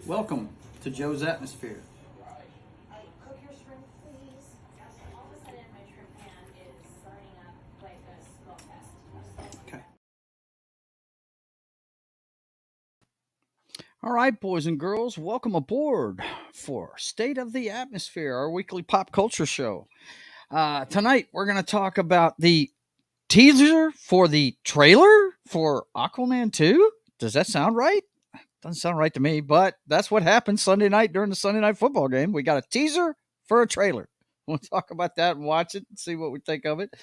Welcome to Joe's Atmosphere. Cook your shrimp, please. All of a sudden, my shrimp pan is burning up like a smoke fest. Okay. All right, boys and girls, welcome aboard for State of the Atmosphere, our weekly pop culture show. Tonight, we're going to talk about the teaser for the trailer for Aquaman 2. Does that sound right? Doesn't sound right to me, but that's what happened Sunday night during the Sunday night football game. We got a teaser for a trailer. We'll talk about that and watch it and see what we think of it.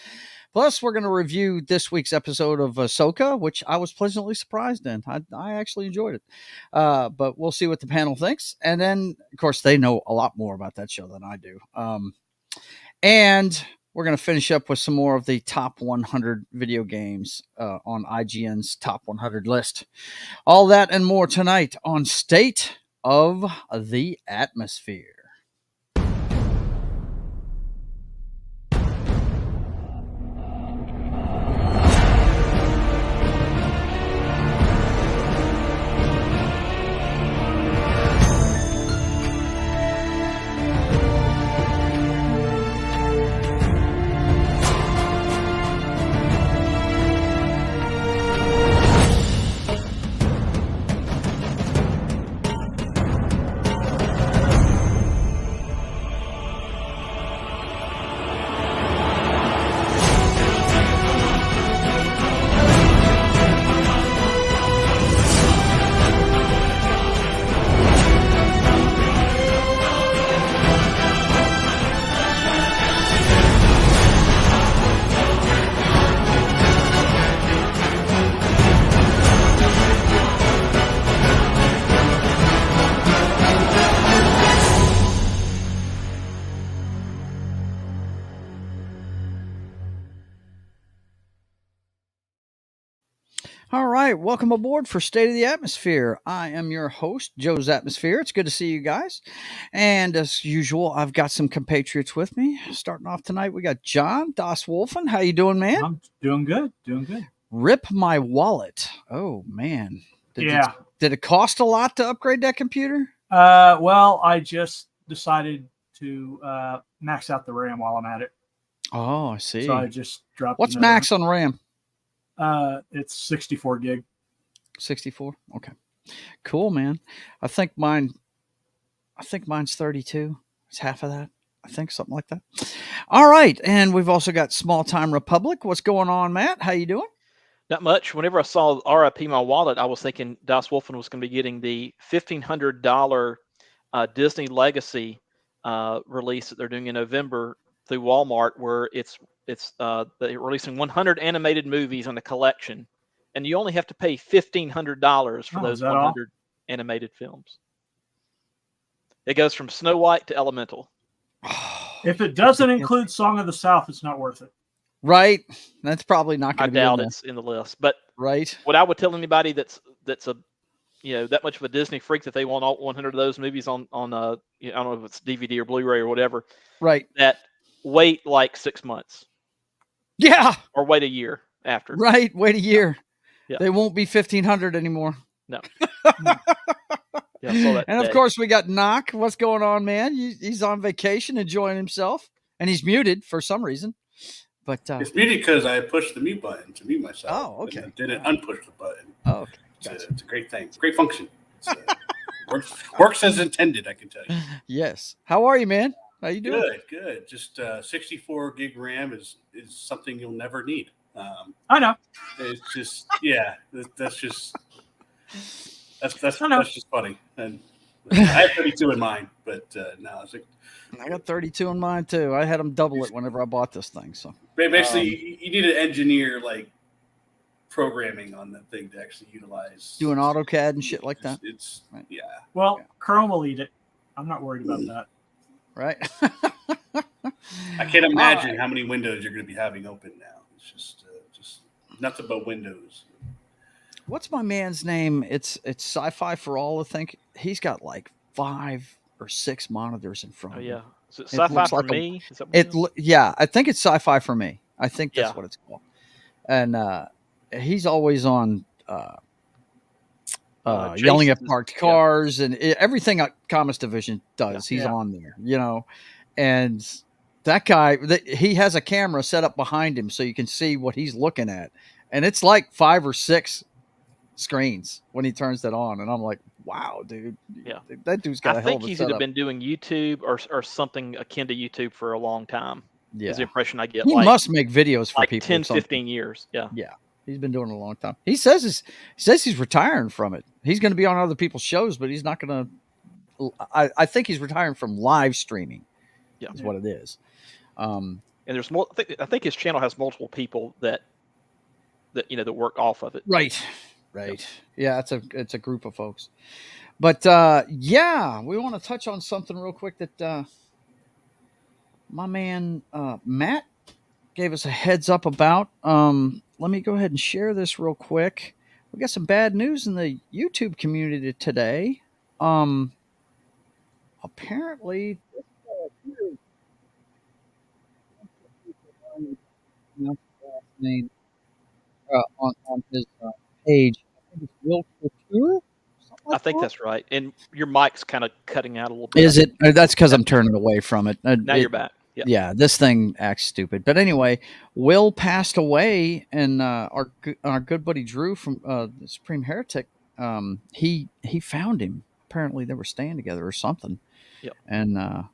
Plus, we're going to review this week's episode of Ahsoka, which I was pleasantly surprised in. I actually enjoyed it. But we'll see what the panel thinks. And then, of course, they know a lot more about that show than I do. And we're going to finish up with some more of the top 100 video games on IGN's top 100 list. All that and more tonight on State of the Atmosphere. All right, welcome aboard for State of the Atmosphere. I am your host, Joe's Atmosphere. It's good to see you guys. And as usual, I've got some compatriots with me. Starting off tonight, we got John Das Wolfen. How you doing, man? I'm doing good. Rip my wallet. Oh man. Yeah. Did it cost a lot to upgrade that computer? Well, I just decided to max out the RAM while I'm at it. Oh, I see. So I just dropped. What's max on RAM? It's 64 gig. 64. Okay. Cool, man. I think mine's 32. It's half of that. I think something like that. All right, and we've also got Small Time Republic. What's going on, Matt? How you doing? Not much. Whenever I saw RIP My Wallet, I was thinking Das Wolfen was going to be getting the $1,500 Disney Legacy release that they're doing in November through Walmart, where they're releasing 100 animated movies in a collection, and you only have to pay $1,500 for those 100 animated films. It goes from Snow White to Elemental. If it doesn't include Song of the South, it's not worth it. Right. That's probably not going to be I doubt it's in the list. But right. What I would tell anybody that's a that much of a Disney freak that they want all 100 of those movies on I don't know if it's DVD or Blu-ray or whatever. Right. That wait like 6 months. Yeah. Or wait a year after. Right. Wait a year. Yeah. They won't be 1,500 anymore. No. Yeah, I saw that and of course, we got Knock. What's going on, man? He's on vacation, enjoying himself, and he's muted for some reason. But it's muted because I pushed the mute button to mute myself. Oh, okay. And didn't unpush the button. Oh, okay. Gotcha. It's a great thing. It's a great function. Works as intended, I can tell you. Yes. How are you, man? How you doing? Good. Just 64 gig RAM is something you'll never need. I know. It's just that's just funny. And I have 32 in mine, but no, it's like I got 32 in mine too. I had them double it whenever I bought this thing. So basically, you need an engineer like programming on that thing to actually utilize doing AutoCAD and shit like that. It's right. Yeah. Well, Chrome will eat it. I'm not worried about that. Right. I can't imagine how many windows you're going to be having open now. It's just nothing but windows. What's my man's name? It's Sci-Fi for All. I think he's got like 5 or 6 monitors in front of him. Yeah. Is it Sci-Fi for Me? Yeah, I think it's Sci-Fi for Me. I think that's what it's called. And he's always on yelling at Jason's- parked yeah. cars and everything Comics Division does. He's Yeah. on there, and that guy, he has a camera set up behind him so you can see what he's looking at. And it's like 5 or 6 screens when he turns that on. And I'm like, wow, dude. Yeah. That dude's got a I hell think of a he's setup. either been doing YouTube or something akin to YouTube for a long time. Yeah. Is the impression I get. He like, must make videos for like people. 10, or something. 15 years. Yeah. Yeah. He's been doing it a long time. He says he's retiring from it. He's going to be on other people's shows, but he's not going to. I think he's retiring from live streaming. Yeah. Is what it is. And there's more. I think his channel has multiple people that that work off of it. Right. Yeah, it's a group of folks. But yeah, we want to touch on something real quick that my man Matt gave us a heads up about. Let me go ahead and share this real quick. We got some bad news in the YouTube community today. Apparently name on his page. I think it's Will Couture. I think that's right. And your mic's kind of cutting out a little bit. Is it? That's because I'm turning away from it. Now you're back. Yeah. Yeah, this thing acts stupid. But anyway, Will passed away, and our good buddy Drew from the Supreme Heretic, he found him. Apparently, they were staying together or something. Yep. And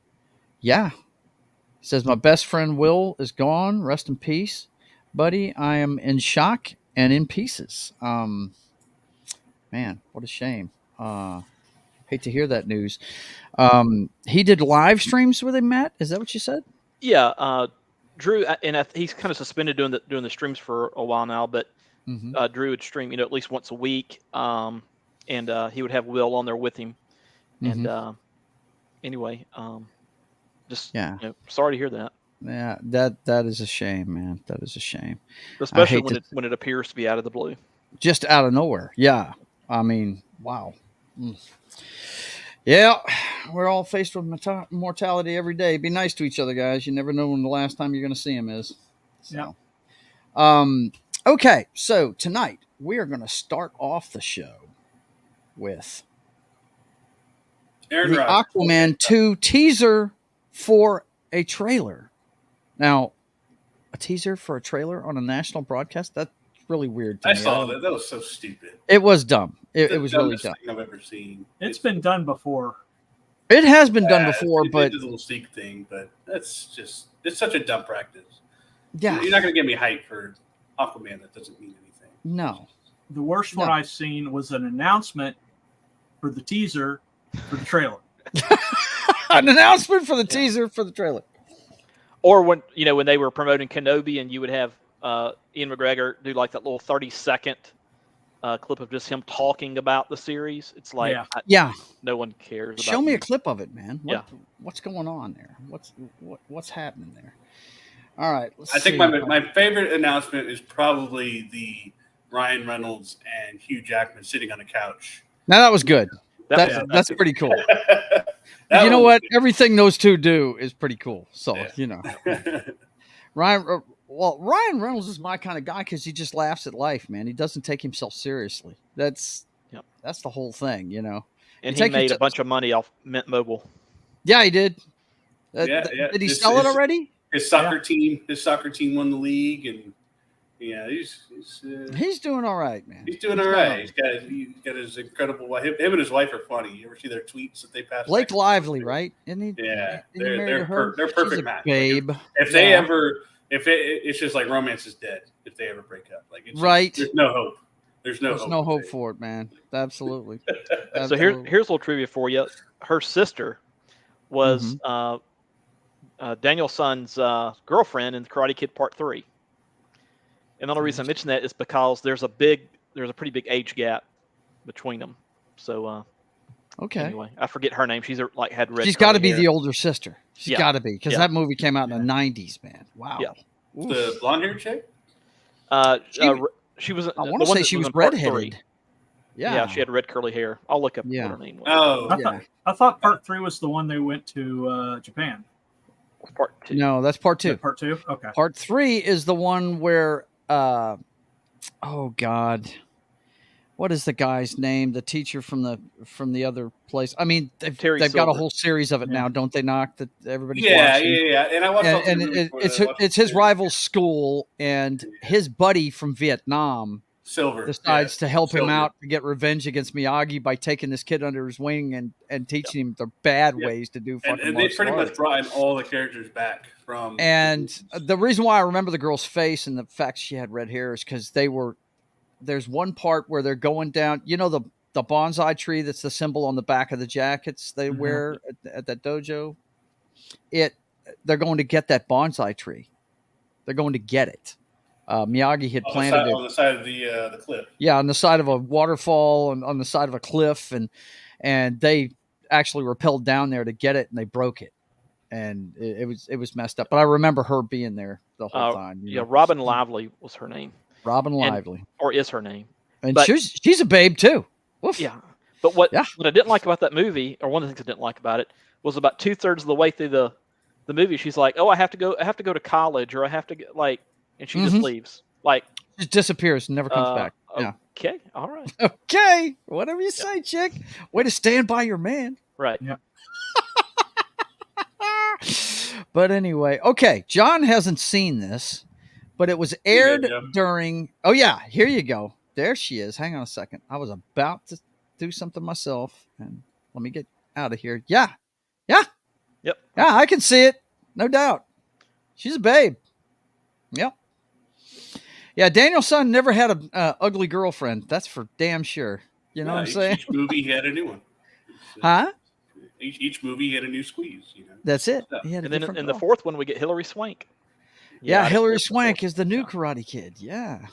yeah, he says my best friend Will is gone. Rest in peace, buddy. I am in shock and in pieces. Man, what a shame. Hate to hear that news. He did live streams with him, Matt. Is that what you said? Yeah. Drew, and he's kind of suspended doing the streams for a while now, but Drew would stream, at least once a week. And he would have Will on there with him. And anyway, just sorry to hear that. Yeah, that is a shame, man. That is a shame. Especially when it appears to be out of the blue. Just out of nowhere. Yeah. I mean, wow. Yeah, we're all faced with mortality every day. Be nice to each other, guys. You never know when the last time you're going to see him is. So. Yeah. Okay, so tonight we are going to start off the show with the Aquaman 2 teaser for a trailer. Now, a teaser for a trailer on a national broadcast? That's really weird to me. I saw that. That was so stupid. It was dumb. It was really dumb. Thing I've ever seen. It's been done before. It has been done before, but the little sneak thing. But it's such a dumb practice. Yeah, you're not going to get me hyped for Aquaman. That doesn't mean anything. No. The worst one I've seen was an announcement for the teaser for the trailer. An announcement for the teaser for the trailer. Or when they were promoting Kenobi, and you would have Ian McGregor do like that little 30-second clip of just him talking about the series. It's like, no one cares. Show me a clip of it, man. What's going on there? What's happening there? All right. I think my favorite announcement is probably the Ryan Reynolds and Hugh Jackman sitting on a couch. Now that was good. That's pretty cool. You know what? Everything those two do is pretty cool. So Ryan Reynolds is my kind of guy because he just laughs at life, man. He doesn't take himself seriously. That's the whole thing, And he made a bunch of money off Mint Mobile. Yeah, he did. Did he sell it already? His soccer team won the league, and he's doing all right, man. He's doing all right. He's got his incredible wife. Him and his wife are funny. You ever see their tweets that they pass? Blake Lively, right? Isn't he? Yeah, they're perfect match. Babe. If they ever, it's just like romance is dead. If they ever break up, like there's no hope. There's no hope for it, man. Absolutely. So here's a little trivia for you. Her sister was Daniel Son's girlfriend in Karate Kid Part 3. And the only reason I mention that is because there's a pretty big age gap between them. So anyway, I forget her name. She's like had red. She's got to be the older sister. She's got to be because that movie came out in the '90s, man. Wow. Yeah. The blonde-haired chick. She was. I want to say she was redheaded. Yeah, she had red curly hair. I'll look up what her name was. Oh, I thought Part 3 was the one they went to Japan. Part 2. No, that's Part 2. Part 2. Okay. Part 3 is the one where, oh God, what is the guy's name? The teacher from the other place. I mean, they've Terry got a Silver. whole series of it Yeah. now, don't they? Knock that everybody's Yeah, watching. yeah. And I watched all three And movies it's his rival school, and his buddy from Vietnam Silver decides to help him Silver. out to get revenge against Miyagi by taking this kid under his wing and teaching him the bad Yep. ways to do fucking And they martial pretty much arts. brought in all the characters back from. And the reason why I remember the girl's face and the fact she had red hair is because there's one part where they're going down, the bonsai tree that's the symbol on the back of the jackets they wear at that dojo. They're going to get that bonsai tree. They're going to get it. Miyagi had planted it on the side of the cliff. Yeah, on the side of a waterfall and on the side of a cliff, and they actually rappelled down there to get it, and they broke it, and it was messed up. But I remember her being there the whole time. Robin Lively was her name. Robin Lively, or is her name, and but, she's a babe too. Oof. Yeah, but what I didn't like about that movie, or one of the things I didn't like about it, was about 2/3 of the way through the movie, she's like, "Oh, I have to go to college, or I have to get like," and she just leaves, like, just disappears and never comes back. Yeah. Okay. All right. Okay. Whatever you say, chick. Way to stand by your man. Right. Yeah. But anyway, okay. John hasn't seen this, but it was aired during. Oh yeah, here you go. There she is. Hang on a second. I was about to do something myself, and let me get out of here. Yeah. Yep. Yeah, I can see it. No doubt. She's a babe. Yep. Yeah, Daniel's son never had a ugly girlfriend. That's for damn sure. You know what I'm saying? Each movie he had a new one. Huh? Each movie he had a new squeeze. That's it. Yeah. He had and then in the fourth one, we get Hilary Swank. Yeah, Hilary Swank is the new Karate Kid. Yeah.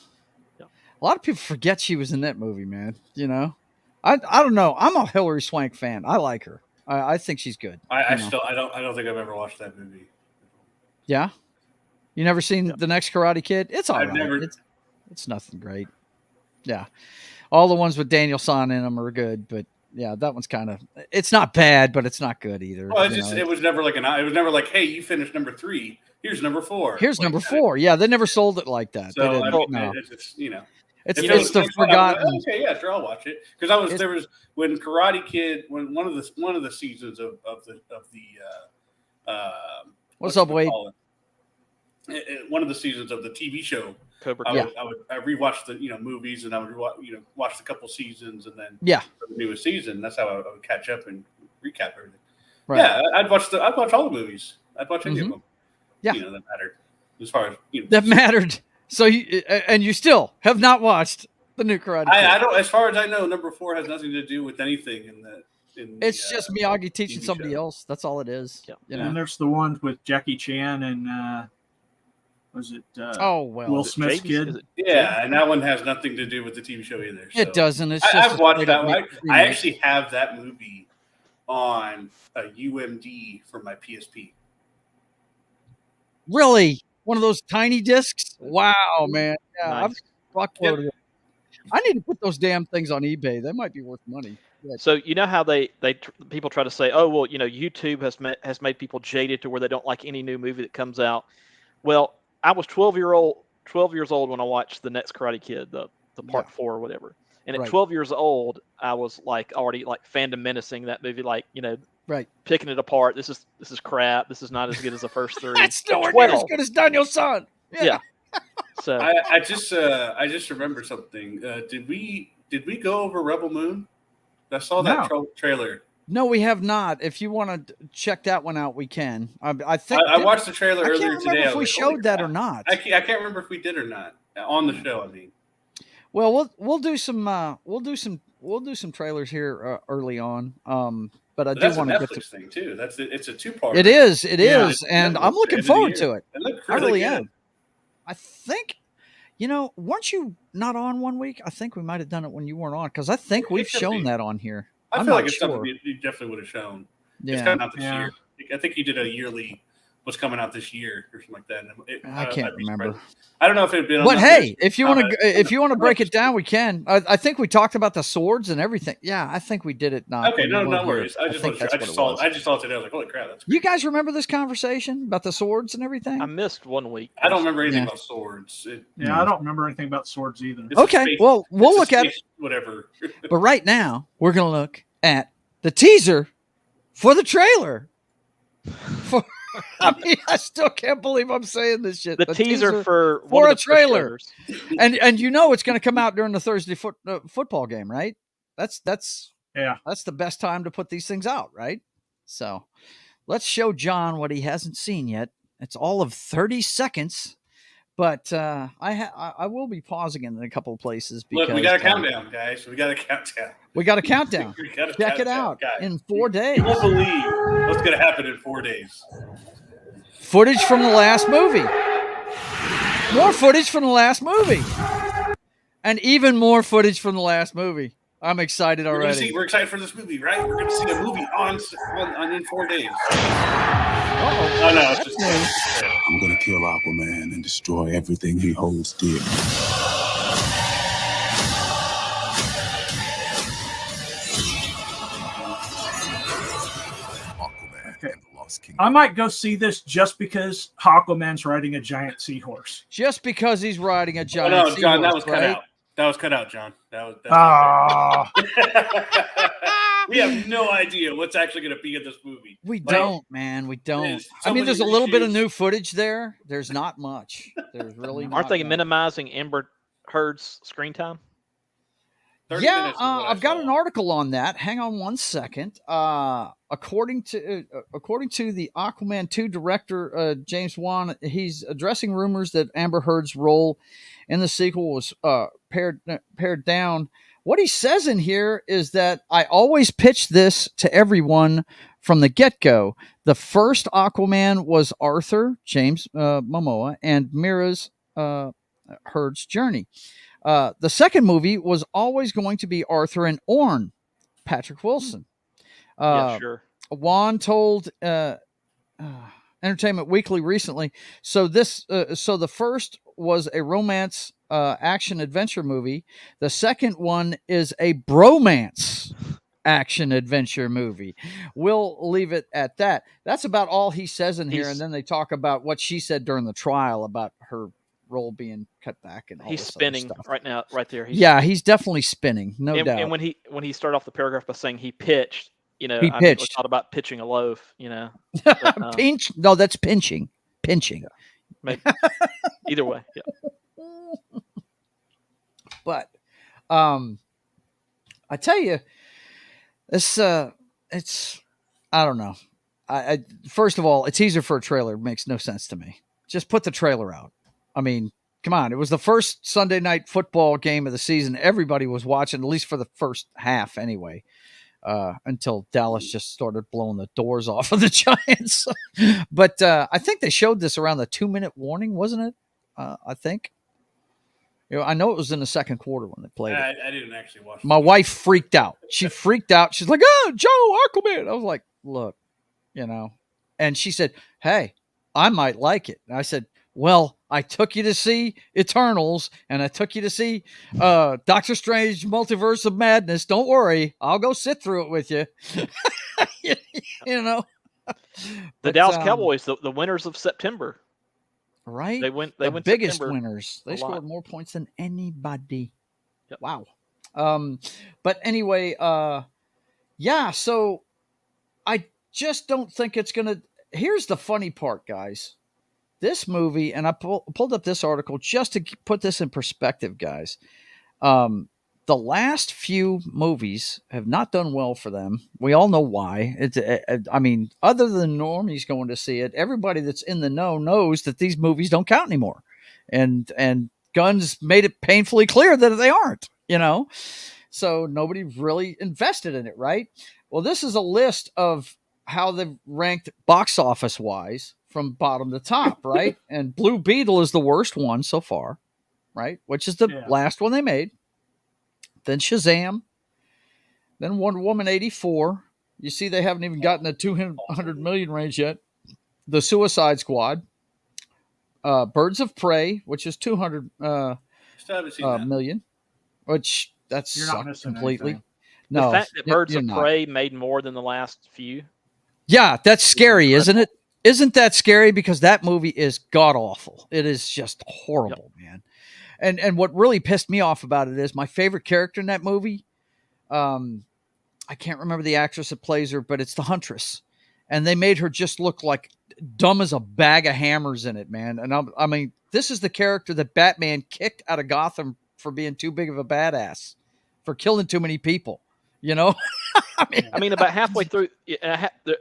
A lot of people forget she was in that movie, man. I don't know. I'm a Hilary Swank fan. I like her. I think she's good. I don't think I've ever watched that movie. Yeah. You never seen the next Karate Kid? It's all right. It's nothing great. Yeah. All the ones with Daniel San in them are good, but yeah, that one's kind of, it's not bad, but it's not good either. Well, it was never like, hey, you finished number 3. Here's number 4. Here's number 4. Yeah. They never sold it like that. So no. It's the forgotten. Okay, yeah, sure, I'll watch it because there was when Karate Kid, when one of the seasons of the what's up, Wade? One of the seasons of the TV show, Cobra. I rewatched the movies, and I would watch a couple seasons, and then for the newest season, that's how I would catch up and recap everything. Right. Yeah, I'd watch all the movies. I'd watch any of them. Yeah, that mattered as far as that mattered. So you still have not watched the new Karate Kid. I don't. As far as I know, number 4 has nothing to do with anything in that. It's just Miyagi teaching somebody else. That's all it is. Yeah. And there's the ones with Jackie Chan and was it? Will Smith's kid? Yeah, and that one has nothing to do with the TV show either. So. It doesn't. It's just I've watched that one. I actually have that movie on a UMD for my PSP. Really? One of those tiny discs? Wow, man. Yeah, nice. I've rock-loaded it. I need to put those damn things on eBay. They might be worth money. Yeah. So you know how people try to say, oh well, YouTube has made people jaded to where they don't like any new movie that comes out. Well, I was 12 years old when I watched the next Karate Kid, the part 4 or whatever. And at 12 years old, I was already fandom menacing that movie, picking it apart. This is crap. This is not as good as the first 3. That's nowhere near as good as Daniel San. Yeah. So I just remember something. Did we go over Rebel Moon? I saw that trailer. No, we have not. If you want to check that one out, we can. I think I watched the trailer earlier today. If we showed that or not. I can't remember if we did or not on the show. I mean, well, we'll do some trailers here early on. But I do want to get to thing too. It's a 2-part. It is, and I'm looking forward to it. It I really good. am. I think, weren't you not on one week? I think we might have done it when you weren't on because I think we've shown that on here. I feel like it's something you definitely would have shown. Yeah. It's kind of not this year. I think he did a yearly was coming out this year or something like that. I can't remember. I don't know if it had been. But hey, if you want to break it down, we can. I think we talked about the swords and everything. Yeah, I think we did it. Okay, no worries. I just saw it today. I was like, holy crap, that's great. You guys remember this conversation about the swords and everything? I missed 1 week. I don't remember anything about swords. I don't remember anything about swords either. Okay, well, we'll look at whatever. But right now, we're going to look at the teaser for the trailer. I still can't believe I'm saying this shit. The teaser for a trailer, and it's going to come out during the Thursday football game, right? That's the best time to put these things out, right? So let's show John what he hasn't seen yet. It's all of 30 seconds, but I will be pausing in a couple of places because look, we got a countdown, guys. We got a countdown. Check it out in 4 days. You won't believe what's going to happen in 4 days. Footage from the last movie. More footage from the last movie. And even more footage from the last movie. I'm excited already. We're excited for this movie, right? We're going to see a movie on in 4 days. Oh no, it's just I'm going to kill Aquaman and destroy everything he holds dear. I might go see this just because Aquaman's riding a giant seahorse. Just because he's riding a giant seahorse. No, John, that was cut out. That was cut out, John. We have no idea what's actually going to be in this movie. We don't. I mean, there's a little bit of new footage there. There's not much. There's really not. Aren't they minimizing Amber Heard's screen time? Yeah, I've got an article on that. Hang on one second. According to the Aquaman 2 director, James Wan, he's addressing rumors that Amber Heard's role in the sequel was pared down. What he says in here is that I always pitched this to everyone from the get-go. The first Aquaman was Arthur, James Momoa, and Mira's Heard's journey. The second movie was always going to be Arthur and Orn, Patrick Wilson. Yeah, sure. Juan told Entertainment Weekly recently. So the first was a romance action adventure movie. The second one is a bromance action adventure movie. We'll leave it at that. That's about all he says in here. And then they talk about what she said during the trial about her role being cut back and all he's spinning right now, right there. He's definitely spinning, no doubt. And when he started off the paragraph by saying he pitched, he pitched. It's not about pitching a loaf, But, pinch? No, that's pinching. Pinching. Yeah. Maybe. Either way, yeah. But I tell you, it's I don't know. I first of all, a teaser for a trailer makes no sense to me. Just put the trailer out. I mean, come on. It was the first Sunday night football game of the season. Everybody was watching, at least for the first half anyway, until Dallas just started blowing the doors off of the Giants. But I think they showed this around the 2-minute warning, wasn't it? I think. I know it was in the second quarter when they played it. I didn't actually watch it. My wife freaked out. She freaked out. She's like, "Oh, Joe, Aquaman." I was like, "Look, And she said, "Hey, I might like it." And I said, "Well, I took you to see Eternals, and I took you to see Doctor Strange Multiverse of Madness. Don't worry. I'll go sit through it with you." The Dallas Cowboys, the winners of September. Right? They went biggest September winners. They scored more points than anybody. Yep. Wow. But anyway, so I just don't think it's going to. Here's the funny part, guys. This movie, and I pulled up this article just to put this in perspective, guys. The last few movies have not done well for them. We all know why. I mean, other than normies going to see it, everybody that's in the know knows that these movies don't count anymore. And Gunn's made it painfully clear that they aren't, So nobody really invested in it, right? Well, this is a list of how they've ranked box office wise from bottom to top, right? And Blue Beetle is the worst one so far, right? Which is the last one they made. Then Shazam. Then Wonder Woman 84. You see they haven't even gotten the 200 million range yet. The Suicide Squad, Birds of Prey, which is 200 Still haven't seen that. million, which You're not sucked missing completely. anything. The No, fact that Birds you're of not. Prey made more than the last few. Yeah, that's scary, isn't it? Isn't that scary? Because that movie is god awful. It is just horrible, man. And what really pissed me off about it is my favorite character in that movie. I can't remember the actress that plays her, but it's the Huntress, and they made her just look like dumb as a bag of hammers in it, man. And I mean, this is the character that Batman kicked out of Gotham for being too big of a badass, for killing too many people. You know. I mean, about halfway through,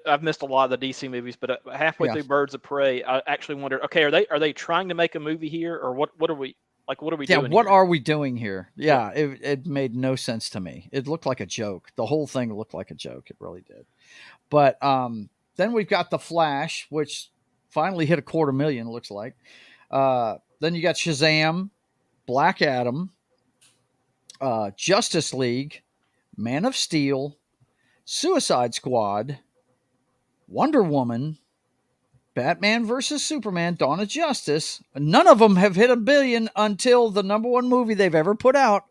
I've missed a lot of the DC movies, but halfway through Birds of Prey, I actually wondered, okay, are they trying to make a movie here, or what are we doing? Yeah, what here? are we doing here? Yeah, it made no sense to me. It looked like a joke. The whole thing looked like a joke. It really did. But then we've got The Flash, which finally hit 250,000. Looks like. Then you got Shazam, Black Adam, Justice League, Man of Steel, Suicide Squad, Wonder Woman, Batman versus Superman, Dawn of Justice. None of them have hit 1 billion until the number one movie they've ever put out,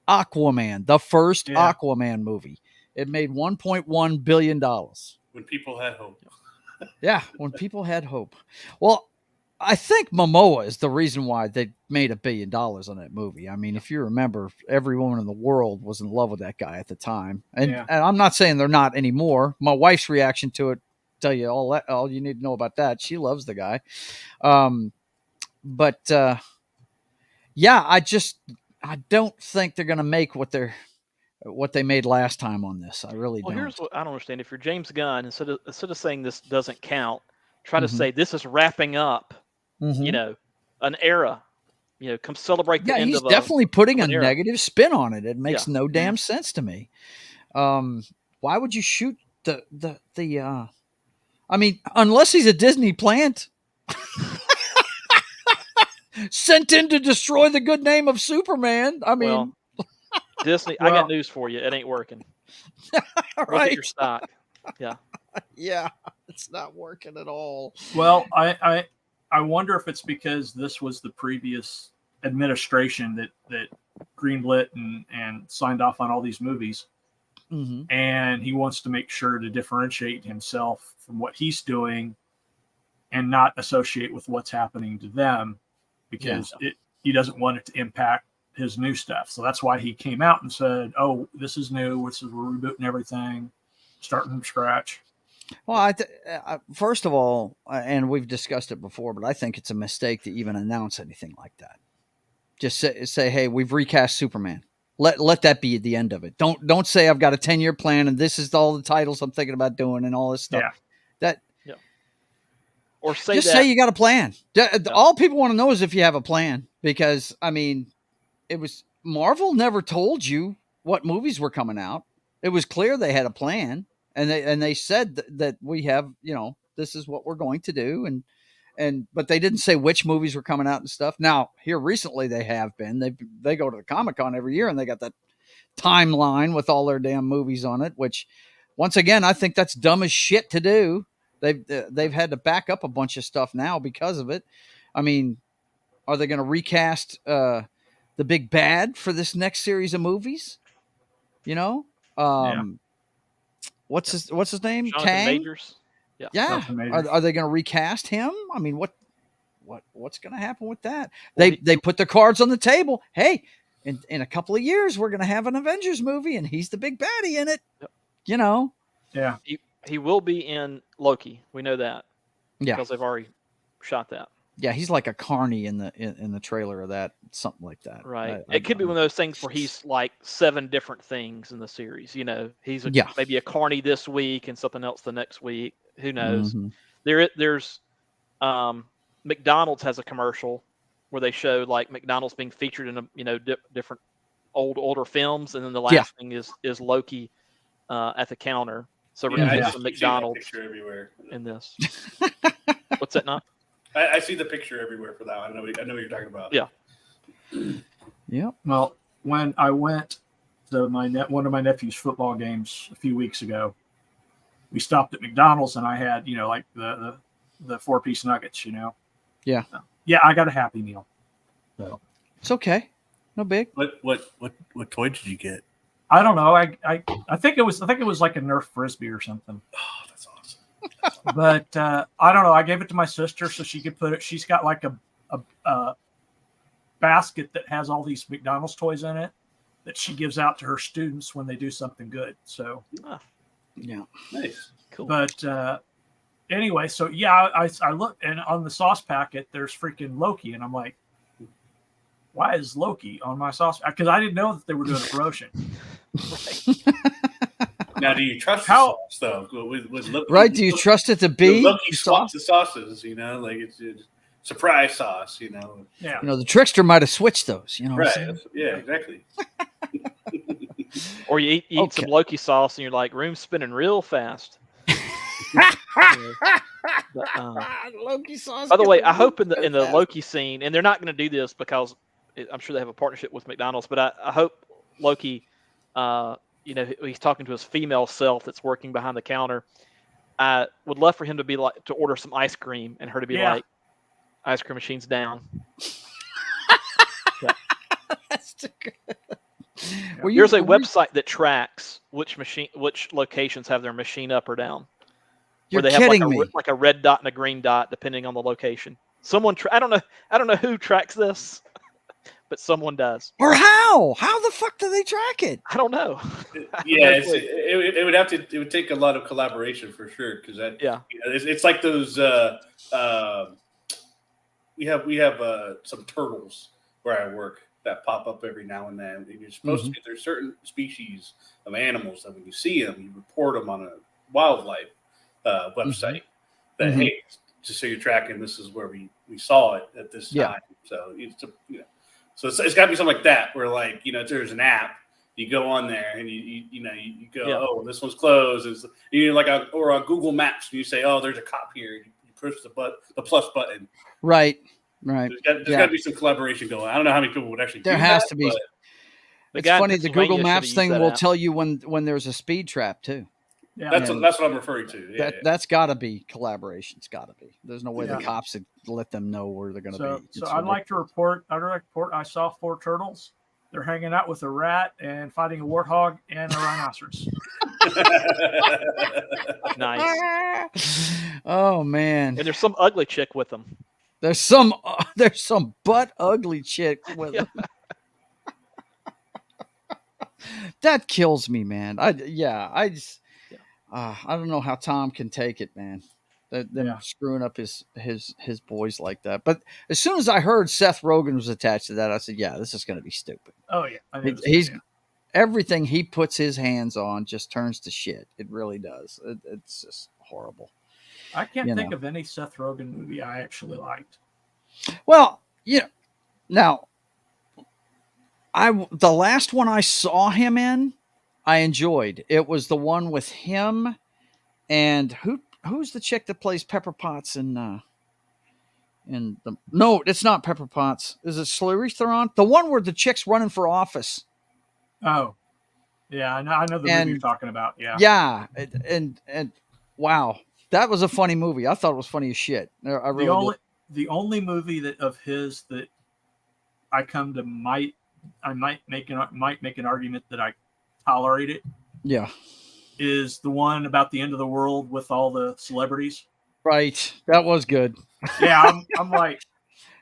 Aquaman, the first Aquaman movie. It made $1.1 billion. When people had hope. Yeah, when people had hope. Well, I think Momoa is the reason why they made $1 billion on that movie. I mean, if you remember, every woman in the world was in love with that guy at the time. And I'm not saying they're not anymore. My wife's reaction to it tell you all you need to know about that. She loves the guy. But I don't think they're going to make what they made last time on this. I really don't. Here's what I don't understand. If you're James Gunn, instead of saying this doesn't count, try to say this is wrapping up, an era. Come celebrate the end of. Yeah, he's definitely putting a era. negative spin on it. It makes no damn sense to me. Why would you shoot the I mean, unless he's a Disney plant sent in to destroy the good name of Superman. I mean, Disney, I got news for you. It ain't working. Right. Look at your stock. Yeah. Yeah, it's not working at all. Well, I wonder if it's because this was the previous administration that greenlit and signed off on all these movies. Mm-hmm. And he wants to make sure to differentiate himself from what he's doing and not associate with what's happening to them, because he doesn't want it to impact his new stuff. So that's why he came out and said, oh, this is new. We're rebooting everything, starting from scratch. Well, first of all, and we've discussed it before, but I think it's a mistake to even announce anything like that. Just say, hey, we've recast Superman. Let that be the end of it. Don't say I've got a 10-year plan and this is all the titles I'm thinking about doing and all this stuff. Or say say you got a plan. All people want to know is if you have a plan, because I mean, it was Marvel never told you what movies were coming out. It was clear they had a plan, and they said that we have, this is what we're going to do, but they didn't say which movies were coming out and stuff. Now, here recently they have been. They go to the Comic-Con every year and they got that timeline with all their damn movies on it, which once again, I think that's dumb as shit to do. They've had to back up a bunch of stuff now because of it. I mean, are they going to recast the big bad for this next series of movies? What's his name? Jonathan Kang? Majors. Yeah. Are they going to recast him? I mean, what's going to happen with that? They put the cards on the table. Hey, in a couple of years, we're going to have an Avengers movie, and he's the big baddie in it. Yep. Yeah. He will be in Loki. We know that. Yeah. Because they've already shot that. Yeah, he's like a carny in the trailer of that, something like that. Right. It could be one of those things where he's like 7 different things in the series. He's maybe a carny this week and something else the next week. Who knows? Mm-hmm. There's McDonald's has a commercial where they show like McDonald's being featured in different older films, and then the last thing is Loki at the counter. So we're gonna get some McDonald's everywhere in this. What's that not? I see the picture everywhere for that. I know what you're talking about. Yeah. Yeah. Well, when I went to one of my nephew's football games a few weeks ago, we stopped at McDonald's and I had, like the the 4-piece nuggets. Yeah. So, yeah, I got a Happy Meal. So It's okay. No big. What toy did you get? I don't know. I think it was like a Nerf frisbee or something. Oh, that's awesome. But I don't know. I gave it to my sister so she could put it. She's got like a basket that has all these McDonald's toys in it that she gives out to her students when they do something good. So yeah, nice, cool. But anyway, so yeah, I looked, and on the sauce packet there's freaking Loki, and I'm like, why is Loki on my sauce? Because I didn't know that they were doing a promotion. Now, do you trust the sauce though? With Loki, right? Do you trust it to be Loki swaps the sauces? Like it's surprise sauce. Yeah. The trickster might have switched those. Right? Yeah, exactly. Or you eat some Loki sauce and you're like, room's spinning real fast. Loki sauce. By the way, I hope in the Loki scene, and they're not going to do this because I'm sure they have a partnership with McDonald's, but I hope Loki, he's talking to his female self that's working behind the counter. I would love for him to be like to order some ice cream and her to be like, ice cream machine's down. That's too good. There's a website that tracks which locations have their machine up or down. You're where they kidding have me. Like a red dot and a green dot depending on the location. Someone I don't know who tracks this, but someone does. Or how? How the fuck do they track it? I don't know. It would take a lot of collaboration for sure, because it's like those we have some turtles where I work that pop up every now and then. And you're supposed to get, there's certain species of animals that when you see them, you report them on a wildlife website that hey, just so you're tracking, this is where we saw it at this time. So so it's got to be something like that where there's an app, you go on there and you go, oh, this one's closed. Or on Google Maps, you say, oh, there's a cop here. You push the plus button. Right. There's got to be some collaboration going on. I don't know how many people would actually. There has to be. It's funny. The Google Maps thing will tell you when there's a speed trap too. Yeah, that's what I'm referring to. That's got to be collaboration. It's got to be. There's no way the cops would let them know where they're going to be. So I'd like to report. I saw 4 turtles. They're hanging out with a rat and fighting a warthog and a rhinoceros. Nice. Oh man! And there's some ugly chick with them. There's some butt ugly chick with them. That kills me, man. I don't know how Tom can take it, man. Them screwing up his boys like that. But as soon as I heard Seth Rogen was attached to that, I said, "Yeah, this is going to be stupid." Oh yeah, everything he puts his hands on just turns to shit. It really does. It's just horrible. I can't think of any Seth Rogen movie I actually liked. Well, now the last one I saw him in, I enjoyed. It was the one with him and who's the chick that plays Pepper Potts no, it's not Pepper Potts. Is it Charlize Theron? The one where the chick's running for office. Oh, yeah, I know the movie you're talking about. Yeah, yeah, and wow, that was a funny movie. I thought it was funny as shit. I really did. The only movie of his that I might make an argument that I tolerate it. Yeah, is the one about the end of the world with all the celebrities. Right, that was good. Yeah, I'm like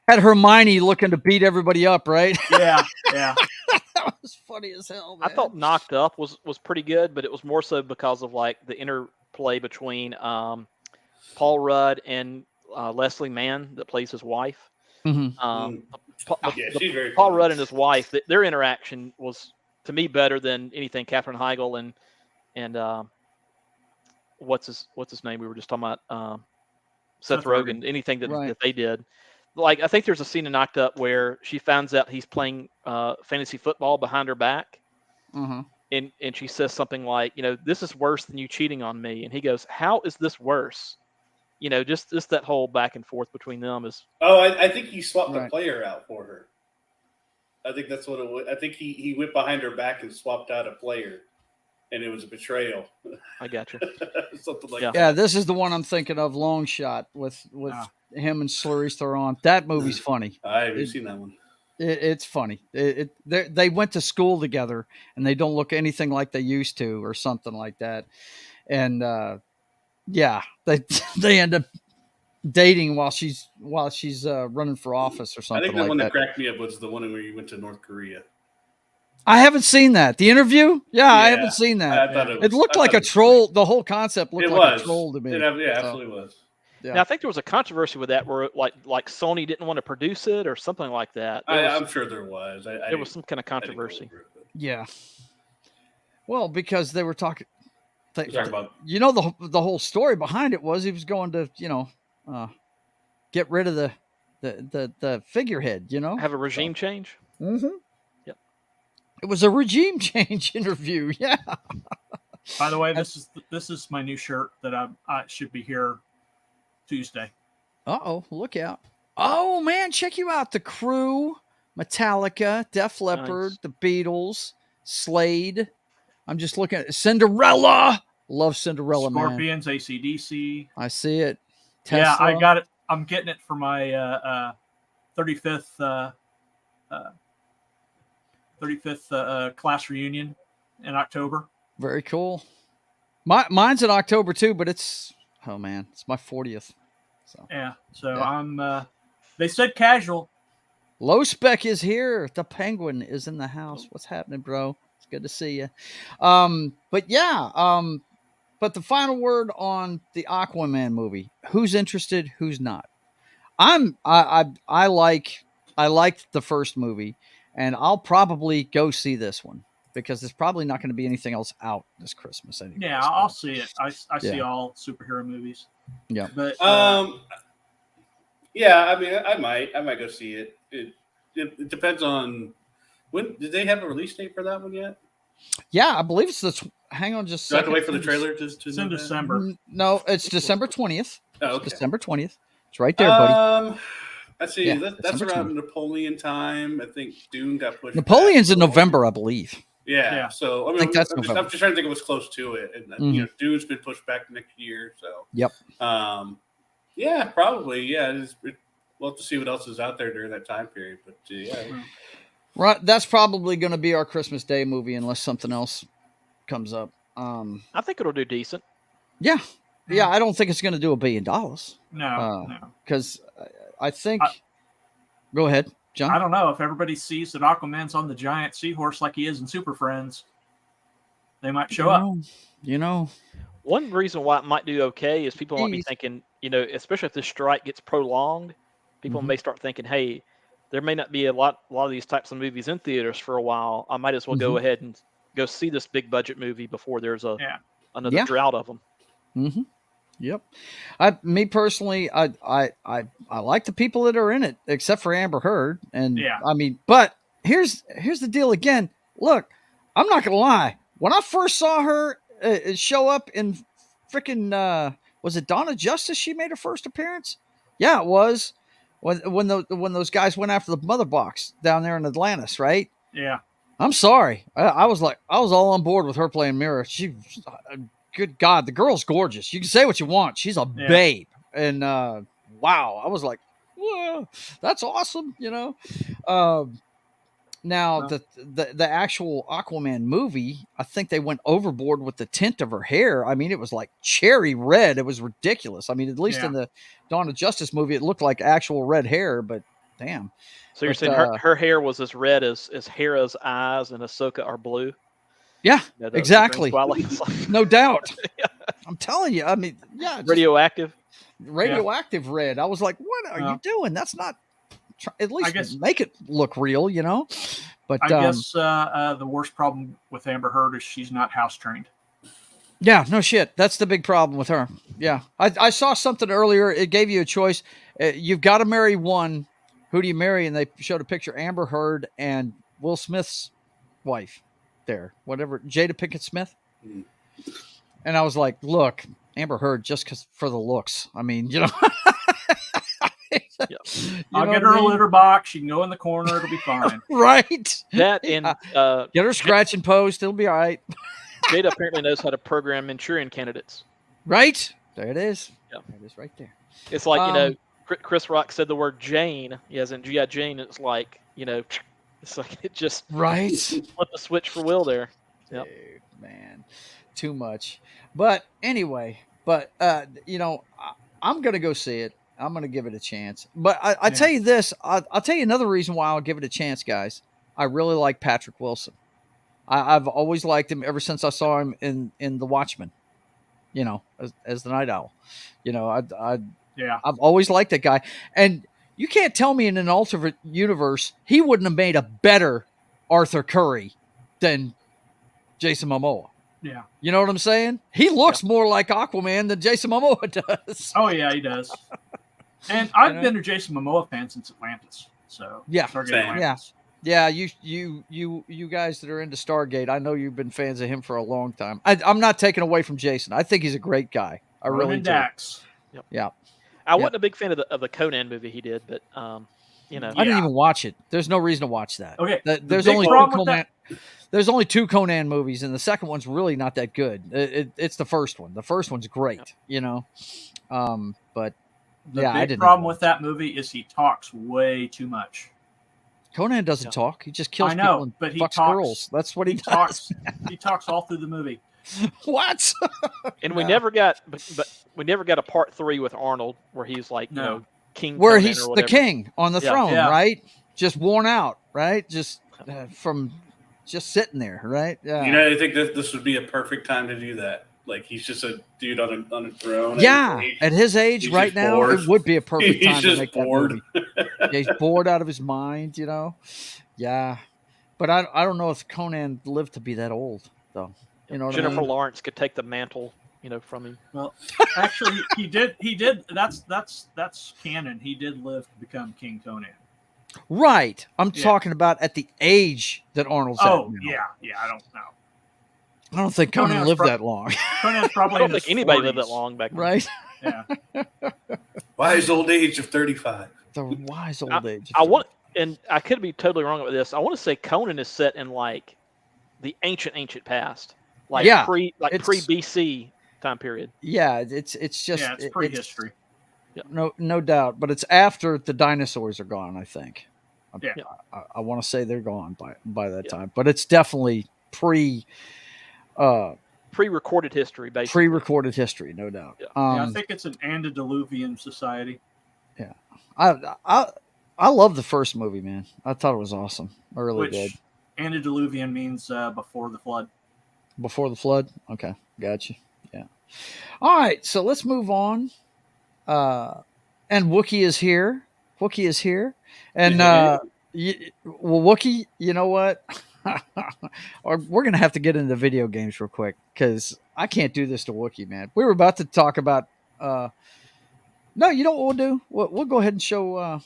had Hermione looking to beat everybody up, right? Yeah. That was funny as hell, man. I thought Knocked Up was pretty good, but it was more so because of like the interplay between Paul Rudd and Leslie Mann that plays his wife. Mm-hmm. She's very Paul cool. Rudd and his wife, their interaction was to me better than anything Katherine Heigl and what's his name we were just talking about, Seth Rogen. Anything that they did. Like I think there's a scene in Knocked Up where she finds out he's playing fantasy football behind her back, and she says something like, this is worse than you cheating on me, and he goes, how is this worse? Just that whole back and forth between them is. Oh, I think he swapped the player out for her. I think that's what it was. I think he went behind her back and swapped out a player. and it was a betrayal. I got you. Something like Yeah. that. Yeah, this is the one I'm thinking of. Long Shot with him and Charlize Theron. That movie's funny. I haven't seen that one. It's funny. They went to school together, and they don't look anything like they used to, or something like that. And they end up dating while she's running for office or I something think the like one that that. cracked me up was the one where you went to North Korea. I haven't seen that. The interview? Yeah, I haven't seen that. I thought It looked like a troll. The whole concept looked like a troll to me. It absolutely was. Yeah. Now I think there was a controversy with that, where like Sony didn't want to produce it or something like that. I'm sure there was. There was some kind of controversy. Yeah. Well, because they were talking. About, the whole story behind it was he was going to get rid of the figurehead. Have a regime change. Mm-hmm. Yep. It was a regime change interview. Yeah. By the way, this is my new shirt that I should be here Tuesday. Look out. Oh man, check you out. The Crew, Metallica, Def Leppard, The Beatles, Slade. I'm just looking at Cinderella. Love Cinderella, Scorpions, man. AC/DC. I see it. Tesla. Tesla. Yeah, I got it. I'm getting it for my 35th class reunion in October. Very cool. Mine's in October too, but it's my 40th. So yeah. So I'm. They said casual. Low Spec is here. The Penguin is in the house. What's happening, bro? It's good to see you. But the final word on the Aquaman movie. Who's interested? Who's not? I liked the first movie, and I'll probably go see this one because there's probably not going to be anything else out this Christmas anyway. Yeah, I'll see it. I see all superhero movies. Yeah. But yeah, I mean, I might go see it. It depends on when. Did they have a release date for that one yet? Yeah, I believe it's hang on just. Do I have to wait for the trailer to it's in December. No, it's December 20th. Oh, okay. December 20th. It's right there, buddy. Let's see. Yeah, that's around Napoleon time. I think Dune got pushed. Napoleon's in November, I believe. Yeah. So I mean, think that's I'm just trying to think it was close to it, and Dune's been pushed back next year. So yep. Yeah, probably. Yeah, we'll have to see what else is out there during that time period. But yeah. Right, that's probably going to be our Christmas Day movie unless something else comes up. I think it'll do decent. Yeah, I don't think it's going to do $1 billion. No, because I think. Go ahead, John. I don't know if everybody sees that Aquaman's on the giant seahorse like he is in Super Friends. They might show up. One reason why it might do okay is people might be thinking, especially if this strike gets prolonged, people may start thinking, hey, there may not be a lot of these types of movies in theaters for a while. I might as well go ahead and go see this big budget movie before there's another drought of them. Mm-hmm. Yep. Me personally, I like the people that are in it, except for Amber Heard. And I mean, but here's the deal again. Look, I'm not gonna lie. When I first saw her show up in freaking was it Dawn of Justice? She made her first appearance. Yeah, it was. When those guys went after the mother box down there in Atlantis, right? Yeah. I'm sorry. I was all on board with her playing Mira. Good God, the girl's gorgeous. You can say what you want. She's a babe. And wow, I was like, whoa, that's awesome. Now the actual Aquaman movie, I think they went overboard with the tint of her hair. I mean, it was like cherry red. It was ridiculous. I mean, at least in the Dawn of Justice movie, it looked like actual red hair, but damn. So you're saying her hair was as red as Hera's eyes and Ahsoka are blue? Yeah, exactly. No doubt. Yeah. I'm telling you. I mean, yeah. Radioactive red. I was like, what are you doing? That's not. At least make it look real, But I guess the worst problem with Amber Heard is she's not house trained. Yeah, no shit. That's the big problem with her. Yeah, I saw something earlier. It gave you a choice. You've got to marry one. Who do you marry? And they showed a picture: Amber Heard and Will Smith's wife. There, whatever, Jada Pinkett Smith. And I was like, look, Amber Heard, just for the looks. I mean, I'll get her a litter box. She can go in the corner. It'll be fine. Right. That and get her scratch and post. It'll be all right. Jada apparently knows how to program Manchurian candidates. Right? There it is. Yeah. There it is right there. It's like, Chris Rock said the word Jane, as in G.I. Jane. It's like, it's like it just Right? flipped the switch for Will there. Yep. Dude, man, too much. But anyway, I'm gonna go see it. I'm gonna give it a chance. But I tell you this, I'll tell you another reason why I'll give it a chance, guys. I really like Patrick Wilson. I've always liked him ever since I saw him in The Watchmen. As the Night Owl. I've always liked that guy. And you can't tell me in an alternate universe he wouldn't have made a better Arthur Curry than Jason Momoa. Yeah. You know what I'm saying? He looks more like Aquaman than Jason Momoa does. Oh, yeah, he does. And I've been a Jason Momoa fan since Atlantis. So, yeah. Atlantis. Yeah, you guys that are into Stargate, I know you've been fans of him for a long time. I'm not taking away from Jason. I think he's a great guy. I really do. Dax. Yep. Yeah. I wasn't a big fan of the Conan movie he did, but I didn't even watch it. There's no reason to watch that. Okay. There's only two Conan movies, and the second one's really not that good. It's the first one. The first one's great, But the big problem with that movie is he talks way too much. Conan doesn't talk. He just kills people and but he fucks talks, girls. That's what he does. Talks. He talks all through the movie. What? And we never got, but we never got a part 3 with Arnold where he's like, King. Where Conan he's or the king on the throne, right? Just worn out, right? Just from just sitting there, right? Yeah. I think this would be a perfect time to do that. Like he's just a dude on a throne. Yeah, at his age right now, bored. It would be a perfect time to make bored. that movie. Yeah, he's bored out of his mind, Yeah, but I don't know if Conan lived to be that old, though. Jennifer Lawrence could take the mantle, from him. Well, actually, he did. That's canon. He did live to become King Conan. Right. I'm talking about at the age that Arnold's at. Oh, yeah. I don't know. I don't think Conan lived that long. Conan's probably. I don't think anybody lived that long back then. Right? Yeah. Wise old age of 35. The wise old age. And I could be totally wrong with this. I want to say Conan is set in like the ancient past, pre BC time period. Yeah, it's just it's prehistory. No doubt, but it's after the dinosaurs are gone. I think. Yeah. I want to say they're gone by that time, but it's definitely pre-recorded history, basically. Pre-recorded history, no doubt. Yeah. I think it's an antediluvian society. Yeah, I love the first movie, man. I thought it was awesome. I really did. Antediluvian means before the flood. Before the flood? Okay, gotcha. Yeah. All right, so let's move on. And Wookiee is here. And Wookiee, you know what? We're gonna have to get into video games real quick because I can't do this to Wookiee, man. We were about to talk about. No, you know what we'll do? We'll go ahead and show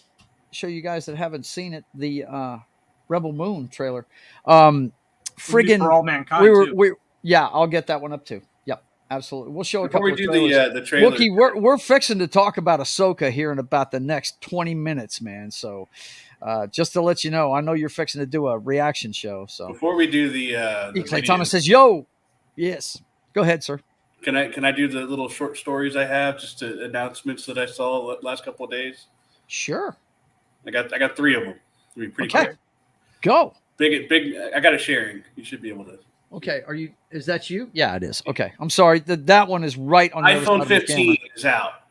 you guys that haven't seen it the Rebel Moon trailer. Friggin' For All Mankind. I'll get that one up too. Yep, absolutely. We'll show a couple of trailers. The trailer. Wookiee, we're fixing to talk about Ahsoka here in about the next 20 minutes, man. So. Just to let you know, I know you're fixing to do a reaction show. So before we do the Clay Thomas says, "Yo, yes, go ahead, sir." Can I do the little short stories I have, just announcements that I saw the last couple of days? Sure. I got 3 of them. It'll be pretty quick. Go. Big. I got a sharing. You should be able to. Okay. Is that you? Yeah, it is. Okay. I'm sorry. That one is right on. iPhone 15 is out.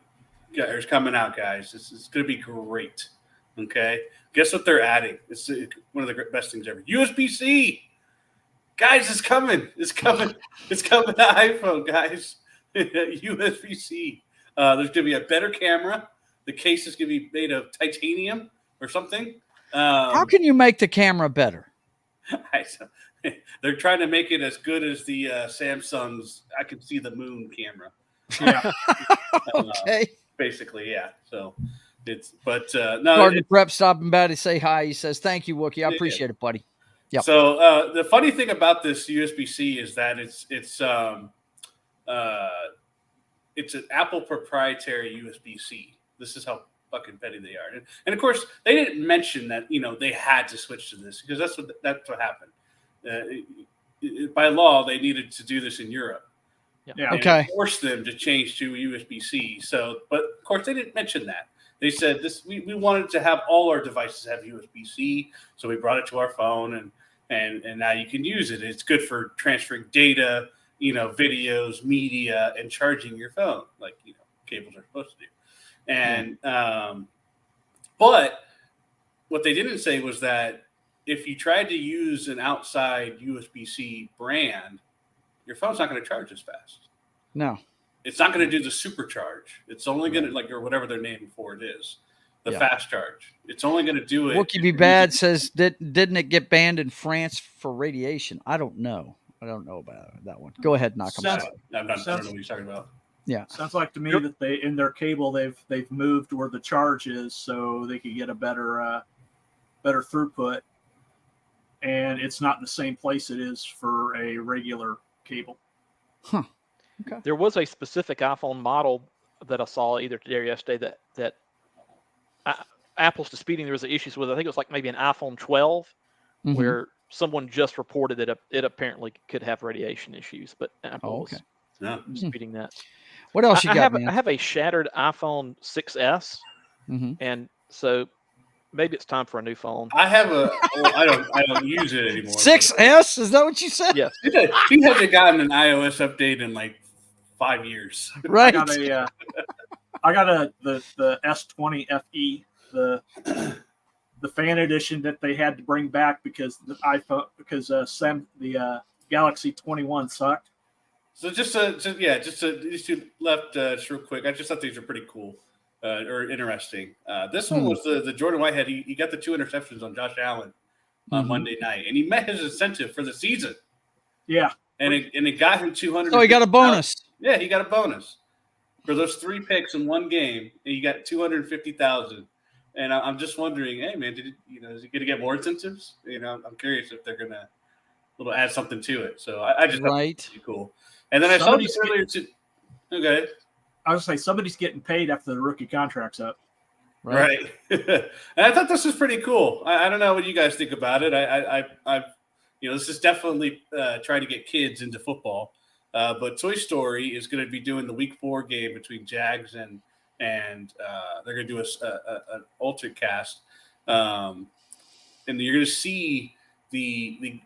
Yeah, it's coming out, guys. This is going to be great. Okay. Guess what they're adding? It's one of the best things ever. USB-C. Guys, it's coming. It's coming. It's coming to iPhone, guys. USB-C. There's going to be a better camera. The case is going to be made of titanium or something. How can you make the camera better? They're trying to make it as good as the Samsung's I Can See the Moon camera. Yeah. Okay. Basically, yeah. So... no. Gardner Prep stopping by to say hi. He says, "Thank you, Wookiee. I appreciate it, buddy." Yep. So the funny thing about this USB-C is that it's an Apple proprietary USB-C. This is how fucking petty they are, and of course they didn't mention that they had to switch to this because that's what happened. by law they needed to do this in Europe. Yeah. Okay. Forced them to change to USB-C. So, but of course they didn't mention that. They said this. We wanted to have all our devices have USB-C, so we brought it to our phone, and now you can use it. It's good for transferring data, videos, media, and charging your phone, like cables are supposed to do. And but what they didn't say was that if you tried to use an outside USB-C brand, your phone's not going to charge as fast. No. It's not going to do the supercharge. It's only going to or whatever their name for it is, the fast charge. It's only going to do it. Wookie Be Bad says didn't it get banned in France for radiation? I don't know. I don't know about that one. Go ahead, knock them out. I don't know what you're talking about. Yeah, sounds like to me that they in their cable they've moved where the charge is so they could get a better throughput, and it's not in the same place it is for a regular cable. Huh. Okay. There was a specific iPhone model that I saw either today or yesterday that Apple's disputing there was issues with. I think it was like maybe an iPhone 12 where someone just reported that it apparently could have radiation issues, but Apple was disputing that. What else you got, man? I have a shattered iPhone 6S, and so maybe it's time for a new phone. I have I don't use it anymore. 6S? Is that what you said? Yes. You haven't gotten an iOS update in like 5 years. Right. I got the S20 FE, the fan edition that they had to bring back because the Galaxy 21 sucked. So just real quick. I just thought these were pretty cool or interesting. This one was the Jordan Whitehead. He got the 2 interceptions on Josh Allen on Monday night, and he met his incentive for the season. Yeah, and it got him 200. Oh, he got a bonus. Yeah, he got a bonus for those 3 picks in one game, and he got 250,000. And I'm just wondering, hey man, is he going to get more incentives? I'm curious if they're going to add something to it. So I just thought it was pretty cool. And then I saw this earlier too. Okay. I was say somebody's getting paid after the rookie contract's up. Right. And I thought this was pretty cool. I don't know what you guys think about it. This is definitely trying to get kids into football. But Toy Story is going to be doing the Week 4 game between Jags and they're going to do an alternate cast. And you're going to see the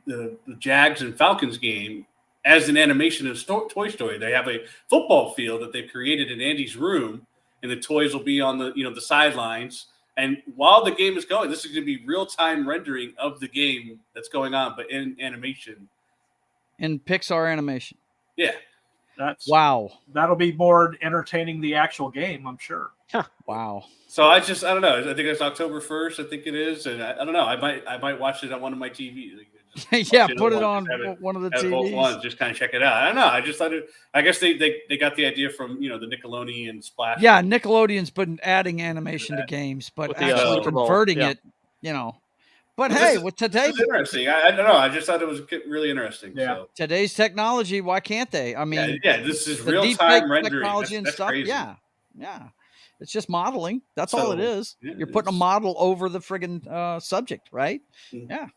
Jags and Falcons game as an animation of Toy Story. They have a football field that they've created in Andy's room, and the toys will be on the sidelines. And while the game is going, this is going to be real-time rendering of the game that's going on, but in animation. In Pixar animation. Yeah. Wow. That'll be more entertaining the actual game, I'm sure. Wow. So I don't know. I think it's October 1st. I think it is, and I don't know. I might watch it on one of my TVs. Yeah, put it on one of the TVs. Both ones, just kind of check it out. I don't know. I just thought I guess they got the idea from the Nickelodeon Splash. Yeah, Nickelodeon's been adding animation to games, but actually converting it. But hey, with today's interesting. I don't know. I just thought it was really interesting. Yeah. So. Today's technology, why can't they? I mean, this is real time rendering technology and that's stuff. Crazy. Yeah. It's just modeling. That's all it is. Yeah, You're putting a model over the friggin' subject, right? Mm-hmm. Yeah.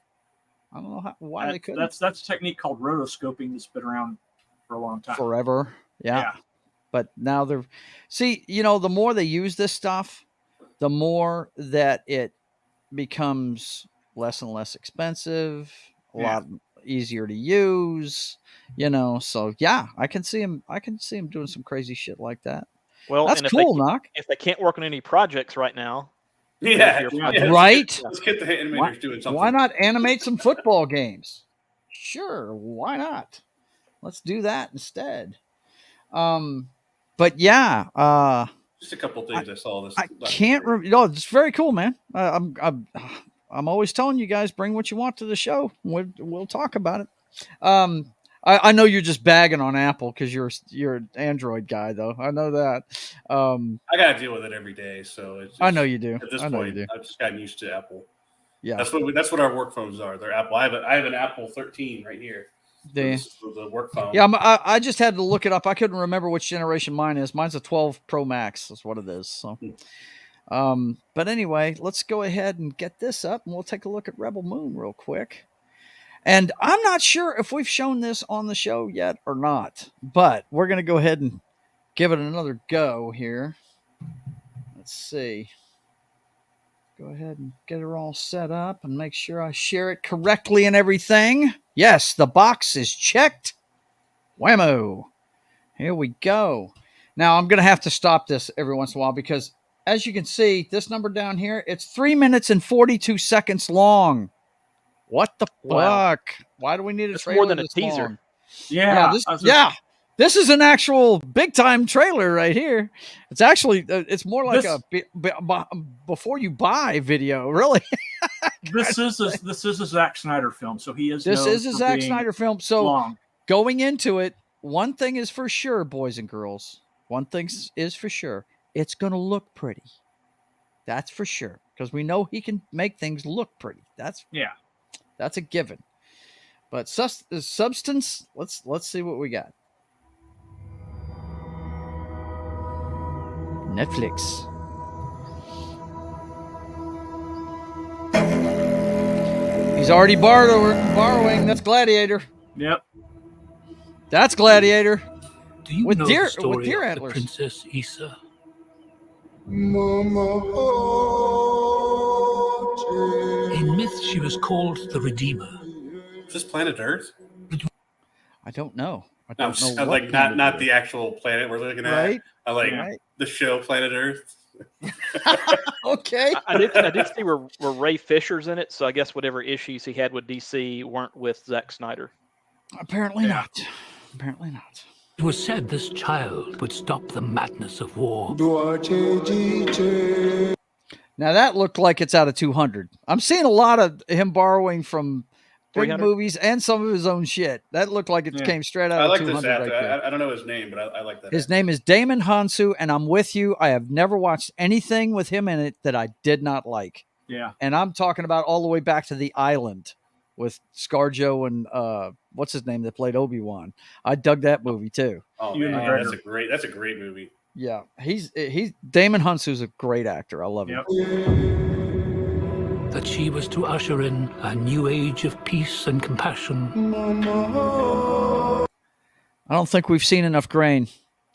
I don't know why they couldn't. That's a technique called rotoscoping that's been around for a long time. Forever. Yeah. But now the more they use this stuff, the more that it becomes less and less expensive, a lot easier to use, so I can see him doing some crazy shit like that. Well, that's cool, Knock. If they can't work on any projects right now, right? Let's get the animators doing something. Why not animate some football games? Sure, why not? Let's do that instead. But just a couple things I saw this. I can't remember. No, it's very cool, man. I'm always telling you guys, bring what you want to the show. We'll talk about it. I know you're just bagging on Apple because you're an Android guy, though. I know that. I got to deal with it every day, so I know you do. At this point, you do. I've just gotten used to Apple. Yeah, that's what our work phones are. They're Apple. I have an Apple 13 right here. The work phone. Yeah, I just had to look it up. I couldn't remember which generation mine is. Mine's a 12 Pro Max. That's what it is. So, but anyway, let's go ahead and get this up, and we'll take a look at Rebel Moon real quick. And I'm not sure if we've shown this on the show yet or not, but we're going to go ahead and give it another go here. Let's see. Go ahead and get her all set up and make sure I share it correctly and everything. Yes, the box is checked. Whammo. Here we go. Now, I'm going to have to stop this every once in a while because, as you can see, this number down here, it's 3 minutes and 42 seconds long. What the fuck? Why do we need a trailer more than a this teaser. long? Yeah. This is an actual big time trailer right here. It's actually it's more like a before you buy video, really. This is a Zack Snyder film, so he is. This is a Zack Snyder film. So long. Going into it, one thing is for sure, boys and girls. One thing is for sure. It's going to look pretty. That's for sure, because we know he can make things look pretty. That's a given. But substance, let's see what we got. Netflix. He's already borrowing. That's Gladiator. Yep. That's Gladiator. Do you know the story of the Princess Issa? In myth, she was called the Redeemer. Is this planet Earth? I don't know. I like not the actual planet we're looking at. Right? I like the show Planet Earth. Okay. I did see where Ray Fisher's in it, so I guess whatever issues he had with DC weren't with Zack Snyder. Apparently not. Apparently not. It was said this child would stop the madness of war. Now that looked like it's out of 200. I'm seeing a lot of him borrowing from big movies and some of his own shit. That looked like it came straight out of 200. I like this actor. Right I don't know his name, but I like that. His name is Damon Hansu, and I'm with you. I have never watched anything with him in it that I did not like. Yeah. And I'm talking about all the way back to The Island with ScarJo and what's his name that played Obi-Wan. I dug that movie too. Oh man, that's a great movie. Yeah, he's Damon Hansu's a great actor. I love him. That she was to usher in a new age of peace and compassion. I don't think we've seen enough grain.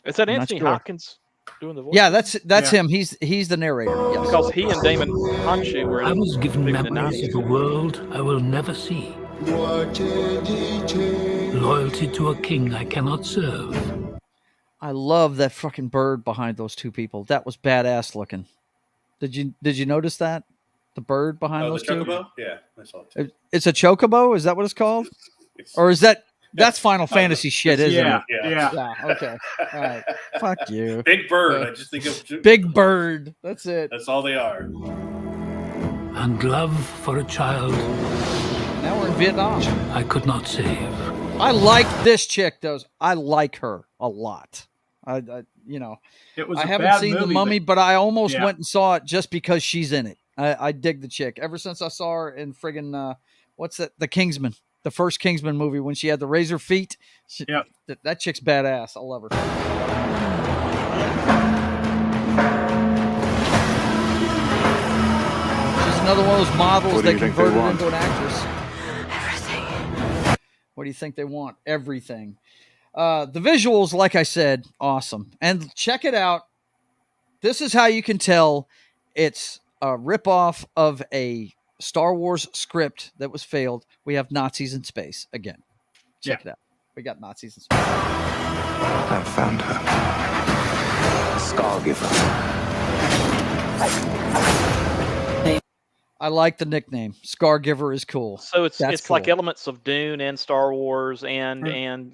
Is that Anthony Hopkins doing the voice? Yeah, that's him. He's the narrator. Yes. Because he and Damon Hansu were. I was given memories of a world I will never see. Loyalty to a king I cannot serve. I love that fucking bird behind those two people. That was badass looking. Did you notice that? The bird behind those two? Chocobo? Yeah, I saw it. It's a chocobo? Is that what it's called? Or is that's Final Fantasy shit, isn't it? Yeah. Okay. All right. Fuck you. Big bird. I just think of Big bird. That's it. That's all they are. And love for a child. Now we're in Vietnam. I could not save. I like this chick, though. I like her a lot. I it was. I haven't seen The Mummy, but I almost went and saw it just because she's in it. I dig the chick. Ever since I saw her in friggin' what's that? The Kingsman, the first Kingsman movie when she had the razor feet. That chick's badass. I love her. She's another one of those models they converted into an actress. Everything. What do you think they want? Everything. The visuals, like I said, awesome. And check it out. This is how you can tell it's a ripoff of a Star Wars script that was failed. We have Nazis in space again. Check it out. We got Nazis in space. I found her. Scargiver. I like the nickname. Scargiver is cool. So it's cool. like elements of Dune and Star Wars and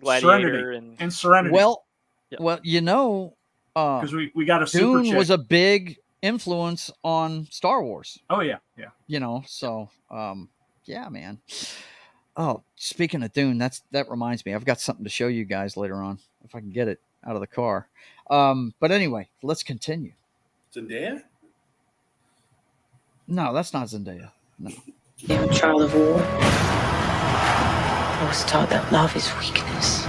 Gladiator and Serenity. Well, because we got a Dune super was a big influence on Star Wars. Oh yeah. So yeah, man. Oh, speaking of Dune, that reminds me. I've got something to show you guys later on if I can get it out of the car. But anyway, let's continue. Zendaya? No, that's not Zendaya. No. I'm a child of war. I was taught that love is weakness.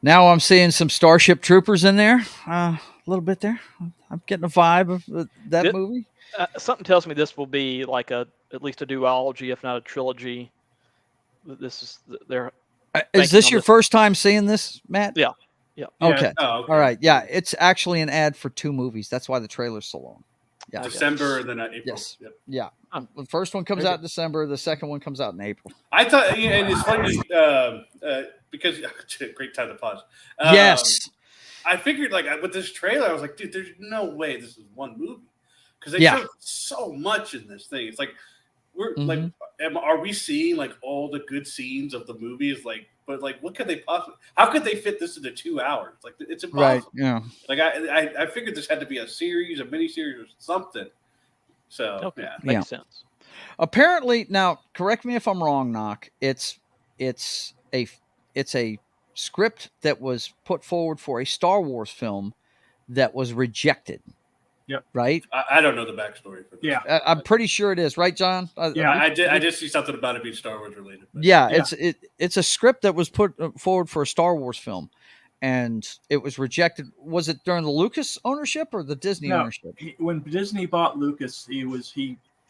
Now I'm seeing some Starship Troopers in there. A little bit there. I'm getting a vibe of that movie. Something tells me this will be like at least a duology, if not a trilogy. This is their. Is this your first time seeing this, Matt? Yeah. Yeah. Okay. Oh, okay. All right. Yeah, it's actually an ad for 2 movies. That's why the trailer's so long. Yeah. December, then April. Yes. Yep. Yeah. The first one comes out in December. The second one comes out in April. I thought, and it's funny because great time to pause. Yes. I figured with this trailer, I was like, dude, there's no way this is one movie because they showed so much in this thing. It's like we're are we seeing all the good scenes of the movies? But what could they possibly? How could they fit this into 2 hours? It's impossible. Right. Yeah. I figured this had to be a series, a miniseries, or something. So makes sense. Apparently, now correct me if I'm wrong, Knock. It's a script that was put forward for a Star Wars film that was rejected. Yep. Right. I don't know the backstory for this. Yeah. I'm pretty sure it is, right, John? I did see something about it being Star Wars related. Yeah, it's a script that was put forward for a Star Wars film, and it was rejected. Was it during the Lucas ownership or the Disney ownership? When Disney bought Lucas,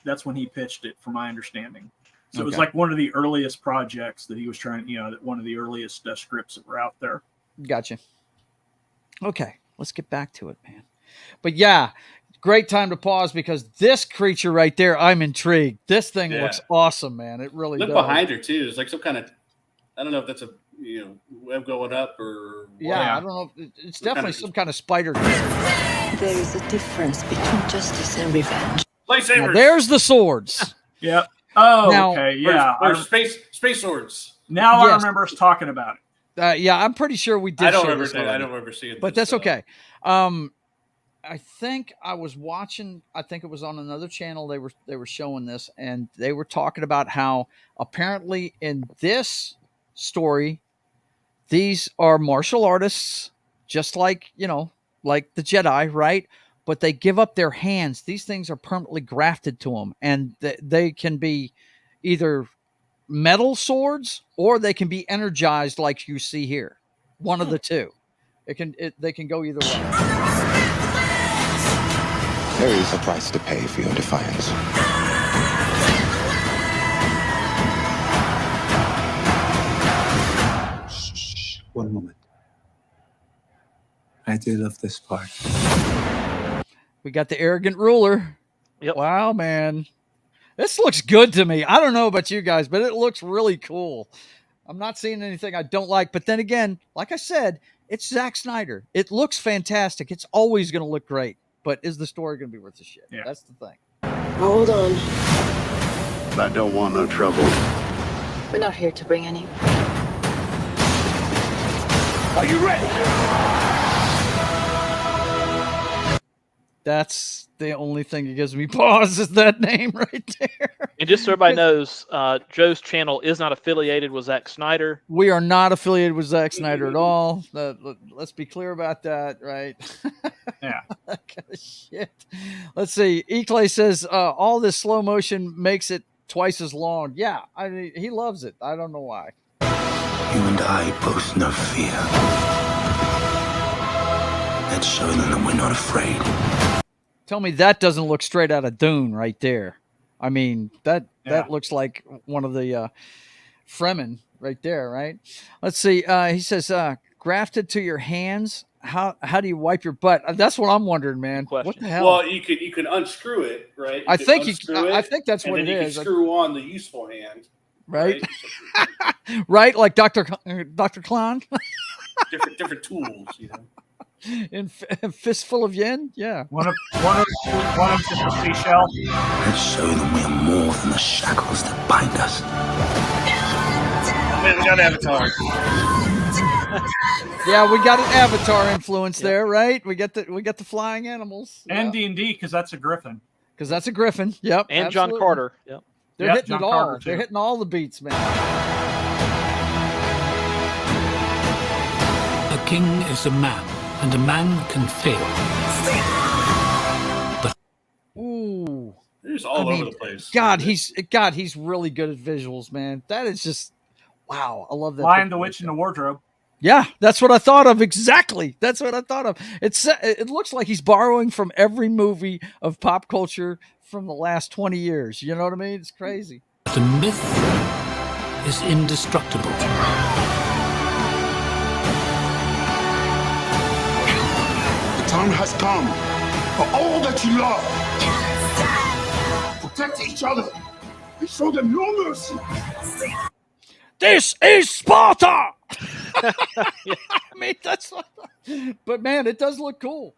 that's when he pitched it, from my understanding. So it was one of the earliest projects that he was trying. One of the earliest scripts that were out there. Gotcha. Okay, let's get back to it, man. But yeah, great time to pause because this creature right there, I'm intrigued. This thing looks awesome, man. It really does. Look behind her too. It's like some kind of, I don't know if that's a web going up or what. Yeah, I don't know. It's definitely some kind of spider. There is a difference between justice and revenge. Now, there's the swords. Yeah. Oh, now, okay. Yeah. Or space swords. Now I remember us talking about it. Yeah, I'm pretty sure we did. I don't remember seeing it. But that's okay. I think I was watching. I think it was on another channel. They were showing this, and they were talking about how apparently in this story, these are martial artists, just like like the Jedi, right? But they give up their hands. These things are permanently grafted to them, and they can be either metal swords or they can be energized, like you see here. One of the two. They can go either way. There is a price to pay for your defiance. Shh. One moment. I do love this part. We got the arrogant ruler. Yep. Wow, man. This looks good to me. I don't know about you guys, but it looks really cool. I'm not seeing anything I don't like. But then again, like I said, it's Zack Snyder. It looks fantastic. It's always going to look great. But is the story going to be worth the shit? Yeah. That's the thing. Hold on. I don't want no trouble. We're not here to bring any. Are you ready? That's the only thing that gives me pause is that name right there. And just so everybody knows, Joe's channel is not affiliated with Zack Snyder. We are not affiliated with Zack Snyder at all. Let's be clear about that, right? Yeah. That kind of shit. Let's see. Eclay says all this slow motion makes it twice as long. Yeah, I mean, he loves it. I don't know why. You and I both know fear. Let's show them that we're not afraid. Tell me that doesn't look straight out of Dune right there. I mean, that looks like one of the Fremen right there, right? Let's see. He says, grafted to your hands. How do you wipe your butt? That's what I'm wondering, man. What the hell? Well, you can unscrew it, right? I think that's what it is. And then you can screw on the useful hand. Right? Right? Like Dr. Klein? different tools, In fistful of yen? Yeah. One of just a seashell. Let's show them we are more than the shackles that bind us. Man, we got Avatar. Yeah, we got an Avatar influence there, right? We got the flying animals. And D&D, because that's a griffin. Because that's a griffin. Yep. And absolutely. John Carter. Yep. They're hitting John it all. Carter, they're hitting all the beats, man. A king is a man, and a man can fail. But he's all over the place. God, he's really good at visuals, man. That is just wow. I love that. Lion, the Witch, and the Wardrobe. Yeah, that's what I thought of. Exactly. That's what I thought of. It looks like he's borrowing from every movie of pop culture from the last 20 years. You know what I mean? It's crazy. The myth is indestructible. The time has come for all that you love. Protect each other and show them no mercy. This is Sparta! I mean, that's what, but man, it does look cool.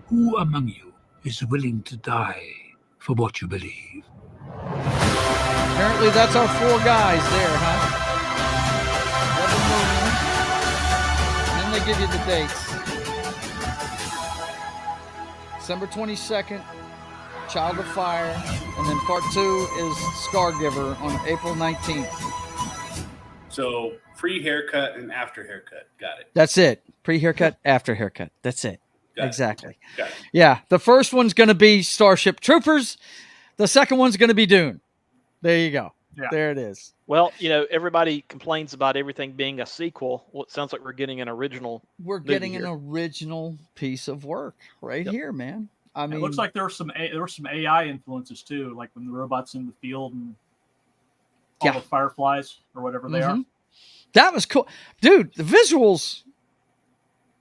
Who among you is willing to die for what you believe? Apparently, that's our 4 guys there, huh? And then they give you the dates. December 22nd, Child of Fire, and then part 2 is Scargiver on April 19th. So pre-haircut and after haircut. Got it. That's it. Pre-haircut, after haircut. That's it. Got exactly. It. Got it. Yeah. The first one's going to be Starship Troopers. The second one's going to be Dune. There you go. Yeah. There it is. Well, everybody complains about everything being a sequel. Well, it sounds like we're getting an original. We're getting an original piece of work right here, man. I mean, it looks like there were some AI influences too, like when the robots in the field and all the fireflies or whatever they are. That was cool, dude. The visuals.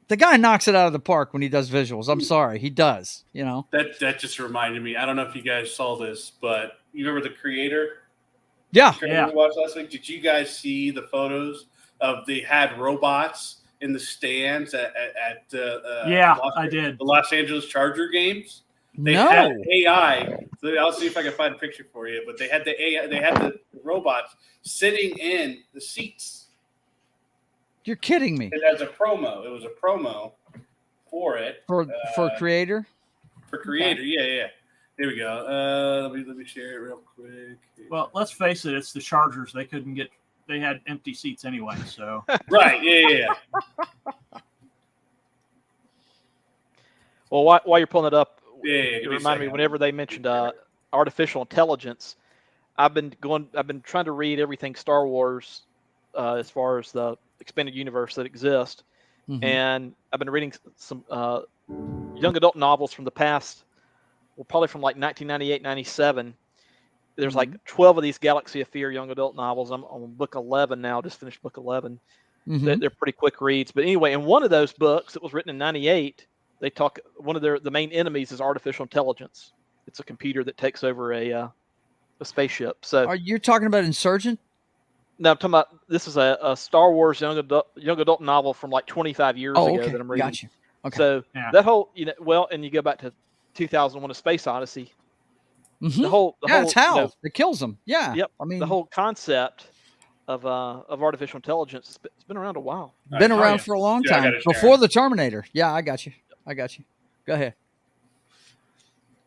The guy knocks it out of the park when he does visuals. I'm sorry, he does. That just reminded me. I don't know if you guys saw this, but you remember the creator? Yeah. We watched last week. Did you guys see the photos of they had robots in the stands at I did. The Los Angeles Charger games? They No. had AI. So I'll see if I can find a picture for you. But they had the AI. They had the robots sitting in the seats. You're kidding me. And as a promo, it was a promo for it for creator. For creator, okay. Yeah. Here we go. Let me share it real quick. Well, let's face it, it's the Chargers. They had empty seats anyway. So right, yeah. Well, while you're pulling it up, it reminded me whenever they mentioned artificial intelligence. I've been trying to read everything Star Wars as far as the expanded universe that exists, and I've been reading some young adult novels from the past. Well, probably from like 1998, 97. There's like 12 of these Galaxy of Fear young adult novels. I'm on book 11 now. Just finished book 11. They're pretty quick reads. But anyway, in one of those books that was written in 98, they talk. One of the main enemies is artificial intelligence. It's a computer that takes over a spaceship. So, are you talking about Insurgent? No, I'm talking about this is a Star Wars young adult novel from like 25 years ago that I'm reading. Gotcha. Okay. So that whole and you go back to 2001: A Space Odyssey. The whole it's Hal. It kills them. Yeah. Yep. I mean, the whole concept of artificial intelligence it's been around a while. Been around for a long time before the Terminator. Yeah, I got you. Go ahead.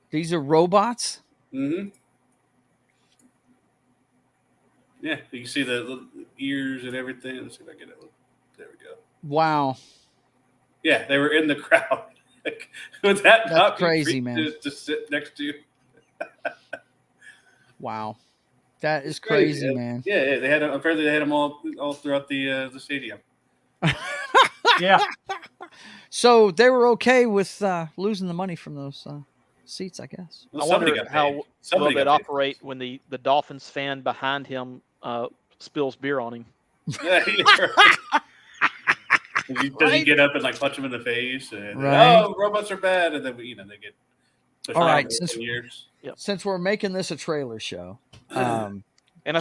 These are robots. Mm-hmm. Yeah, you can see the little ears and everything. Let's see if I get it. There we go. Wow. Yeah, they were in the crowd. Was that That's crazy, man? To sit next to you. Wow, that is crazy, man. Yeah, they had apparently they had them all throughout the stadium. Yeah. So they were okay with losing the money from those seats, I guess. Well, I wonder how well they'd operate when the Dolphins fan behind him spills beer on him. Does he get up and like punch him in the face? And, oh, robots are bad, and then they get. All right, since we're making this a trailer show, and I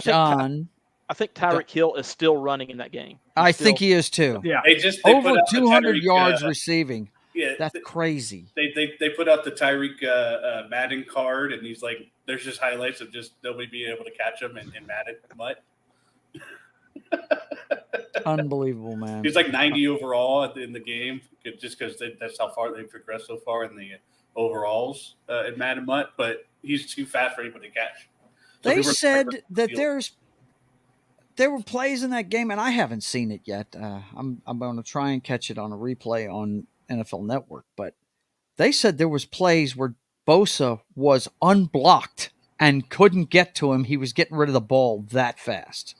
think Tyreek Hill is still running in that game. I think he is too. Yeah, they over 200 yards receiving. Yeah, that's crazy. They put out the Tyreek Madden card, and he's like, there's just highlights of just nobody being able to catch him in Madden mutt. Unbelievable, man. He's like 90 overall in the game, just because that's how far they've progressed so far in the overalls in Madden mutt. But he's too fast for anybody to catch. So they said that there were plays in that game, and I haven't seen it yet. I'm going to try and catch it on a replay on NFL Network, but they said there was plays where Bosa was unblocked and couldn't get to him. He was getting rid of the ball that fast.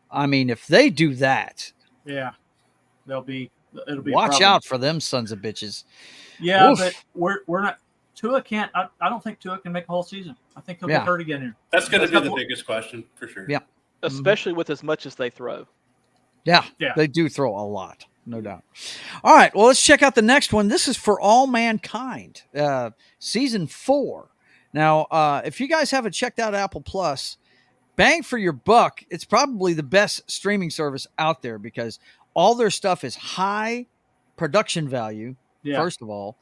I mean, if they do that, it'll be watch out for them sons of bitches. Yeah, oof. But we're not. Tua can't. I don't think Tua can make a whole season. I think he'll get hurt again here. That's going to be the biggest question for sure. Yeah, especially with as much as they throw. Yeah, they do throw a lot, no doubt. All right, well, let's check out the next one. This is For All Mankind, season 4. Now, if you guys haven't checked out Apple Plus, bang for your buck. It's probably the best streaming service out there because all their stuff is high production value. First of all,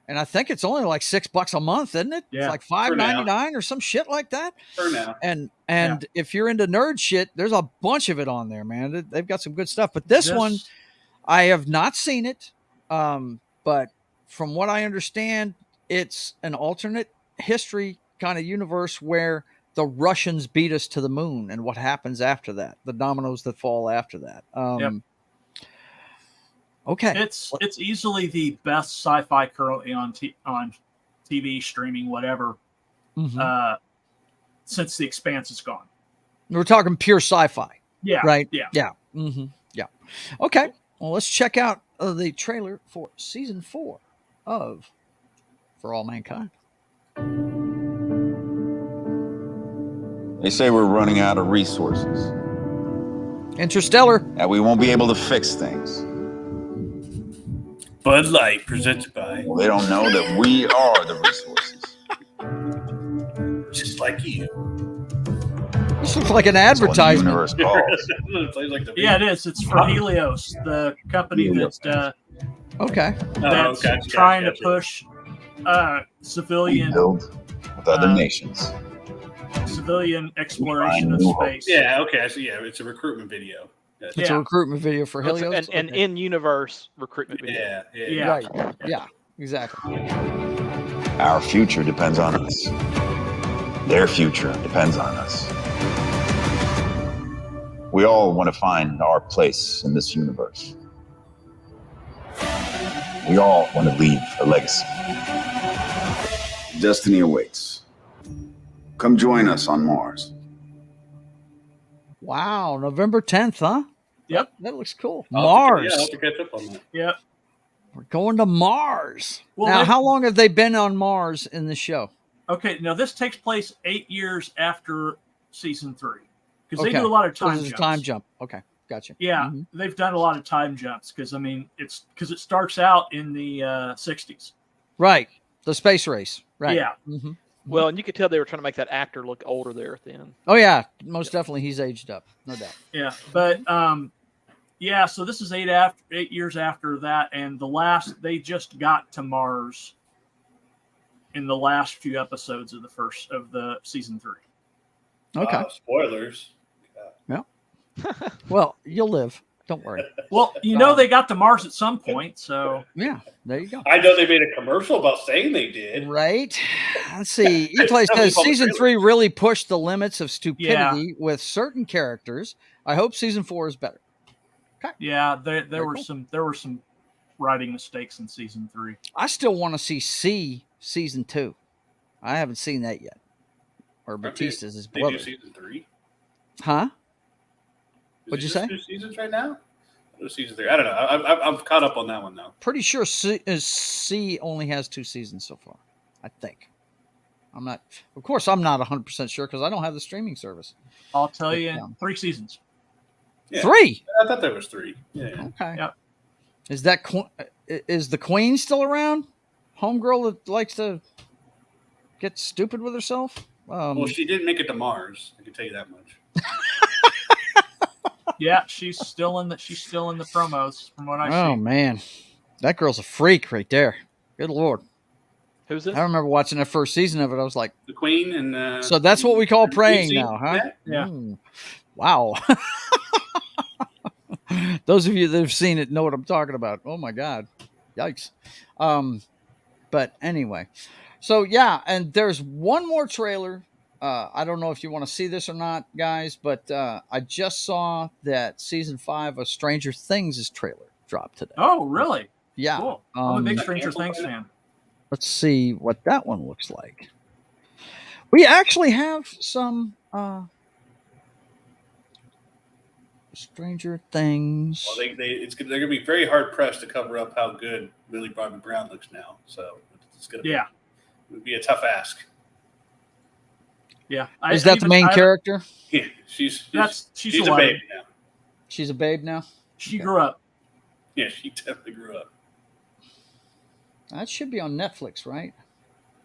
and I think it's only like $6 a month, isn't it? Yeah, it's like $5.99 or some shit like that. For now. And if you're into nerd shit, there's a bunch of it on there, man. They've got some good stuff. But this one, I have not seen it. But from what I understand, it's an alternate history kind of universe where the Russians beat us to the moon and what happens after that, the dominoes that fall after that. Okay, it's easily the best sci-fi currently on TV, streaming, whatever, since The Expanse is gone. We're talking pure sci-fi. Yeah. Right? Yeah. Yeah. Yeah. Okay, well, let's check out the trailer for season 4 of For All Mankind. They say we're running out of resources. Interstellar. That we won't be able to fix things. Bud Light presented by... Well, they don't know that we are the resources. Just like you. This looks like an advertisement. Yeah, it is. It's for Helios, the company that's trying to push civilian... build with other nations. Civilian exploration of space. Yeah, okay. I see. Yeah, it's a recruitment video. It's a recruitment video for Helios. An in-universe recruitment video. Yeah. Right. Yeah, exactly. Our future depends on us. Their future depends on us. We all want to find our place in this universe. We all want to leave a legacy. Destiny awaits. Come join us on Mars. Wow, November 10th, huh? Yep. That looks cool. Mars. I'll have to catch up on that. Yep. We're going to Mars. Well, now, how long have they been on Mars in the show? Okay, now this takes place 8 years after season 3. Because they do a lot of time jumps. Time jump. Okay, gotcha. Yeah, they've done a lot of time jumps because, I mean, it starts out in the 60s. Right. The space race. Right. Yeah. Well, and you could tell they were trying to make that actor look older there at the end. Oh, yeah. Most definitely he's aged up. No doubt. Yeah. But, so this is 8 years after that. And they just got to Mars in the last few episodes of the season 3. Okay. Spoilers. Yeah. Well, you'll live. Don't worry. Well, they got to Mars at some point, so yeah, there you go. I know they made a commercial about saying they did. Right. Let's see. E-Play says season 3 really pushed the limits of stupidity with certain characters. I hope season 4 is better. Okay. Yeah, there were some writing mistakes in season 3. I still want to see season 2. I haven't seen that yet. Or Batista's his brother. They do season 3? Huh? What'd you say? 2 seasons right now? Season 3. I don't know. I'm caught up on that one now. Pretty sure C only has 2 seasons so far. I think. I'm not 100% sure because I don't have the streaming service. I'll tell you, 3 seasons. Yeah. 3? I thought there was 3. Yeah. Okay. Yep. Is the Queen still around? Homegirl that likes to get stupid with herself? Well, she didn't make it to Mars. I can tell you that much. Yeah, she's still in the promos from what I see. Oh man, that girl's a freak right there. Good Lord. Who's this? I remember watching that first season of it. I was like, the Queen and. So that's what we call praying now, huh? Yeah. Wow. Those of you that have seen it know what I'm talking about. Oh my God, yikes. But anyway, so yeah, and there's one more trailer. I don't know if you want to see this or not, guys, but I just saw that season 5 of Stranger Things' trailer dropped today. Oh, really? Yeah. Cool. I'm a big Stranger Things fan. Let's see what that one looks like. We actually have some Stranger Things. Well, they're going to be very hard pressed to cover up how good Millie Bobby Brown looks now. So it's going to it would be a tough ask. Yeah, is that the main character? Yeah, she's a baby now. She's a babe now. She grew up. Yeah, she definitely grew up. That should be on Netflix, right?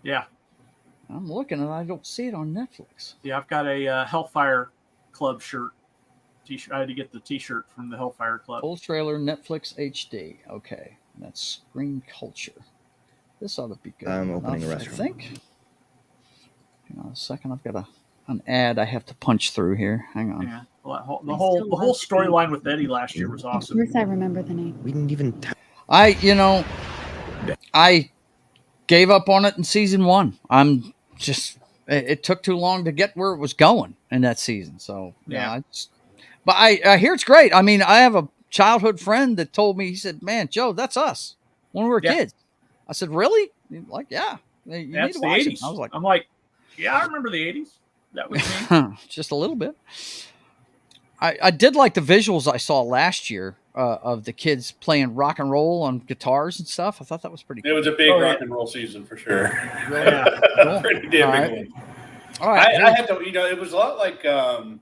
Yeah. I'm looking and I don't see it on Netflix. Yeah, I've got a Hellfire Club shirt. T-shirt. I had to get the T-shirt from the Hellfire Club. Full trailer, Netflix HD. Okay, that's Screen Culture. This ought to be good. I'm opening a restaurant. I think. Hang on a second. I've got an ad I have to punch through here. Hang on. Yeah, the whole storyline with Eddie last year was awesome. Ruth, I remember the name. We didn't even. I gave up on it in season 1. It took too long to get where it was going in that season. So but I hear it's great. I mean, I have a childhood friend that told me, he said, "Man, Joe, that's us when we were kids." I said, "Really?" He's like, "Yeah, you need to watch it." I was like, I'm like, yeah, I remember the 80s. That was me. Just a little bit. I did like the visuals I saw last year of the kids playing rock and roll on guitars and stuff. I thought that was pretty cool. It was a big rock and roll season for sure. Yeah. Cool. Pretty damn big one. All right. I had to, it was a lot like, for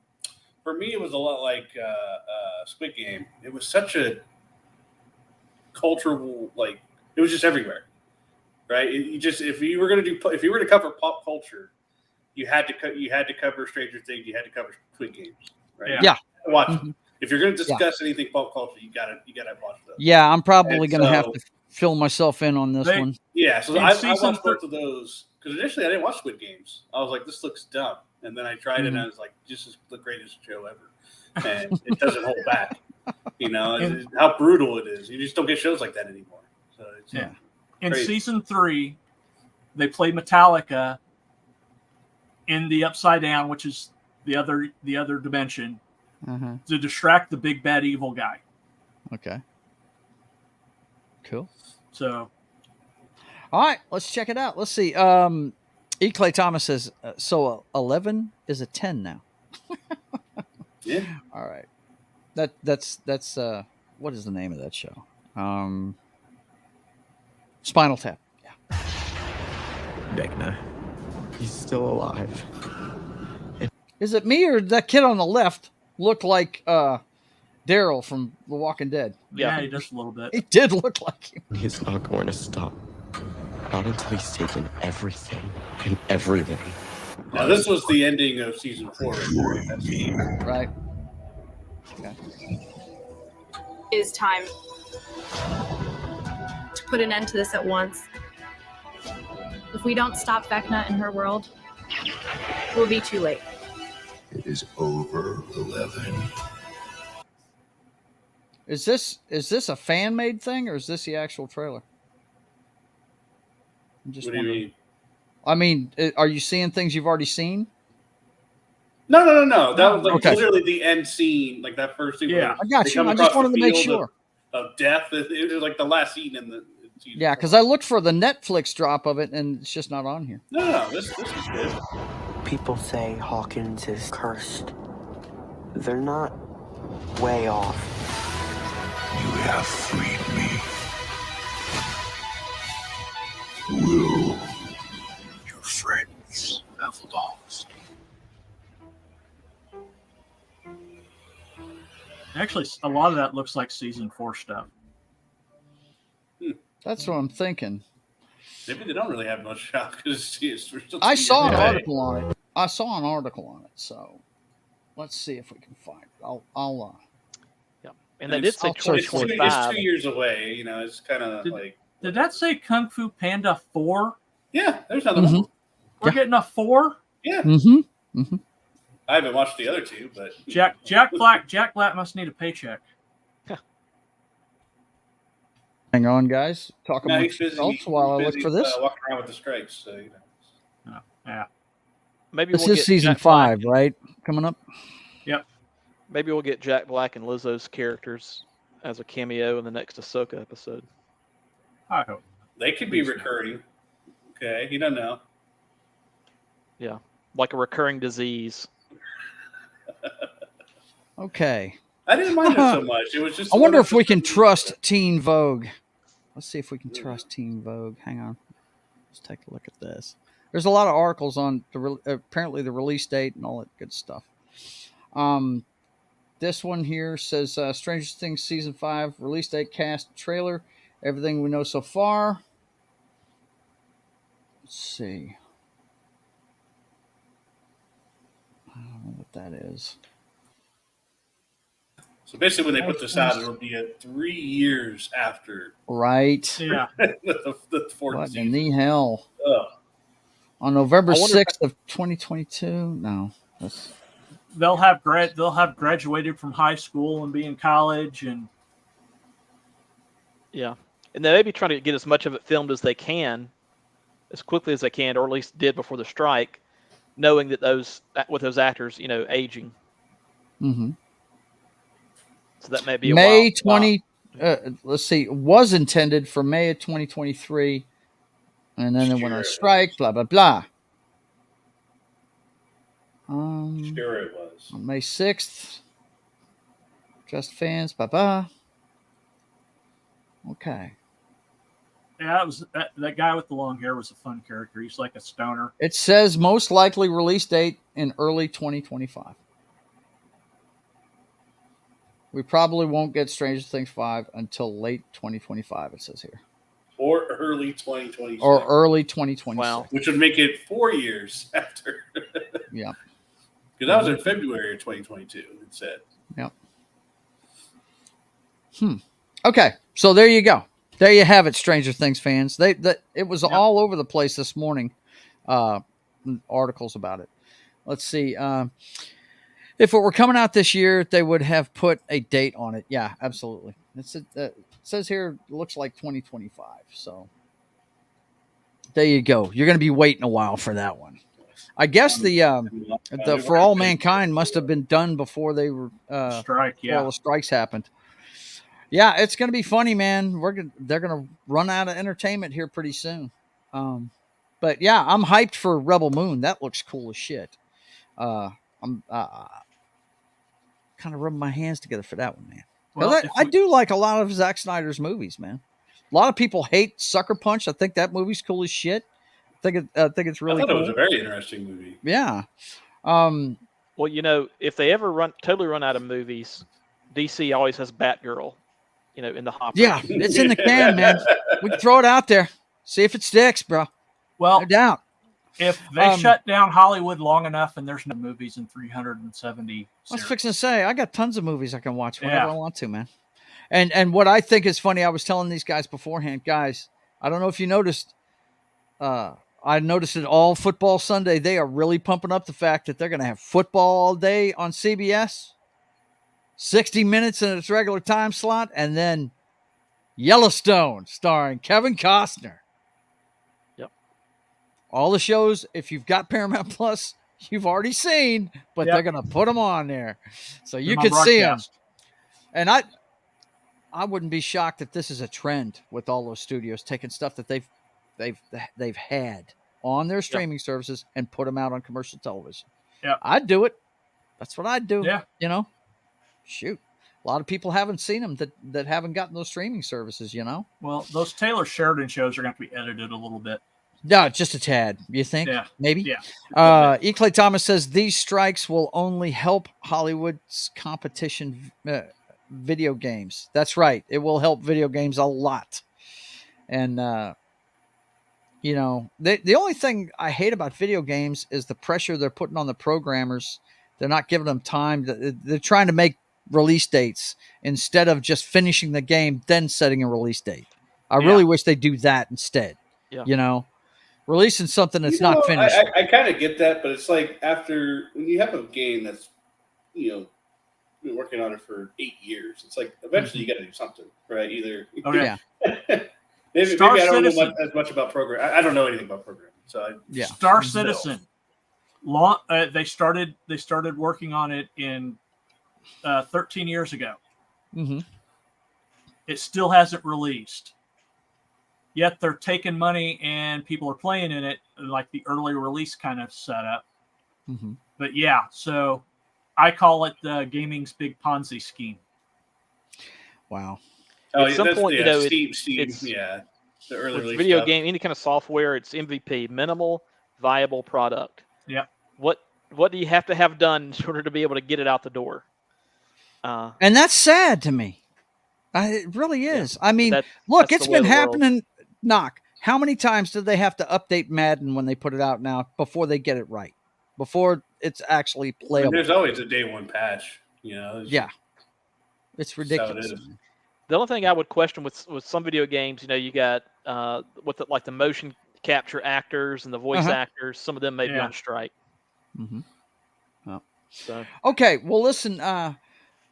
me, it was a lot like Squid Game. It was such a cultural, it was just everywhere, right? If you were to cover pop culture, you had to cover Stranger Things. You had to cover Squid Games, right? Yeah. Watch them. If you're going to discuss anything pop culture, you gotta watch those. Yeah, I'm probably going to have to fill myself in on this one. Yeah, so I watched both of those because initially I didn't watch Squid Games. I was like, this looks dumb, and then I tried it and I was like, this is the greatest show ever, and it doesn't hold back. How brutal it is. You just don't get shows like that anymore. So it's in crazy. season 3, they played Metallica in the Upside Down, which is the other dimension, to distract the big bad evil guy. Okay. Cool. So, all right, let's check it out. Let's see. E. Clay Thomas says, so 11 is a 10 now. Yeah. All right. That's what is the name of that show? Spinal Tap. Yeah. Vecna. He's still alive. Is it me or that kid on the left look like Daryl from The Walking Dead? Yeah, he does a little bit. He did look like him. He's not going to stop. Not until he's taken everything and everyone. Now, this was the ending of season 4. Right. Okay. It is time to put an end to this at once. If we don't stop Vecna in her world, we'll be too late. It is over 11. Is this a fan-made thing or is this the actual trailer? I'm just What do you mean? I mean, are you seeing things you've already seen? No. That was literally the end scene, like that first scene. Yeah, I got you. I just wanted to make sure. Of death. It was like the last scene in the season. Yeah, because I looked for the Netflix drop of it, and it's just not on here. No, this is good. People say Hawkins is cursed. They're not way off. You have freed me. Will your friends have lost? Actually, a lot of that looks like season 4 stuff. That's what I'm thinking. Maybe they don't really have much shot because I saw an article on it. So let's see if we can find it. I'll yeah, and they did say 2025. It's 2 years away. It's kind of like. Did that say Kung Fu Panda 4? Yeah, there's another one. We're getting a 4. Yeah. I haven't watched the other 2, but Jack Black must need a paycheck. Hang on, guys. Talk about results while I look for this. Walking around with the strikes, so Yeah. Maybe this is season 5, right? Coming up. Yep. Maybe we'll get Jack Black and Lizzo's characters as a cameo in the next Ahsoka episode. I hope they could be recurring. Okay, you don't know. Yeah, like a recurring disease. Okay. I didn't mind it so much. It was just. I wonder if we can trust Teen Vogue. Let's see if we can trust Teen Vogue. Hang on. Let's take a look at this. There's a lot of articles on apparently the release date and all that good stuff. This one here says Stranger Things Season 5, release date, cast, trailer, everything we know so far. Let's see. I don't know what that is. So basically, when they put this out, it'll be 3 years after. Right. Yeah. the fourth what season. in the hell? Ugh. On November 6th of 2022? No. They'll have graduated from high school and be in college, and yeah, and they may be trying to get as much of it filmed as they can, as quickly as they can, or at least did before the strike, knowing that those actors, aging. Mm-hmm. So that may be May 20. Let's see. Was intended for May of 2023, and then it went on strike. Blah blah blah. Sure it was. On May 6th. Just fans. Bye bye. Okay. Yeah, it was that guy with the long hair was a fun character. He's like a stoner. It says most likely release date in early 2025. We probably won't get Stranger Things 5 until late 2025, it says here. Or early 2026. Or early 2026. Wow. Which would make it 4 years after. Yeah. Because that was in February of 2022, it said. Yep. Okay, so there you go. There you have it, Stranger Things fans. It was all over the place this morning. Articles about it. Let's see. If it were coming out this year, they would have put a date on it. Yeah, absolutely. It says here it looks like 2025. So there you go. You're going to be waiting a while for that one. I guess the For All Mankind must have been done before they were strike. Yeah, all the strikes happened. Yeah, it's going to be funny, man. They're going to run out of entertainment here pretty soon. But yeah, I'm hyped for Rebel Moon. That looks cool as shit. I'm kind of rubbing my hands together for that one, man. Well, I do like a lot of Zack Snyder's movies, man. A lot of people hate Sucker Punch. I think that movie's cool as shit. I think it's really cool. It was a very interesting movie. Yeah. Well, if they ever totally run out of movies, DC always has Batgirl, in the hopper. Yeah, it's in the can, man. We can throw it out there. See if it sticks, bro. Well, no doubt. If they shut down Hollywood long enough and there's no movies in 370 I was fixing to say, I got tons of movies I can watch whenever I want to, man. And what I think is funny, I was telling these guys beforehand, guys, I don't know if you noticed, I noticed it all football Sunday. They are really pumping up the fact that they're going to have football all day on CBS, 60 minutes in its regular time slot, and then Yellowstone starring Kevin Costner. All the shows, if you've got Paramount Plus, you've already seen, but they're going to put them on there. So you can see them. And I wouldn't be shocked if this is a trend with all those studios taking stuff that they've had on their streaming services and put them out on commercial television. Yeah. I'd do it. That's what I'd do. Yeah. Shoot. A lot of people haven't seen them that haven't gotten those streaming services, Well, those Taylor Sheridan shows are going to be edited a little bit. No, just a tad. You think? Yeah. Maybe? Yeah. E. Clay Thomas says these strikes will only help Hollywood's competition video games. That's right. It will help video games a lot. And, the only thing I hate about video games is the pressure they're putting on the programmers. They're not giving them time. They're trying to make release dates instead of just finishing the game, then setting a release date. I really wish they do that instead. Yeah. Releasing something that's not finished. I kind of get that, but it's like when you have a game that's, been working on it for 8 years, it's like eventually you got to do something, right? Either. Yeah. maybe I don't know as much about programming. I don't know anything about programming, so Star Citizen. They started working on it in 13 years ago. Mm-hmm. It still hasn't released. yet they're taking money and people are playing in it, like the early release kind of setup. Mm-hmm. But yeah, so I call it gaming's big Ponzi scheme. Wow. At some point, Steam, it's the early release video stuff. game, any kind of software, it's MVP, minimal viable product. Yeah. What do you have to have done in order to be able to get it out the door? And that's sad to me. It really is. I mean, look, it's been happening. Knock. How many times did they have to update Madden when they put it out now before they get it right? Before it's actually playable? There's always a day one patch. It's ridiculous. The only thing I would question with some video games, you got with the motion capture actors and the voice actors. Some of them may be on strike. Mm-hmm. Oh. So okay, well, listen.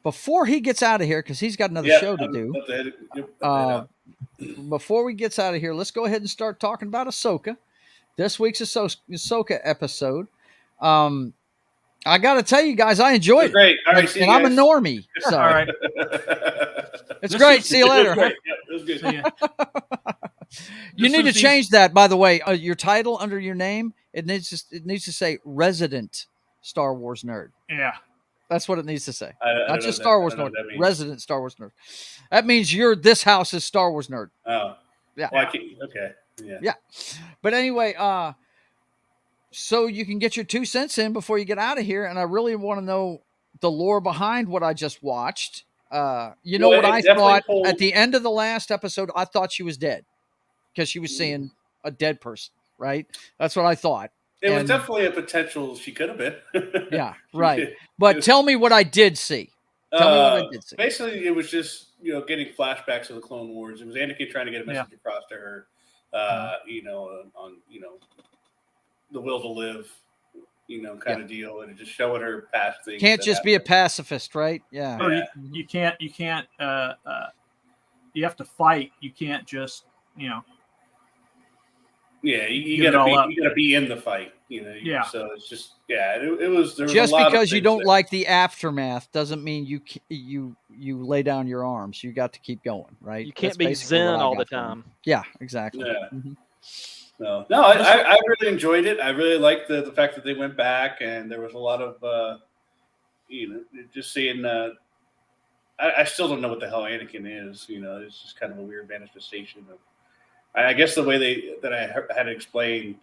Before he gets out of here, because he's got another show to do. Before we gets out of here, let's go ahead and start talking about Ahsoka. This week's Ahsoka episode. I got to tell you guys, I enjoyed it. Great. All right, and I'm a normie. So. All right. It's great. See you later. It was good. You need to change that, by the way. Your title under your name, it needs to say resident Star Wars nerd. Yeah. That's what it needs to say. Not just Star Wars nerd. Resident Star Wars nerd. That means you're this house's Star Wars nerd. Oh. Yeah. Well, okay. Yeah. Yeah. But anyway, so you can get your 2 cents in before you get out of here. And I really want to know the lore behind what I just watched. What I thought at the end of the last episode, I thought she was dead because she was seeing a dead person, right? That's what I thought. It was definitely a potential she could have been. Yeah, right. But tell me what I did see. Tell me what I did see. Basically, it was just, getting flashbacks of the Clone Wars. It was Anakin trying to get a message across to her, on the will to live, kind of deal, and just showing her past things. Can't just be a pacifist, right? Yeah. Or you can't. You have to fight. You can't just. Yeah, you gotta be in the fight. Yeah. So it's just it was. There was just a lot because of you don't like the aftermath doesn't mean you lay down your arms. You got to keep going, right? You can't be zen all the time. Yeah, exactly. Yeah. Mm-hmm. No, I really enjoyed it. I really liked the fact that they went back, and there was a lot of just seeing. I still don't know what the hell Anakin is. It's just kind of a weird manifestation of. I guess the way that I had it explained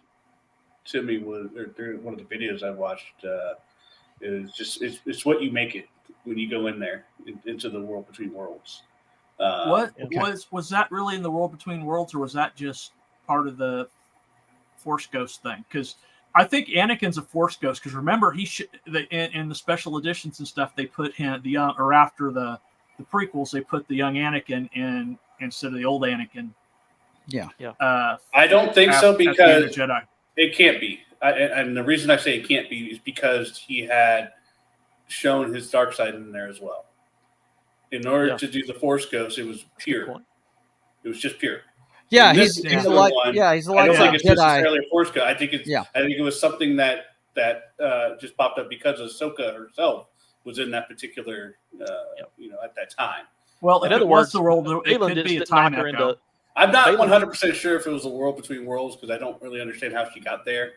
to me was during one of the videos I watched. It's what you make it when you go in there into the world between worlds. Was that really in the world between worlds, or was that just part of the Force Ghost thing? Because I think Anakin's a Force Ghost. Because remember, in the special editions and stuff, they put him after the prequels, they put the young Anakin in instead of the old Anakin. Yeah. I don't think so because it can't be. And the reason I say it can't be is because he had shown his dark side in there as well. In order to do the Force Ghost, it was pure. It was just pure. Yeah, he's like I don't think it's necessarily a Force Ghost. I think it was something that just popped up because Ahsoka herself was in that particular at that time. Well, in other words, the world it could be a time echo. I'm not 100% sure if it was a world between worlds because I don't really understand how she got there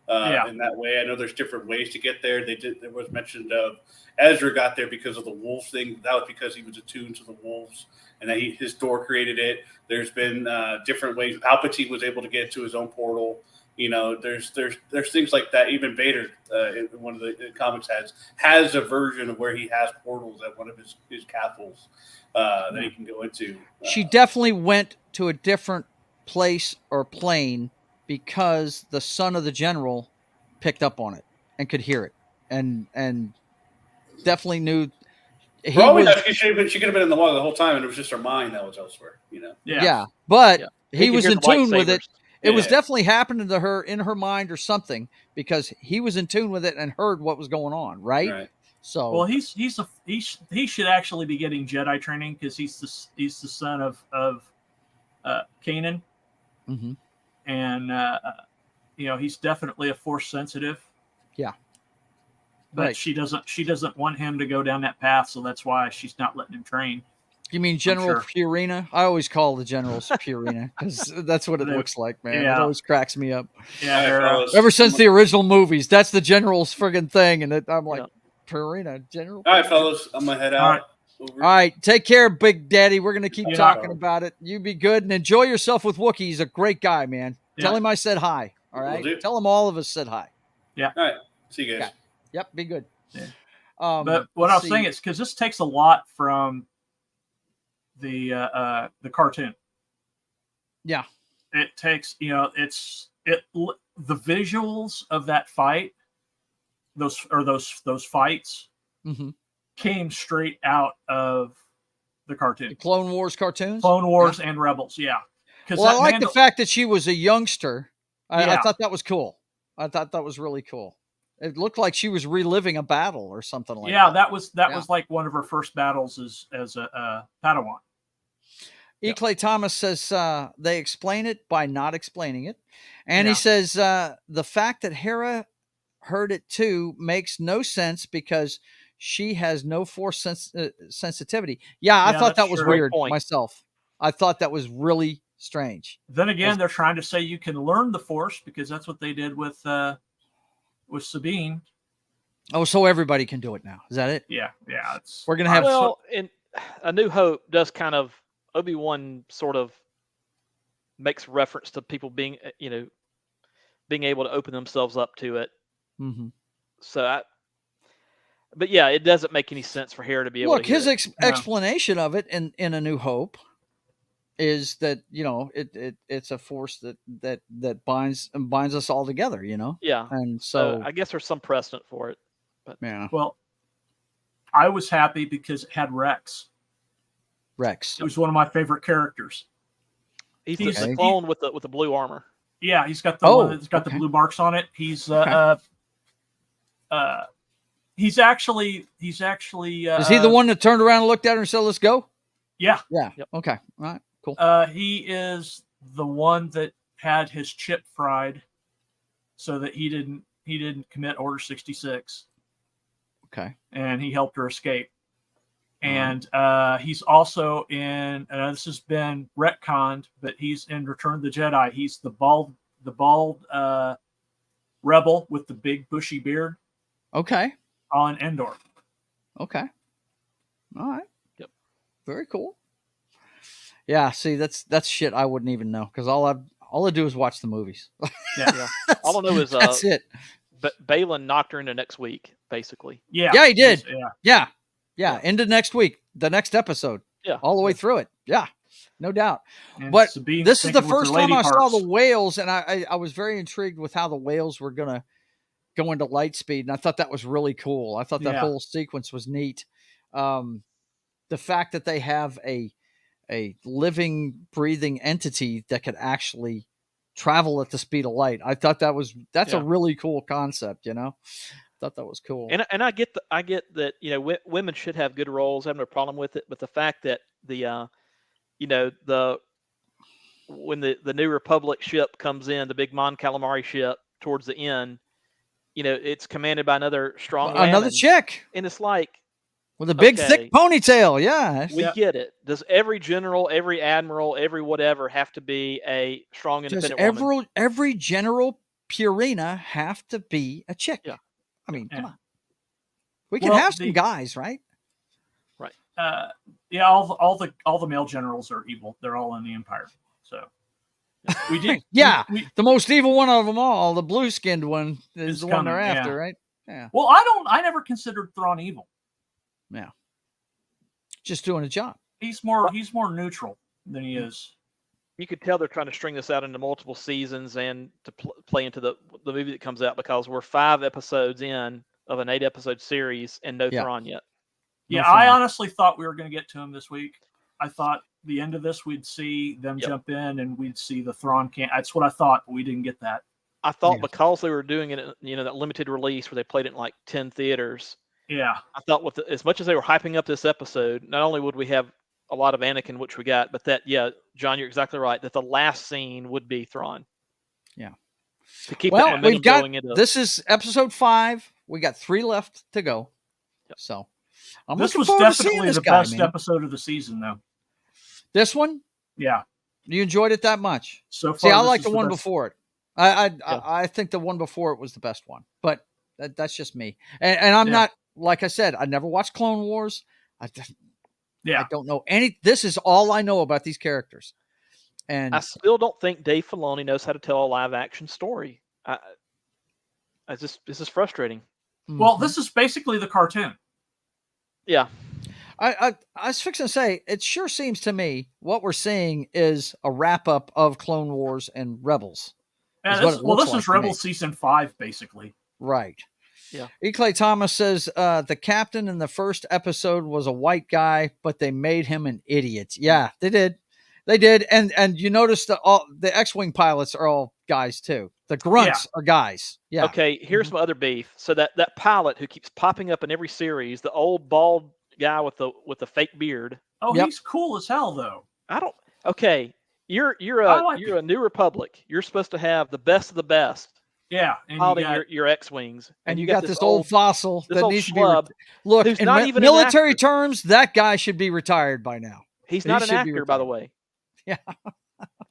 in that way. I know there's different ways to get there. There was mentioned of Ezra got there because of the wolf thing. That was because he was attuned to the wolves and that his door created it. There's been different ways. Palpatine was able to get to his own portal. There's things like that. Even Vader, in one of the comics, has a version of where he has portals at one of his castles that he can go into. She definitely went to a different place or plane because the son of the general picked up on it and could hear it and definitely knew. She could have been in the water the whole time, and it was just her mind that was elsewhere. Yeah, but he was in tune with it. It was definitely happening to her in her mind or something because he was in tune with it and heard what was going on. Right. So, well, he should actually be getting Jedi training because he's the son of Kanan, and he's definitely a Force sensitive. Yeah, but she doesn't want him to go down that path, so that's why she's not letting him train. You mean General Purina? I always call the generals Purina because that's what it looks like, man. Yeah. It always cracks me up. Yeah, ever since the original movies, that's the general's friggin' thing, and I'm like, Purina, General. All right, fellas, I'm gonna head out. All right, take care, Big Daddy. We're gonna keep talking about it. You be good and enjoy yourself with Wookiee. He's a great guy, man. Tell him I said hi. All right, tell him all of us said hi. Yeah. All right. See you guys. Okay. Yep. Be good. Yeah. But what I was saying is because this takes a lot from the cartoon. Yeah. It takes, the visuals of that fight, those fights came straight out of the cartoon. The Clone Wars cartoons? Clone Wars and Rebels, yeah. Well, I like the fact that she was a youngster. I thought that was cool. I thought that was really cool. It looked like she was reliving a battle or something like that. Yeah, that was like one of her first battles as a Padawan. E. Clay Thomas says they explain it by not explaining it. And he says the fact that Hera heard it too makes no sense because she has no force sensitivity. Yeah, I thought that was weird myself. I thought that was really strange. Then again, they're trying to say you can learn the force because that's what they did with Sabine. Oh, so everybody can do it now. Is that it? Yeah. We're going to have... Well, in A New Hope does kind of... Obi-Wan sort of makes reference to people being able to open themselves up to it. Mm-hmm. So, but yeah, it doesn't make any sense for Hera to be able to hear his explanation of it in A New Hope is that, it's a force that binds us all together, Yeah. And so I guess there's some precedent for it. But yeah. Well, I was happy because it had Rex. It was one of my favorite characters. He's the clone with the blue armor. Yeah, he's got the one that's got the blue marks on it. He's he's actually is he the one that turned around and looked at her and said, "Let's go"? Yeah. Yep. Okay. All right. Cool. He is the one that had his chip fried so that he didn't commit Order 66. Okay. And he helped her escape. And he's also in, this has been retconned, but he's in Return of the Jedi. He's the bald rebel with the big bushy beard. Okay. On Endor. Okay. All right. Yep. Very cool. Yeah. See, that's shit I wouldn't even know because all I do is watch the movies. Yeah. All I know is that's it. But Balin knocked her into next week, basically. Yeah. Yeah, he did. Yeah. Yeah, into next week, the next episode. Yeah. All the way through it. Yeah, no doubt. And but Sabine's this is the first time I saw parts. the whales, and I was very intrigued with how the whales were going to go into light speed, and I thought that was really cool. I thought that whole sequence was neat. The fact that they have a living, breathing entity that could actually travel at the speed of light. I thought that's a really cool concept, Thought that was cool. And I get that women should have good roles. I have no problem with it, but the fact that when the New Republic ship comes in, the big Mon Calamari ship towards the end, it's commanded by another strong woman, chick, and it's like with a big thick ponytail. Yeah, we get it. Does every general, every admiral, every whatever have to be a strong independent woman? Every general Purina have to be a chick? Yeah. I mean, come on. We can have some guys, right? Right. All the male generals are evil. They're all in the Empire. So we did. The most evil one of them all, the blue-skinned one, is the one they're after, right? Yeah. Well, I never considered Thrawn evil. Yeah. Just doing a job. He's more neutral than he is. You could tell they're trying to string this out into multiple seasons and to play into the movie that comes out because we're 5 episodes in of an 8-episode series and no Thrawn yet. Yeah, I honestly thought we were going to get to him this week. I thought the end of this we'd see them jump in and we'd see the Thrawn camp. That's what I thought, but we didn't get that. I thought because they were doing it, that limited release where they played it in like 10 theaters. Yeah. I thought as much as they were hyping up this episode, not only would we have a lot of Anakin, which we got, but that, John, you're exactly right, that the last scene would be Thrawn. Yeah. To keep that momentum going into this is episode 5. We got 3 left to go. Yep. So, This was forward to seeing definitely this the guy, best man. episode of the season, though. This one? Yeah. You enjoyed it that much? So far, see, I this like is the one best. before it. I think the one before it was the best one, but that's just me. And I'm not, like I said, I never watched Clone Wars. I don't know any. This is all I know about these characters. And I still don't think Dave Filoni knows how to tell a live action story. This is frustrating. Well, this is basically the cartoon. Yeah. I was fixing to say, it sure seems to me what we're seeing is a wrap up of Clone Wars and Rebels. This is Rebels season 5, basically. Right. Yeah. E. Clay Thomas says the captain in the first episode was a white guy, but they made him an idiot. Yeah, they did. They did. And you notice that all the X-Wing pilots are all guys too. The grunts are guys. Yeah. Okay, here's my other beef. So that pilot who keeps popping up in every series, the old bald guy with the fake beard. Oh, he's cool as hell, though. Okay, you're a New Republic. You're supposed to have the best of the best. Yeah, and piloting your X-Wings, and you got this old fossil that needs to be look. In not even military terms, that guy should be retired by now. He's not an actor, by the way. Yeah,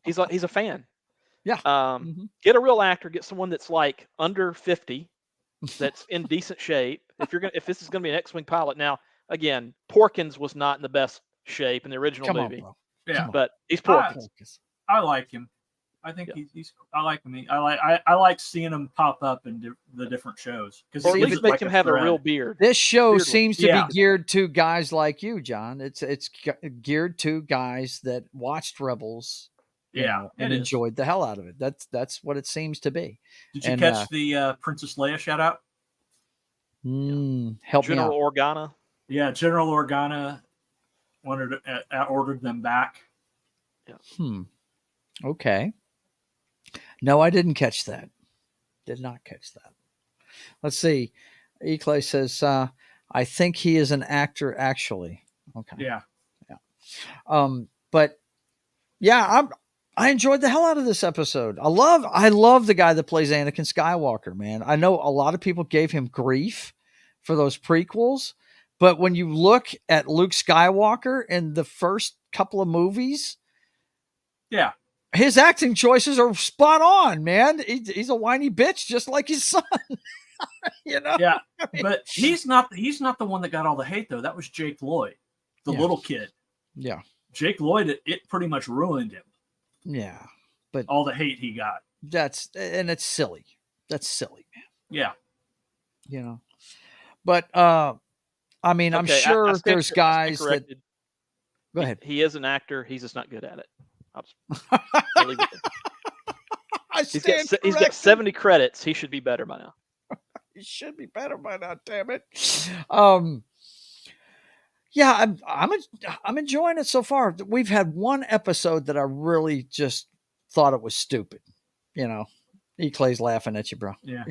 he's a fan. Yeah. Get a real actor. Get someone that's like under 50, that's in decent shape. If this is gonna be an X-Wing pilot, now again, Porkins was not in the best shape in the original movie. Bro. Yeah, but he's Porkins. I like him. I think he's. I like him. I like seeing him pop up in the different shows because at least make him have a real beard. This show seems to be geared to guys like you, John. It's geared to guys that watched Rebels. And enjoyed the hell out of it. That's what it seems to be. Did you catch the Princess Leia shout out? Help General me out. Organa. Yeah, General Organa ordered them back. Yeah. Okay. No, I didn't catch that. Did not catch that. Let's see. E. Clay says, I think he is an actor, actually. Okay. Yeah. But yeah, I enjoyed the hell out of this episode. I love the guy that plays Anakin Skywalker, man. I know a lot of people gave him grief for those prequels, but when you look at Luke Skywalker in the first couple of movies, his acting choices are spot on, man. He's a whiny bitch, just like his son. Yeah, but he's not the one that got all the hate, though. That was Jake Lloyd, the little kid. Yeah, Jake Lloyd, it pretty much ruined him. Yeah, but all the hate he got. It's silly. That's silly, man. Yeah. But I mean, I'm sure there's guys that. Go ahead. He is an actor. He's just not good at it. I'll leave it there. He's got 70 credits. He should be better by now. He should be better by now. Damn it. Yeah, I'm enjoying it so far. We've had one episode that I really just thought it was stupid. E. Clay's laughing at you, bro. Yeah.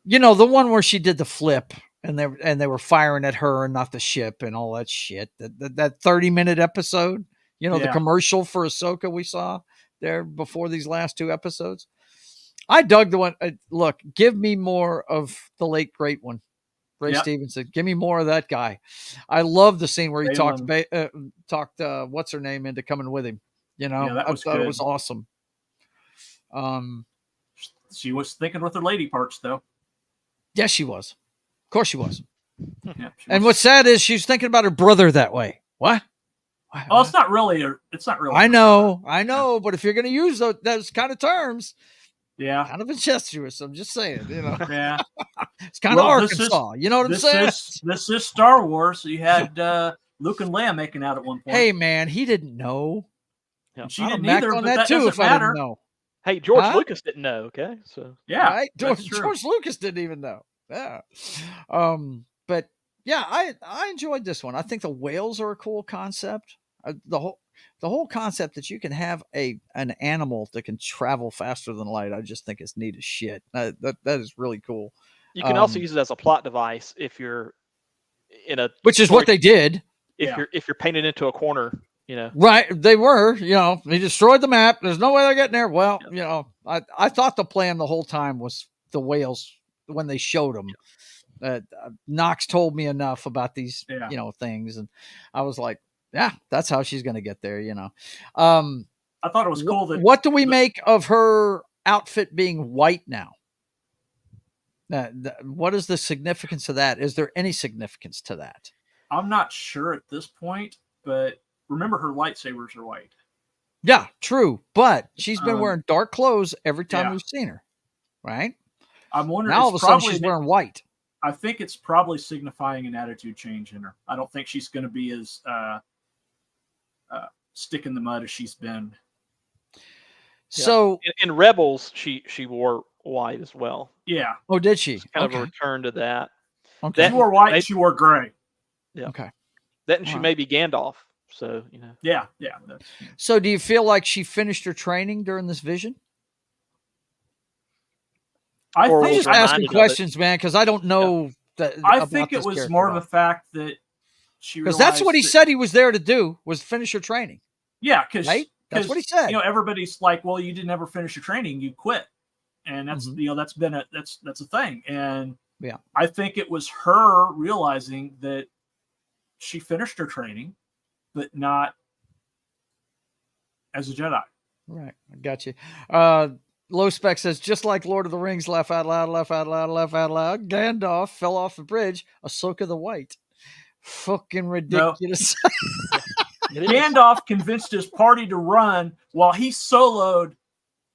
The one where she did the flip and they were firing at her and not the ship and all that shit. That 30-minute episode, the commercial for Ahsoka we saw there before these last two episodes. I dug the one. Look, give me more of the late great one. Ray Stevenson. Give me more of that guy. I love the scene where he talked what's her name into coming with him. I thought it was awesome. She was thinking with her lady parts, though. Yes, she was. Of course she was. Yeah, and what's sad is she's thinking about her brother that way. What? Oh, it's not really. I know. But if you're going to use those kind of terms, kind of incestuous. I'm just saying, Yeah. It's kind of Arkansas. You know what I'm saying? This is Star Wars. You had Luke and Leia making out at one point. Hey, man, he didn't know. Yeah. She didn't either, on that too, if I didn't know. Hey, George Lucas didn't know. Okay, so right? George Lucas didn't even know. Yeah. But yeah, I enjoyed this one. I think the whales are a cool concept. The whole concept that you can have an animal that can travel faster than light, I just think is neat as shit. That is really cool. You can also use it as a plot device if you're in a which is what they did. If you're painted into a corner, Right, they were. He destroyed the map. There's no way they're getting there. Well, I thought the plan the whole time was the whales when they showed them. Knox told me enough about these, things, and I was like, yeah, that's how she's going to get there. I thought it was cool that. What do we make of her outfit being white now? What is the significance of that? Is there any significance to that? I'm not sure at this point, but remember her lightsabers are white. Yeah, true. But she's been wearing dark clothes every time we've seen her, right? I'm wondering. Now all of a sudden she's wearing white. I think it's probably signifying an attitude change in her. I don't think she's going to be as stick in the mud as she's been. So in Rebels, she wore white as well. Yeah. Oh, did she? It's kind of a return to that. Okay. She wore white and she wore gray. Yeah. Okay. That and she may be Gandalf. So, Yeah. So do you feel like she finished her training during this vision? I'm just asking questions, man, because I don't know that. I think it was more of the fact that she, because that's what he said he was there to do, was finish her training. Yeah, because right? That's what he said. Everybody's like, well, you didn't ever finish your training, you quit, and that's that's been that's a thing, and yeah, I think it was her realizing that she finished her training, but not as a Jedi. Right, I got you. Low Spec says, just like Lord of the Rings, laugh out loud, laugh out loud, laugh out loud. Gandalf fell off the bridge. Ahsoka the White. Fucking ridiculous. No. Gandalf convinced his party to run while he soloed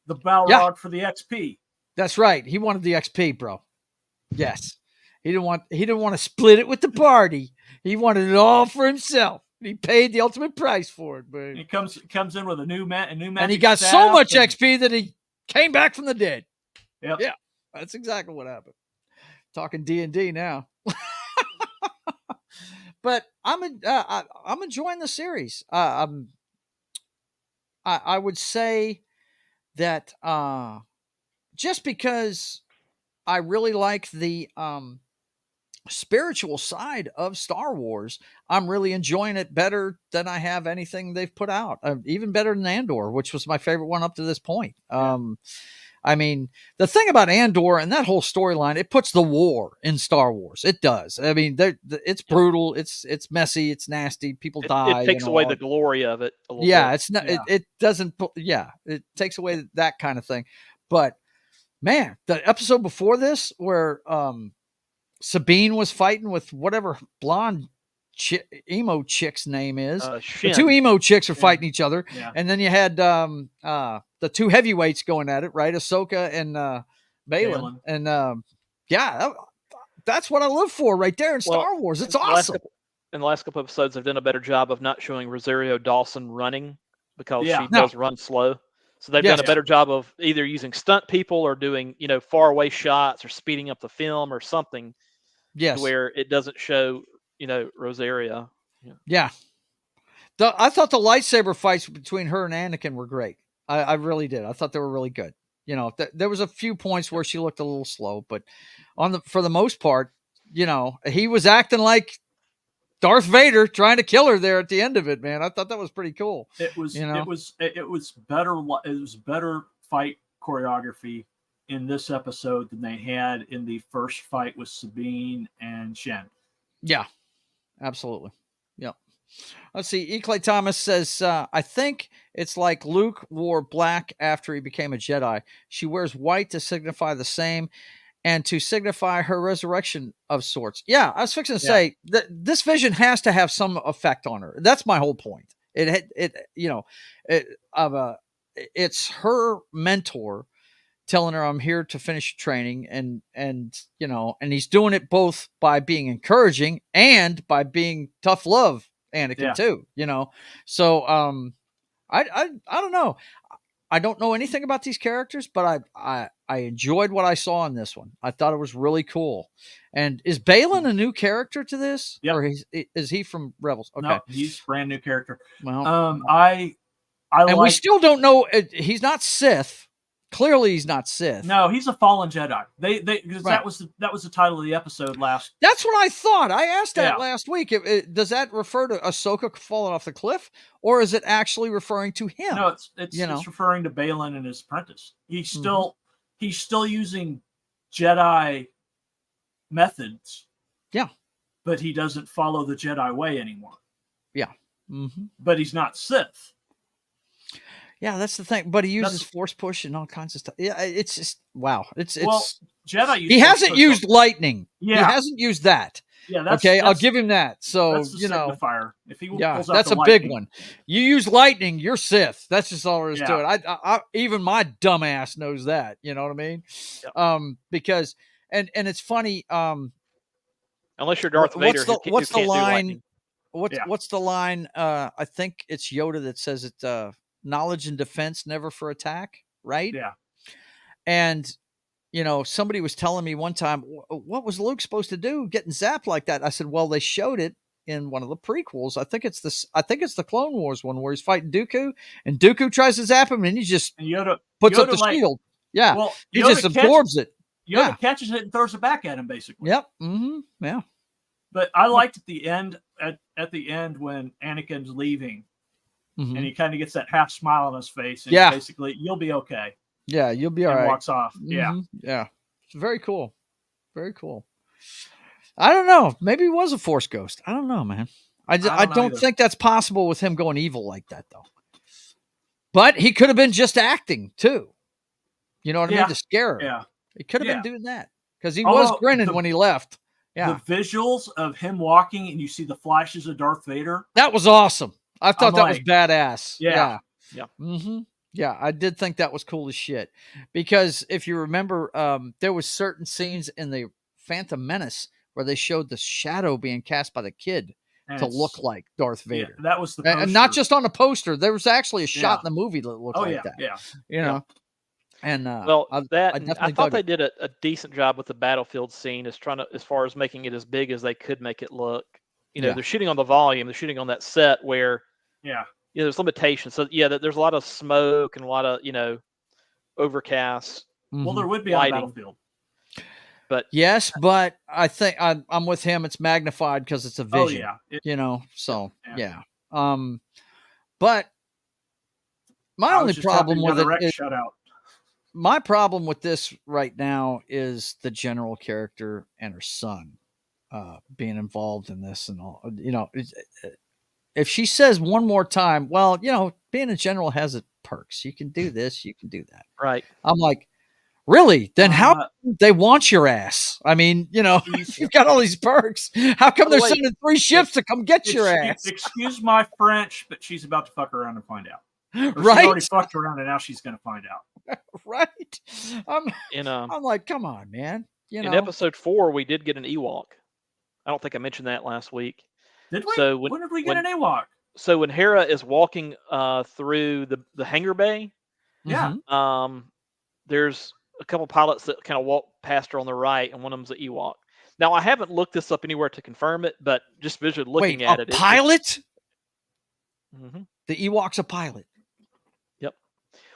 the Balrog for the XP. That's right. He wanted the XP, bro. Yes. He didn't want to split it with the party. He wanted it all for himself. He paid the ultimate price for it, but he comes in with a new magic, and he got so much XP that he came back from the dead. Yep. Yeah, that's exactly what happened. Talking D&D now. But I'm enjoying the series. I would say that just because I really like the spiritual side of Star Wars, I'm really enjoying it better than I have anything they've put out. Even better than Andor, which was my favorite one up to this point. I mean, the thing about Andor and that whole storyline, it puts the war in Star Wars. It does. I mean, it's brutal. It's messy. It's nasty. People die. It takes away the glory of it a little bit. It's not. Yeah. It doesn't. Yeah, it takes away that kind of thing. But man, the episode before this where Sabine was fighting with whatever blonde emo chick's name is. The two emo chicks are fighting each other, and then you had the two heavyweights going at it, right? Ahsoka and Baylan. And that's what I live for right there in Star Wars. It's awesome. In the last couple episodes, they've done a better job of not showing Rosario Dawson running because she does run slow. So they've done a better job of either using stunt people or doing far away shots or speeding up the film or something. Yes, where it doesn't show Rosario. Yeah. I thought the lightsaber fights between her and Anakin were great. I really did. I thought they were really good. There was a few points where she looked a little slow, but for the most part, he was acting like Darth Vader trying to kill her there at the end of it, man. I thought that was pretty cool. It was better. It was better fight choreography in this episode than they had in the first fight with Sabine and Shen. Yeah, absolutely. Yep. Let's see. E. Clay Thomas says, I think it's like Luke wore black after he became a Jedi. She wears white to signify the same and to signify her resurrection of sorts. Yeah, I was fixing to say that this vision has to have some effect on her. That's my whole point. It's her mentor telling her, I'm here to finish training, and he's doing it both by being encouraging and by being tough love Anakin too, So I don't know. I don't know anything about these characters, but I enjoyed what I saw in this one. I thought it was really cool. And is Baylan a new character to this? Yep. Or is he from Rebels? Okay. No, he's a brand new character. Well, we still don't know. He's not Sith. Clearly, he's not Sith. No, he's a fallen Jedi. Because that was the title of the episode last. That's what I thought. I asked that last week. Does that refer to Ahsoka falling off the cliff, or is it actually referring to him? No, it's referring to Baylan and his apprentice. He's still using Jedi methods. Yeah. But he doesn't follow the Jedi way anymore. Yeah. Mm-hmm. But he's not Sith. Yeah, that's the thing. But he uses force push and all kinds of stuff. Yeah, it's just wow. It's Jedi. He hasn't used lightning. Yeah, he hasn't used that. Yeah, I'll give him that. So that's the signifier. If he pulls out that's the a lightning, big one. You use lightning, you're Sith. That's just all there is to it. I even my dumbass knows that. You know what I mean? Yep. Because and it's funny. Unless you're Darth Vader, what's the line? Yeah. What's the line? I think it's Yoda that says it. Knowledge and defense, never for attack. Right? Yeah. And somebody was telling me one time, what was Luke supposed to do getting zapped like that? I said, well, they showed it in one of the prequels. I think it's the Clone Wars one where he's fighting Dooku, and Dooku tries to zap him, and he just puts up the shield. Yeah, well, he just absorbs it. Yoda catches it and throws it back at him, basically. Yep. Mm-hmm. Yeah. But I liked at the end when Anakin's leaving, and he kind of gets that half smile on his face, and basically, you'll be okay. Yeah, you'll be all right. Walks off. Yeah. Mm-hmm. Yeah. It's very cool. Very cool. I don't know. Maybe he was a Force ghost. I don't know, man. I don't think that's possible with him going evil like that, though. But he could have been just acting, too. You know what I mean? To scare her. Yeah. He could have been doing that. Because he was grinning when he left. Yeah. The visuals of him walking and you see the flashes of Darth Vader. That was awesome. I thought that was badass. Yeah. Yeah. Mm-hmm. Yeah, I did think that was cool as shit. Because if you remember, there was certain scenes in the Phantom Menace where they showed the shadow being cast by the kid to look like Darth Vader. Yeah, that was the poster. And not just on a poster. There was actually a shot in the movie that looked like that. Yeah. You know? And I thought they did a decent job with the battlefield scene as far as making it as big as they could make it look. They're shooting on the volume, they're shooting on that set where there's limitations. So there's a lot of smoke and a lot of overcast. Well, there would be on the battlefield. But yes, but I think I'm with him. It's magnified because it's a vision. So but my only problem with it is my problem with this right now is the general character and her son being involved in this and all. If she says one more time, well, being a general has its perks. You can do this, you can do that. Right. I'm like, really? Then how they want your ass? I mean, you've got all these perks. How come they're sending 3 ships to come get your ass? Excuse my French, but she's about to fuck around and find out. Or right? She already fucked around and now she's going to find out. Right. I'm like, come on, man. In episode 4, we did get an Ewok. I don't think I mentioned that last week. Did we? So when did we get an Ewok? So when Hera is walking through the hangar bay, there's a couple pilots that kind of walk past her on the right, and one of them's an Ewok. Now, I haven't looked this up anywhere to confirm it, but just visually looking at it. Pilot? Mm-hmm. The Ewok's a pilot. Yep.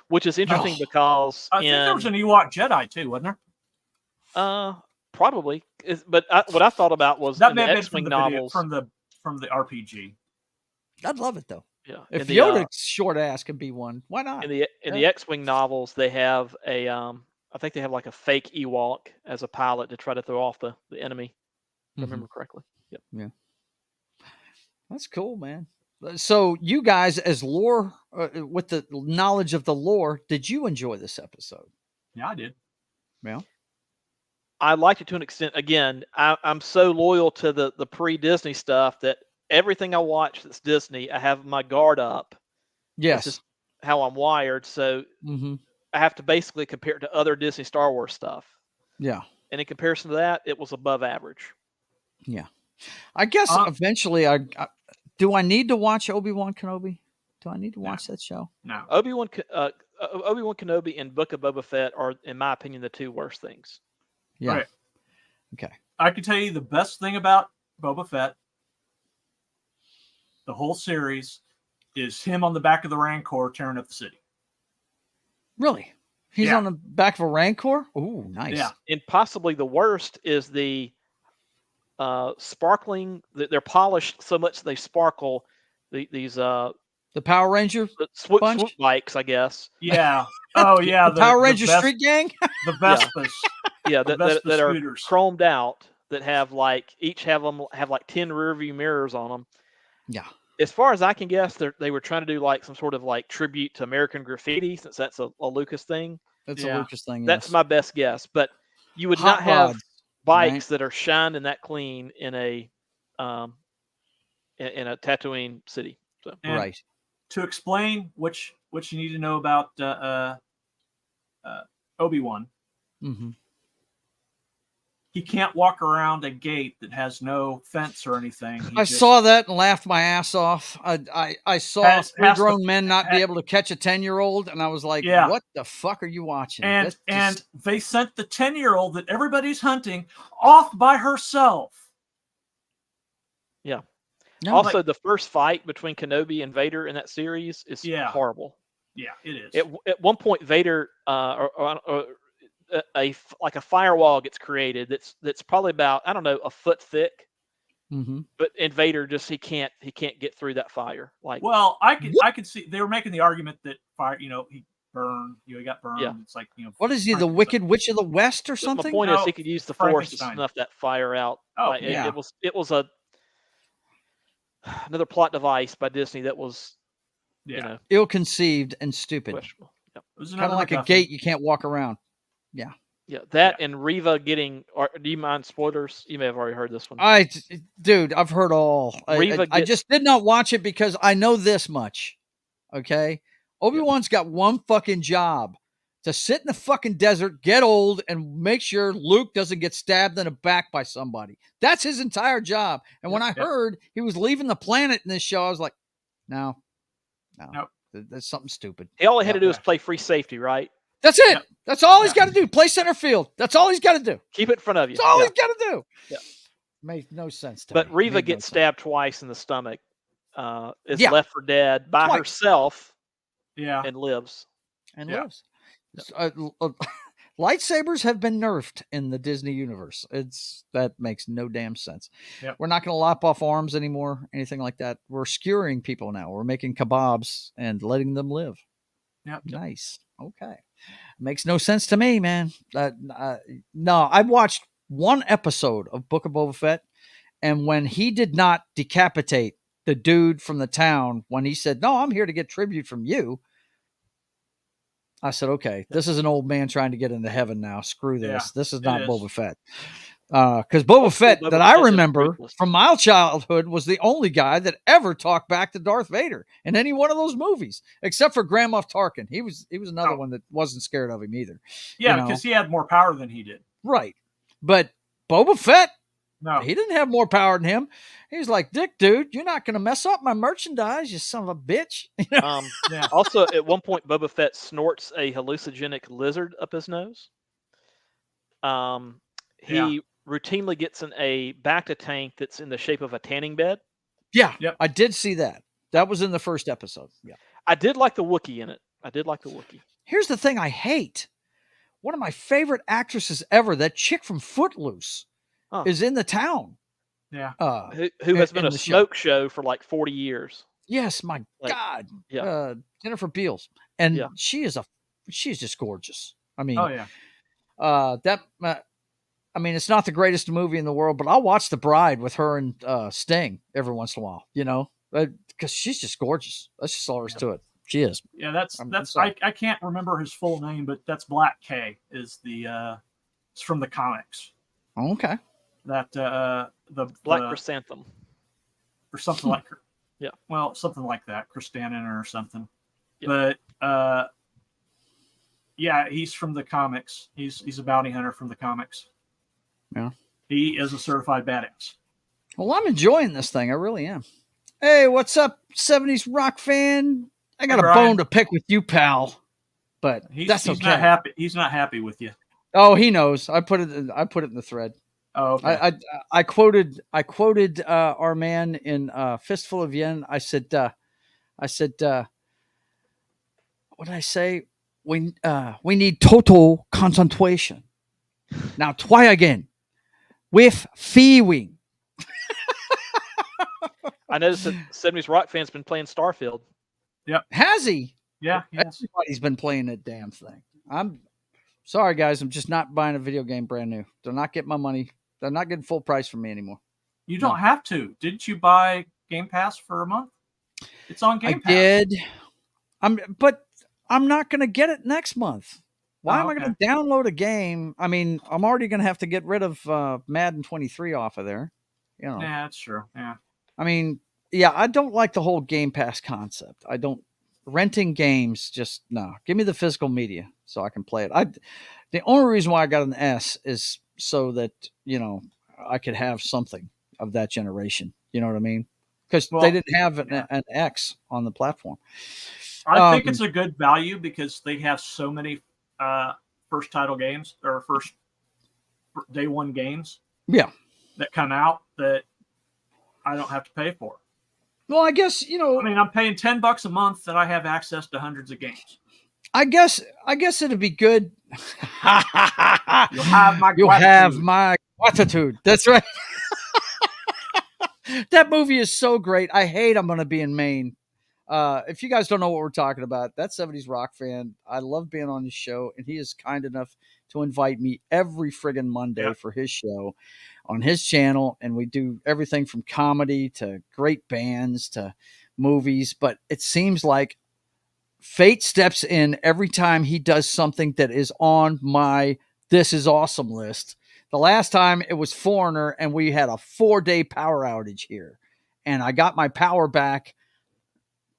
Which is interesting because I think there was an Ewok Jedi too, wasn't there? Probably. But what I thought about was that in may the have X-Wing been novels from the RPG. I'd love it though. Yeah. If Yoda's short ass can be one, why not? In the X-Wing novels, they have a I think they have like a fake Ewok as a pilot to try to throw off the enemy. If I remember correctly. Yep. Yeah. That's cool, man. So you guys, as lore, with the knowledge of the lore, did you enjoy this episode? Yeah, I did. Yeah. I liked it to an extent. Again, I'm so loyal to the pre-Disney stuff that everything I watch that's Disney, I have my guard up. Yes. This is how I'm wired. So I have to basically compare it to other Disney Star Wars stuff. Yeah. And in comparison to that, it was above average. Yeah. I guess eventually do I need to watch Obi-Wan Kenobi? Do I need to watch that show? No. Obi-Wan Kenobi and Book of Boba Fett are, in my opinion, the 2 worst things. Yeah. Right. Okay. I can tell you the best thing about Boba Fett, the whole series, is him on the back of the Rancor tearing up the city. Really? He's on the back of a Rancor? Ooh, nice. Yeah. And possibly the worst is the sparkling. They're polished so much they sparkle. These the Power Ranger swoop bikes, I guess. Yeah. Oh yeah. the Power Ranger street gang. The Vespas. Yeah, that are chromed out. that have like each have like 10 rear view mirrors on them. Yeah. As far as I can guess, they were trying to do like some sort of like tribute to American Graffiti, since that's a Lucas thing. That's a Lucas thing. That's yes. my best guess. But you would Hot not have rods, bikes right? that are shined and that clean in a Tatooine city. So. Right. To explain what you need to know about Obi-Wan. Mm-hmm. He can't walk around a gate that has no fence or anything. I saw that and laughed my ass off. I saw three grown men not be able to catch a 10-year-old, and I was like, what the fuck are you watching? And they sent the 10-year-old that everybody's hunting off by herself. Yeah. No, also, the first fight between Kenobi and Vader in that series is horrible. Yeah, it is. At one point, Vader a firewall gets created that's probably about, I don't know, a foot thick. Mm-hmm. But Vader just he can't get through that fire. Like, well, I could see they were making the argument that fire, he burned, he got burned. Yeah. It's like, what is he, the Wicked Witch of the West or something? The point is he could use the Force to snuff that fire out. Oh, it was another plot device by Disney that was, ill-conceived and stupid. Yep. Kind of like a gate you can't walk around. Yeah. Yeah, that and Reva getting. Do you mind spoilers? You may have already heard this one. Dude, I've heard all. I just did not watch it because I know this much. Okay, Obi-Wan's got one fucking job: to sit in the fucking desert, get old, and make sure Luke doesn't get stabbed in the back by somebody. That's his entire job. And when I heard he was leaving the planet in this show, I was like, no, that's something stupid. All he had to do was play free safety, right? That's it. Yep. That's all he's got to do. Play center field. That's all he's got to do. Keep it in front of you. That's all he's got to do. Yeah. Made no sense to me. But Reva gets stabbed twice in the stomach. Is left for dead by herself. Yeah. And lives. Lives. Lightsabers have been nerfed in the Disney universe. That makes no damn sense. Yep. We're not going to lop off arms anymore, anything like that. We're skewering people now. We're making kebabs and letting them live. Yep. Nice. Okay. Makes no sense to me, man. No, I watched one episode of Book of Boba Fett, and when he did not decapitate the dude from the town, when he said, "No, I'm here to get tribute from you," I said, "Okay, this is an old man trying to get into heaven now. Screw this. Yeah, this is not Boba Fett." Because Boba Fett that I remember from my childhood was the only guy that ever talked back to Darth Vader in any one of those movies, except for Grand Moff Tarkin. He was another one that wasn't scared of him either. Yeah, because he had more power than he did. Right. But Boba Fett, no, he didn't have more power than him. He's like, "Dick, dude, you're not going to mess up my merchandise, you son of a bitch." Yeah. Also, at one point, Boba Fett snorts a hallucinogenic lizard up his nose. He routinely gets in a Bacta tank that's in the shape of a tanning bed. Yeah, I did see that. That was in the first episode. Yeah, I did like the Wookiee in it. Here's the thing I hate. One of my favorite actresses ever, that chick from Footloose, is in the town. Yeah. Who has been a smoke show for like 40 years. Yes, my God. Yeah. Jennifer Beals. And she's just gorgeous. I mean, it's not the greatest movie in the world, but I'll watch The Bride with her and Sting every once in a while, because she's just gorgeous. That's just all there is to it. She is. Yeah, that's I can't remember his full name, but that's Black K is it's from the comics. Okay. That the Black Chrysanthemum or something like her. Yeah. Well, something like that, Chrysanthemum or something. Yeah. But he's from the comics. He's a bounty hunter from the comics. Yeah. He is a certified badass. Well, I'm enjoying this thing. I really am. Hey, what's up, 70s rock fan? I got a bone to pick with you, pal. But that's okay. Not happy. He's not happy with you. Oh, he knows. I put it in the thread. Oh, okay. I quoted our man in Fistful of Yen. I said, what did I say? We need total concentration. Now try again with feeling. I noticed that 70s rock fans been playing Starfield. Yep. Has he? Yeah. Everybody's been playing that damn thing. I'm sorry, guys. I'm just not buying a video game brand new. Do not get my money. They're not getting full price from me anymore. You don't have to. Didn't you buy Game Pass for a month? It's on Game Pass. I did. But I'm not going to get it next month. Why am I going to download a game? I mean, I'm already going to have to get rid of Madden 23 off of there. You know. Yeah, that's true. Yeah. I mean, yeah, I don't like the whole Game Pass concept. I don't renting games. Just no. Give me the physical media so I can play it. The only reason why I got an S is so that I could have something of that generation. You know what I mean? Because they didn't have an X on the platform. I think it's a good value because they have so many first title games or first day one games. Yeah. That come out that I don't have to pay for. Well, I guess, I mean, I'm paying $10 a month that I have access to hundreds of games. I guess it'd be good. You'll have my gratitude. That's right. That movie is so great. I hate I'm going to be in Maine. If you guys don't know what we're talking about, that 70s rock fan, I love being on his show, and he is kind enough to invite me every friggin' Monday for his show on his channel, and we do everything from comedy to great bands to movies, but it seems like fate steps in every time he does something that is on my This Is Awesome list. The last time it was Foreigner, and we had a 4-day power outage here, and I got my power back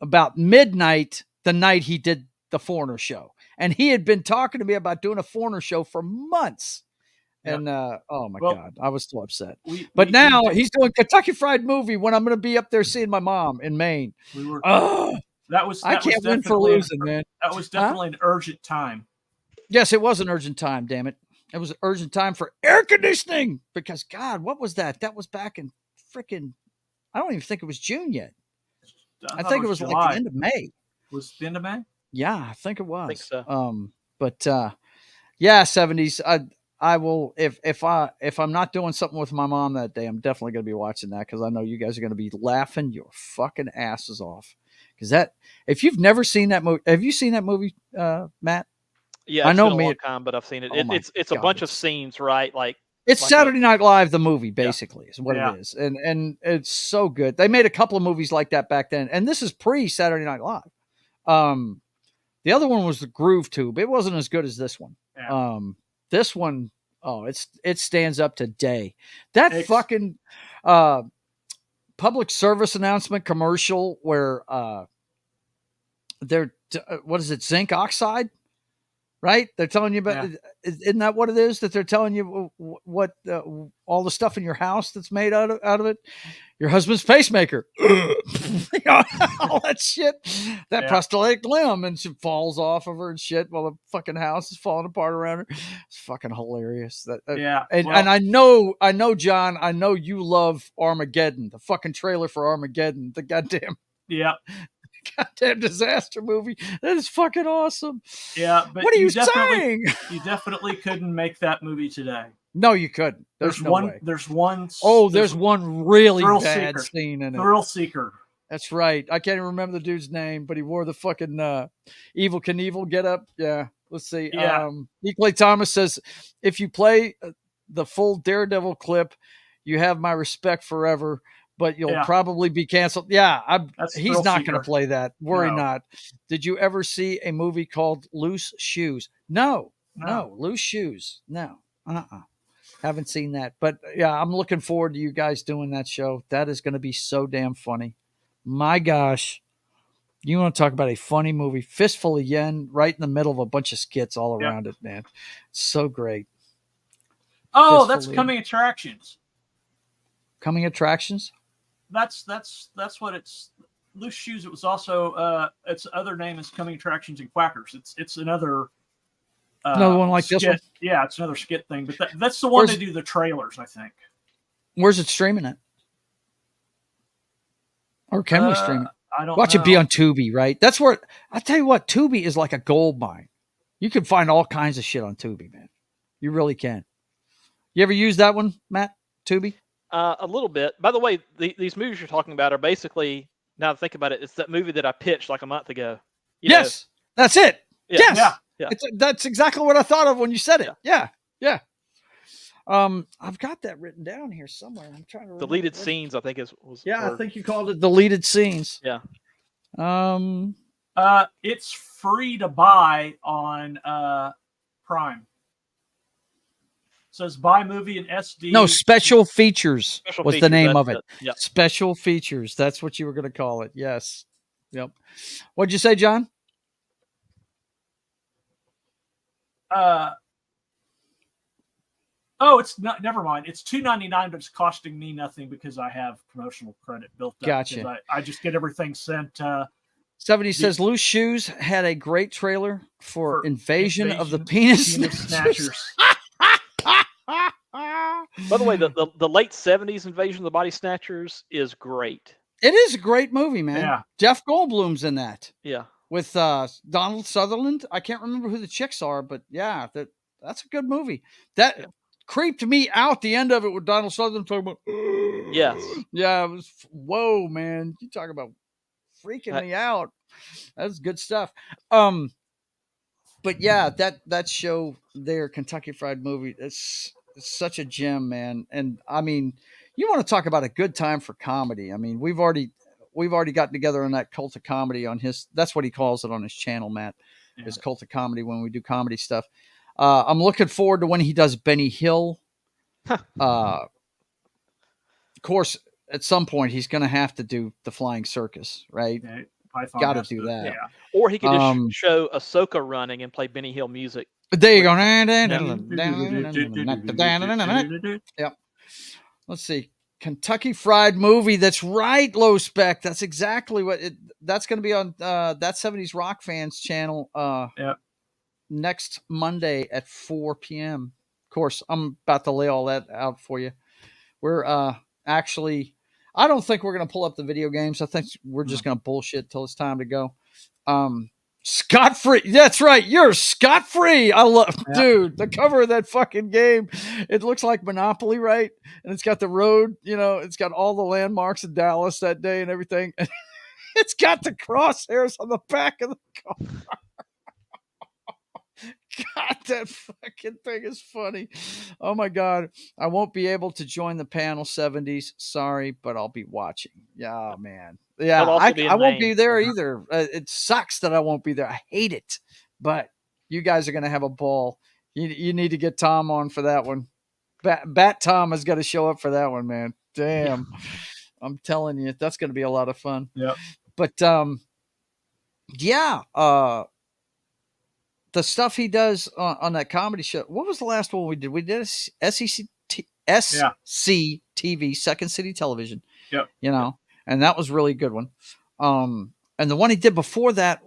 about midnight the night he did the Foreigner show. And he had been talking to me about doing a Foreigner show for months. Yep. And, oh my God, I was so upset. But now he's doing Kentucky Fried Movie when I'm going to be up there seeing my mom in Maine. I can't win for losing, man. That was definitely an urgent time. Yes, it was an urgent time, damn it. It was an urgent time for air conditioning because, God, what was that? That was back in freaking, I don't even think it was June yet. I think it was like the end of May. Was it the end of May? Yeah, I think it was. I think so. But yeah, 70s. I will if I'm not doing something with my mom that day, I'm definitely going to be watching that because I know you guys are going to be laughing your fucking asses off. Because if you've never seen that movie, have you seen that movie, Matt? Yeah, I know been a long time, but I've seen it. It's a bunch of scenes, right? It's Saturday Night Live, the movie, basically, is what it is. And it's so good. They made a couple of movies like that back then. And this is pre-Saturday Night Live. The other one was The Groove Tube. It wasn't as good as this one. Yeah. This one, it stands up today. That fucking public service announcement commercial where they're, what is it, zinc oxide? Right? They're telling you about, isn't that what it is? That they're telling you what all the stuff in your house that's made out of it? Your husband's pacemaker. All that shit. That prosthetic limb, and she falls off of her and shit while the fucking house is falling apart around her. It's fucking hilarious. And I know, John, I know you love Armageddon, the fucking trailer for Armageddon, the goddamn disaster movie. That is fucking awesome. Yeah, but what are you saying? You definitely couldn't make that movie today. No, you couldn't. There's no way. There's one. Oh, there's one really bad scene in it. Thrill Seeker. That's right. I can't even remember the dude's name, but he wore the fucking Evil Knievel get up. Yeah. Let's see. Yeah. E. Clay Thomas says, if you play the full Daredevil clip, you have my respect forever, but you'll probably be canceled. Yeah. He's not going to play that. Worry not. Did you ever see a movie called Loose Shoes? No. Loose Shoes. No. Haven't seen that. But yeah, I'm looking forward to you guys doing that show. That is going to be so damn funny. My gosh. You want to talk about a funny movie? Fistful of Yen right in the middle of a bunch of skits all around it, man. So great. Oh, that's Coming Attractions. Coming Attractions? That's what it's. Loose Shoes. It was also its other name is Coming Attractions and Quackers. It's another one like skit. This one? Yeah, it's another skit thing. But that's the one they do the trailers, I think. Where's it streaming at? Or can we stream it? I don't Watch know. it be on Tubi, right? That's where I tell you what, Tubi is like a gold mine. You can find all kinds of shit on Tubi, man. You really can. You ever use that one, Matt? Tubi? A little bit. By the way, these movies you're talking about are basically, now that I think about it, it's that movie that I pitched like a month ago. Yes, that's it. Yeah. Yes, yeah. That's exactly what I thought of when you said it. Yeah. I've got that written down here somewhere. I'm trying to remember. Deleted scenes, I think was. Yeah, I think you called it deleted scenes. Yeah. It's free to buy on Prime. It says buy movie in SD. No, special features was the name of it. Yep. Special features. That's what you were going to call it. Yes. Yep. What'd you say, John? It's not. Never mind. It's $2.99, but it's costing me nothing because I have promotional credit built up. Gotcha. I just get everything sent. 70 says Loose Shoes had a great trailer for Invasion of the Penis Snatchers. By the way, the late 70s Invasion of the Body Snatchers is great. It is a great movie, man. Yeah. Jeff Goldblum's in that. Yeah. With Donald Sutherland. I can't remember who the chicks are, but yeah, that's a good movie. That creeped me out, the end of it, with Donald Sutherland talking about. Yes. Yeah, it was. Whoa, man! You talk about freaking me out. That's good stuff. But yeah, that show there, Kentucky Fried Movie, it's such a gem, man. And I mean, you want to talk about a good time for comedy. I mean, we've already gotten together on that Cult of Comedy on his. That's what he calls it on his channel, Matt. Yeah. Is Cult of Comedy when we do comedy stuff. I'm looking forward to when he does Benny Hill. Of course, at some point he's going to have to do the Flying Circus, right? Yeah, got to do that. Yeah. Or he could just show Ahsoka running and play Benny Hill music. There you go. Yep. Let's see. Kentucky Fried Movie. That's right, Low Spec. That's exactly what that's going to be on that 70s Rock Fans channel next Monday at 4 p.m. Of course, I'm about to lay all that out for you. We're actually, I don't think we're going to pull up the video games. I think we're just going to bullshit till it's time to go. Scot-free. That's right. You're scot-free. I love, dude, the cover of that fucking game. It looks like Monopoly, right? And it's got the road, it's got all the landmarks in Dallas that day and everything. It's got the crosshairs on the back of the car. God, that fucking thing is funny. Oh my God. I won't be able to join the panel 70s. Sorry, but I'll be watching. Yeah, man. Yeah, I won't be there either. It sucks that I won't be there. I hate it. But you guys are going to have a ball. You need to get Tom on for that one. Bat Tom has got to show up for that one, man. Damn. Yeah. I'm telling you, that's going to be a lot of fun. Yeah. But, the stuff he does on that comedy show. What was the last one we did? We did SCTV, Second City Television. Yep. And that was a really good one. And the one he did before that,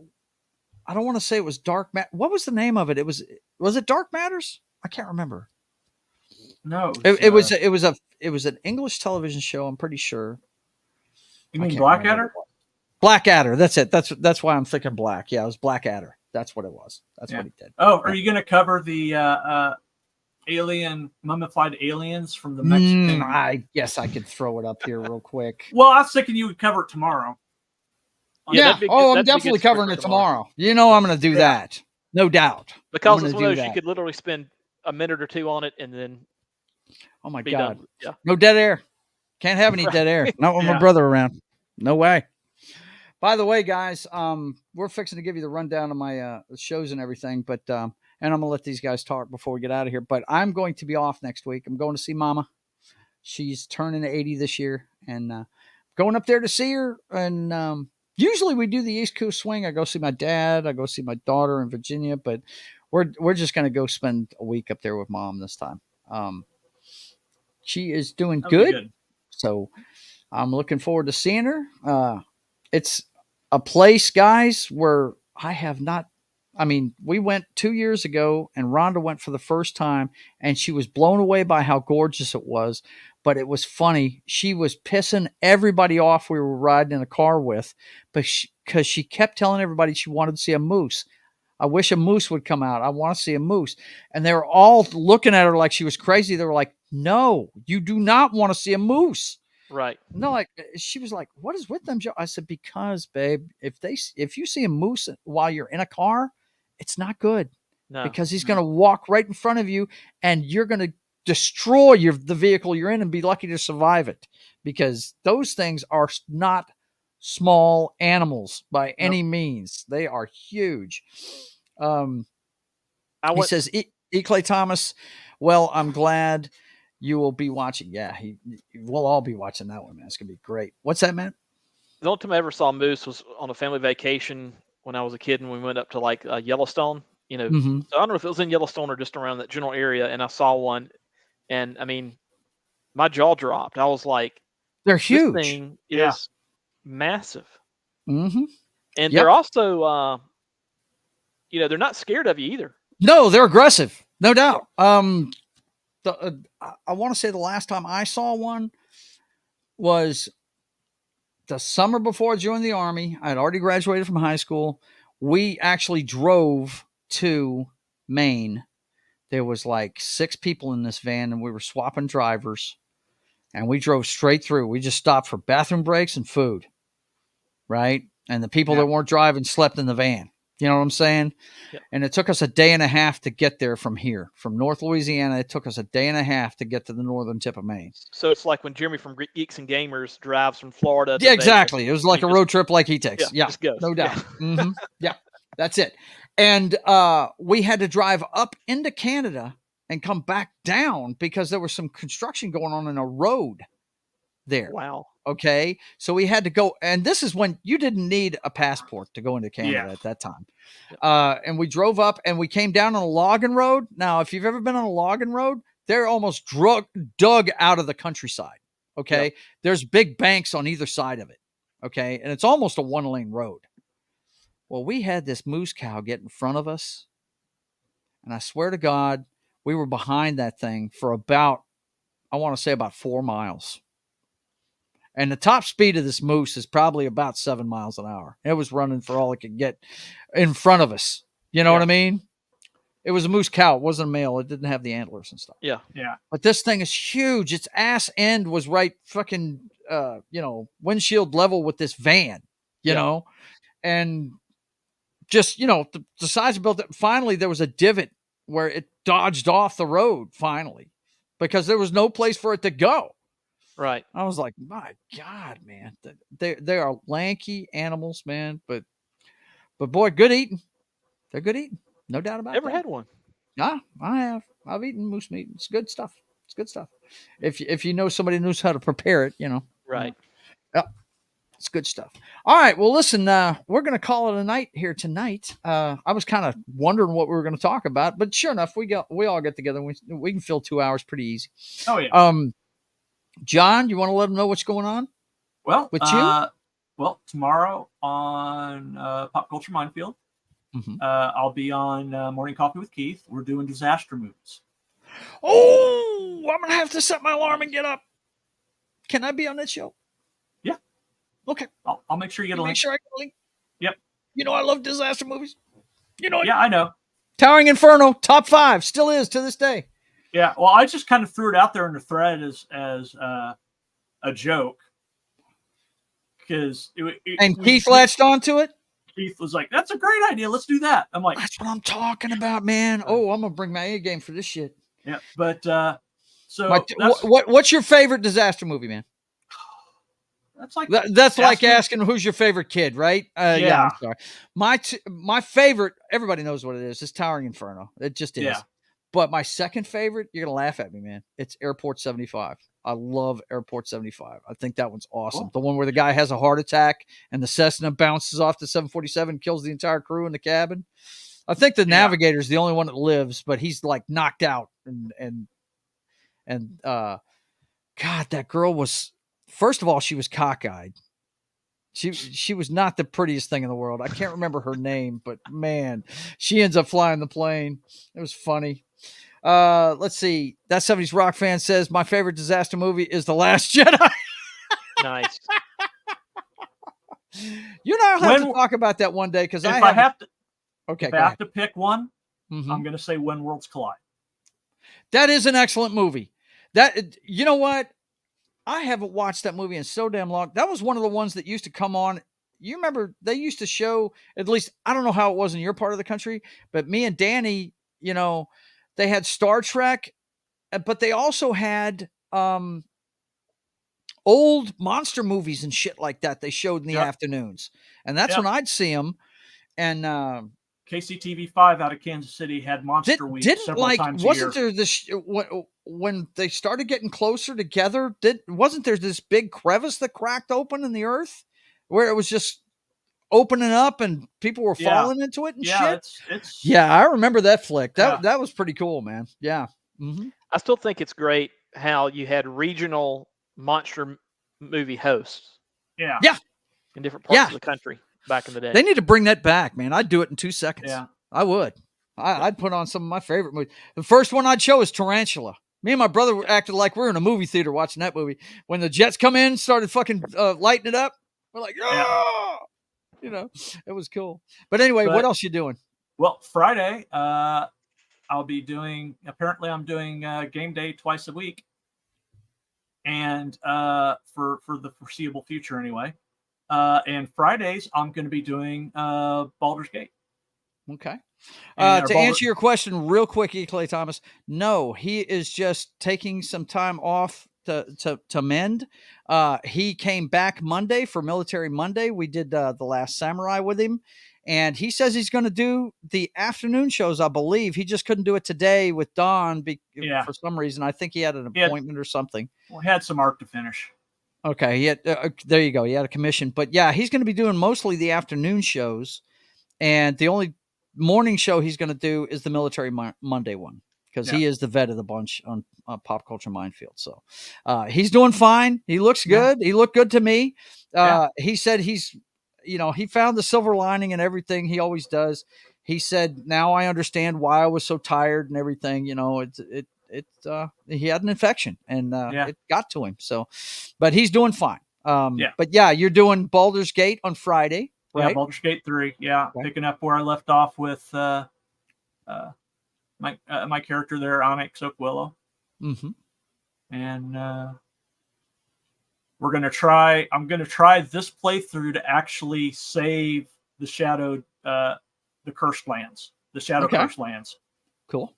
I don't want to say it was Dark Matter. What was the name of it? Was it Dark Matters? I can't remember. No, it was an English television show. I'm pretty sure. You mean Blackadder? Blackadder. That's it. That's why I'm thinking black. Yeah, it was Blackadder. That's what it was. That's what he did. Oh, are you going to cover the mummified aliens from the Mexican? I guess I could throw it up here real quick. Well, I was thinking you would cover it tomorrow. Yeah. I'm definitely covering it tomorrow. I'm going to do that. No doubt. Because it's one of those you could literally spend a minute or two on it and then. Oh my God. Yeah. No dead air. Can't have any dead air. Not with my brother around. No way. By the way, guys, we're fixing to give you the rundown of my shows and everything, but and I'm going to let these guys talk before we get out of here. But I'm going to be off next week. I'm going to see Mama. She's turning 80 this year, and going up there to see her. And usually we do the East Coast swing. I go see my dad. I go see my daughter in Virginia, but we're just going to go spend a week up there with Mom this time. She is doing good, so I'm looking forward to seeing her. It's a place, guys, where I have not. I mean, we went 2 years ago, and Rhonda went for the first time, and she was blown away by how gorgeous it was. But it was funny. She was pissing everybody off we were riding in a car with, but because she kept telling everybody she wanted to see a moose. I wish a moose would come out. I want to see a moose. And they were all looking at her like she was crazy. They were like, no, you do not want to see a moose. Right. No, she was like, what is with them, Joe? I said, because, babe, if you see a moose while you're in a car, it's not good. No. Because he's going to walk right in front of you, and you're going to destroy the vehicle you're in and be lucky to survive it, because those things are not small animals by any means. They are huge. He says, E. Clay Thomas, well, I'm glad you will be watching. Yeah, we'll all be watching that one, man. It's going to be great. What's that, man? The only time I ever saw moose was on a family vacation when I was a kid, and we went up to like Yellowstone. So I don't know if it was in Yellowstone or just around that general area, and I saw one, and I mean, my jaw dropped. I was like, they're huge. This thing is massive. Mm-hmm. And they're also, they're not scared of you either. No, they're aggressive, no doubt. I want to say the last time I saw one was the summer before I joined the Army. I had already graduated from high school. We actually drove to Maine. There was like 6 people in this van, and we were swapping drivers, and we drove straight through. We just stopped for bathroom breaks and food, right? And the people that weren't driving slept in the van. You know what I'm saying? Yep. And it took us a day and a half to get there from here. From North Louisiana, it took us a day and a half to get to the northern tip of Maine. So it's like when Jeremy from Geeks and Gamers drives from Florida. Yeah, exactly. It was like a road trip like he takes. Yeah, just goes. No doubt. Mm-hmm. Yeah, that's it. And we had to drive up into Canada and come back down because there was some construction going on in a road there. Wow. Okay. So we had to go. And this is when you didn't need a passport to go into Canada at that time. And we drove up and we came down on a logging road. Now, if you've ever been on a logging road, they're almost dug out of the countryside. Okay. Yep. There's big banks on either side of it. Okay. And it's almost a 1-lane road. Well, we had this moose cow get in front of us. And I swear to God, we were behind that thing for about 4 miles. And the top speed of this moose is probably about 7 miles an hour. It was running for all it could get in front of us. You know what I mean? It was a moose cow. It wasn't a male. It didn't have the antlers and stuff. Yeah. Yeah. But this thing is huge. Its ass end was right fucking, windshield level with this van, you know? And just, the size of built it. Finally, there was a divot where it dodged off the road finally because there was no place for it to go. Right. I was like, my God, man, they are lanky animals, man. But boy, good eating. They're good eating. No doubt about it. Ever had one? Yeah, I have. I've eaten moose meat. It's good stuff. It's good stuff. If you know somebody who knows how to prepare it, Right. Yeah. It's good stuff. All right. Well, listen, we're going to call it a night here tonight. I was kind of wondering what we were going to talk about, but sure enough, we all get together. And we can fill 2 hours pretty easy. Oh yeah. John, you want to let them know what's going on? Well, with you? Well, tomorrow on Pop Culture Minefield, I'll be on Morning Coffee with Keith. We're doing disaster movies. Oh, I'm going to have to set my alarm and get up. Can I be on that show? Yeah. Okay. I'll make sure you get a link. Make sure I get a link. Yep. I love disaster movies. Yeah, I know. Towering Inferno, top 5, still is to this day. Yeah, well, I just kind of threw it out there in the thread as a joke because Keith latched onto it. Keith was like, "That's a great idea. Let's do that." I'm like, "That's what I'm talking about, man." Oh, I'm gonna bring my A game for this shit. Yeah, but what's your favorite disaster movie, man? That's like asking who's your favorite kid, right? Yeah. I'm sorry. My favorite, everybody knows what it is. It's Towering Inferno. It just is. Yeah. But my second favorite, you're gonna laugh at me, man. It's Airport 75. I love Airport 75. I think that one's awesome. Cool. The one where the guy has a heart attack and the Cessna bounces off the 747, kills the entire crew in the cabin. I think the navigator's the only one that lives, but he's like knocked out. And God, that girl was, first of all, she was cockeyed. She was not the prettiest thing in the world. I can't remember her name, but man, she ends up flying the plane. It was funny. Let's see. That 70s Rock fan says my favorite disaster movie is The Last Jedi. Nice. You and I will have to talk about that one day because I have to. Okay, if I have to pick one, I'm going to say When Worlds Collide. That is an excellent movie. You know what? I haven't watched that movie in so damn long. That was one of the ones that used to come on. You remember they used to show, at least, I don't know how it was in your part of the country, but me and Danny, they had Star Trek but they also had old monster movies and shit like that they showed in the afternoons. And that's when I'd see them. And KCTV5 out of Kansas City had Monster Week several times a year. Wasn't there this when they started getting closer together? Wasn't there this big crevice that cracked open in the earth where it was just opening up and people were falling into it and shit? Yeah, I remember that flick. That was pretty cool, man. Yeah. Mm-hmm. I still think it's great how you had regional monster movie hosts. Yeah. Yeah. In different parts of the country back in the day. They need to bring that back, man. I'd do it in 2 seconds. Yeah. I would. I'd put on some of my favorite movies. The first one I'd show is Tarantula. Me and my brother acted like we were in a movie theater watching that movie. When the jets come in, started fucking lighting it up, we're like, yeah! You know, it was cool. But anyway, what else you doing? Well, Friday, I'm doing game day twice a week. And for the foreseeable future anyway. And Fridays, I'm going to be doing Baldur's Gate. Okay. To answer your question real quick, E. Clay Thomas, no, he is just taking some time off to mend. He came back Monday for Military Monday. We did The Last Samurai with him. And he says he's going to do the afternoon shows, I believe. He just couldn't do it today with Dawn for some reason. I think he had an appointment or something. Well, he had some art to finish. Okay. There you go. He had a commission. But yeah, he's going to be doing mostly the afternoon shows. And the only morning show he's going to do is the Military Monday one, because he is the vet of the bunch on Pop Culture Minefield. So he's doing fine. He looks good. He looked good to me. He said he found the silver lining and everything. He always does. He said, now I understand why I was so tired and everything. You know, he had an infection and it got to him. So, but he's doing fine. But yeah, you're doing Baldur's Gate on Friday, right? Yeah, Baldur's Gate 3. Yeah, okay. Picking up where I left off with my character there, Onyx Oakwillow. Mm-hmm. And I'm going to try this playthrough to actually save the the cursed lands, the shadow cursed lands. Cool.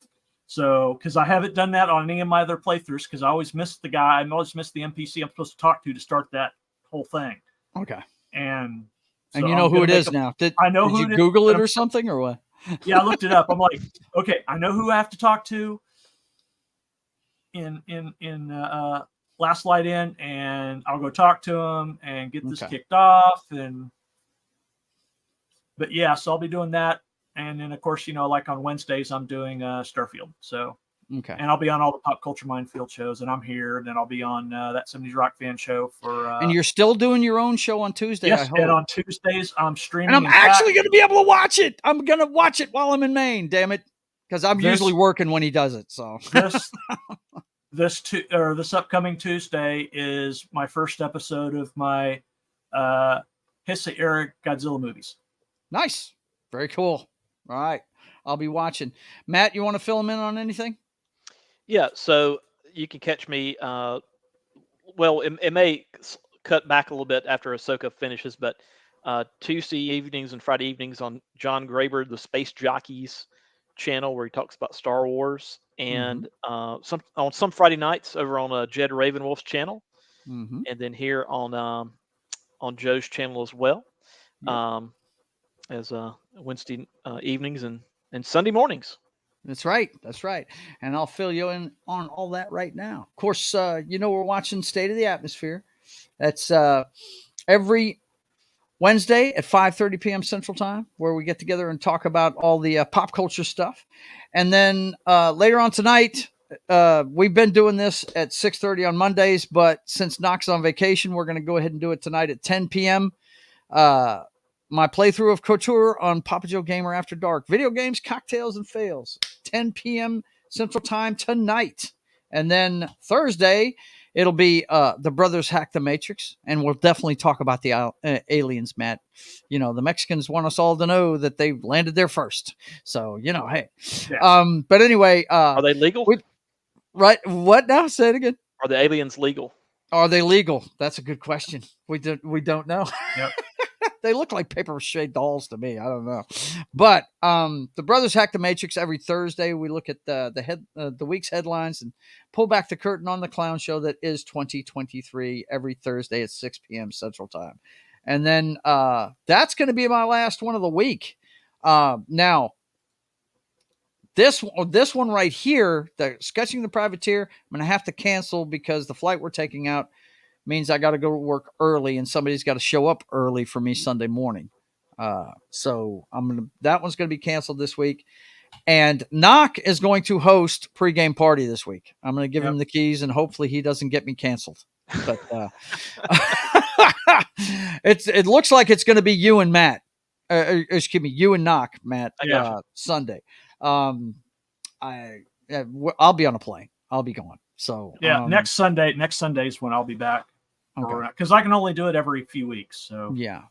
So, because I haven't done that on any of my other playthroughs, because I always miss the guy. I always miss the NPC I'm supposed to talk to start that whole thing. Okay. And you know who it is now. Did you Google it or something or what? Yeah, I looked it up. I'm like, okay, I know who I have to talk to in Last Light In, and I'll go talk to him and get this kicked off. But yeah, so I'll be doing that. And then, of course, like on Wednesdays, I'm doing Starfield. So, and I'll be on all the Pop Culture Minefield shows, and I'm here. And then I'll be on that 70s Rock Fan show for. And you're still doing your own show on Tuesday. Yes, and on Tuesdays I'm streaming. And I'm actually going to be able to watch it. I'm going to watch it while I'm in Maine. Damn it, because I'm usually working when he does it. So this upcoming Tuesday is my first episode of my Heisei era Godzilla movies. Nice, very cool. All right, I'll be watching. Matt, you want to fill him in on anything? Yeah, so you can catch me. Well, it may cut back a little bit after Ahsoka finishes, but Tuesday evenings and Friday evenings on John Graber, the Space Jockeys channel, where he talks about Star Wars, and on some Friday nights over on Jed Ravenwolf's channel, and then here on Joe's channel as well. As Wednesday evenings and Sunday mornings. That's right. And I'll fill you in on all that right now. Of course, we're watching State of the Atmosphere. That's every Wednesday at 5:30 p.m. Central Time, where we get together and talk about all the pop culture stuff. And then later on tonight, we've been doing this at 6:30 on Mondays, but since Knox on vacation, we're going to go ahead and do it tonight at 10 p.m. My playthrough of Couture on Papa Joe Gamer After Dark. Video games, cocktails, and fails. 10 p.m. Central Time tonight. And then Thursday, it'll be The Brothers Hack the Matrix. And we'll definitely talk about the aliens, Matt. The Mexicans want us all to know that they landed there first. So, hey. Yeah. But anyway. Are they legal? Right. What now? Say it again. Are the aliens legal? Are they legal? That's a good question. We don't know. Yep. They look like paper mache dolls to me. I don't know. But the Brothers Hack the Matrix every Thursday. We look at the week's headlines and pull back the curtain on the clown show that is 2023 every Thursday at 6 p.m. Central Time. And then that's going to be my last one of the week. Now, this one right here, the Sketching the Privateer, I'm going to have to cancel because the flight we're taking out means I got to go to work early and somebody's got to show up early for me Sunday morning. So that one's going to be canceled this week. And Knock is going to host pregame party this week. I'm going to give him the keys and hopefully he doesn't get me canceled. But it looks like it's going to be you and Matt. Excuse me, you and Knock, Matt. Sunday. I'll be on a plane. I'll be going. So next Sunday is when I'll be back. Because I can only do it every few weeks. So yeah.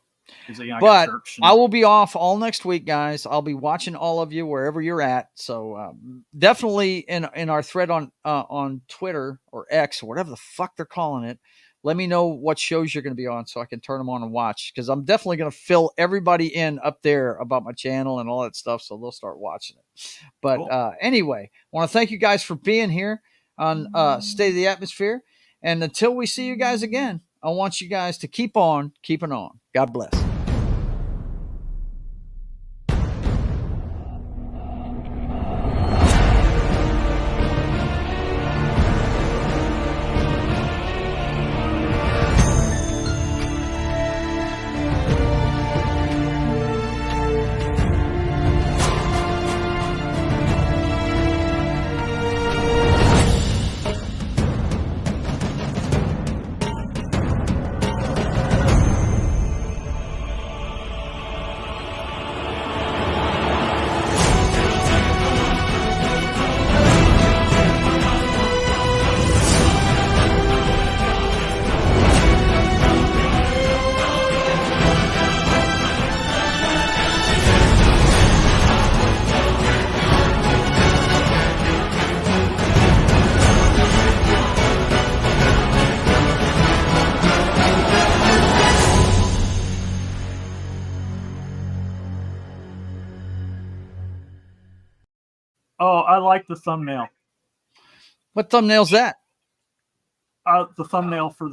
But I will be off all next week, guys. I'll be watching all of you wherever you're at. So definitely in our thread on Twitter or X or whatever the fuck they're calling it, let me know what shows you're going to be on so I can turn them on and watch. Because I'm definitely going to fill everybody in up there about my channel and all that stuff, so they'll start watching it. But anyway, I want to thank you guys for being here on State of the Atmosphere. And until we see you guys again, I want you guys to keep on keeping on. God bless. Oh, I like the thumbnail. What thumbnail's that? The thumbnail for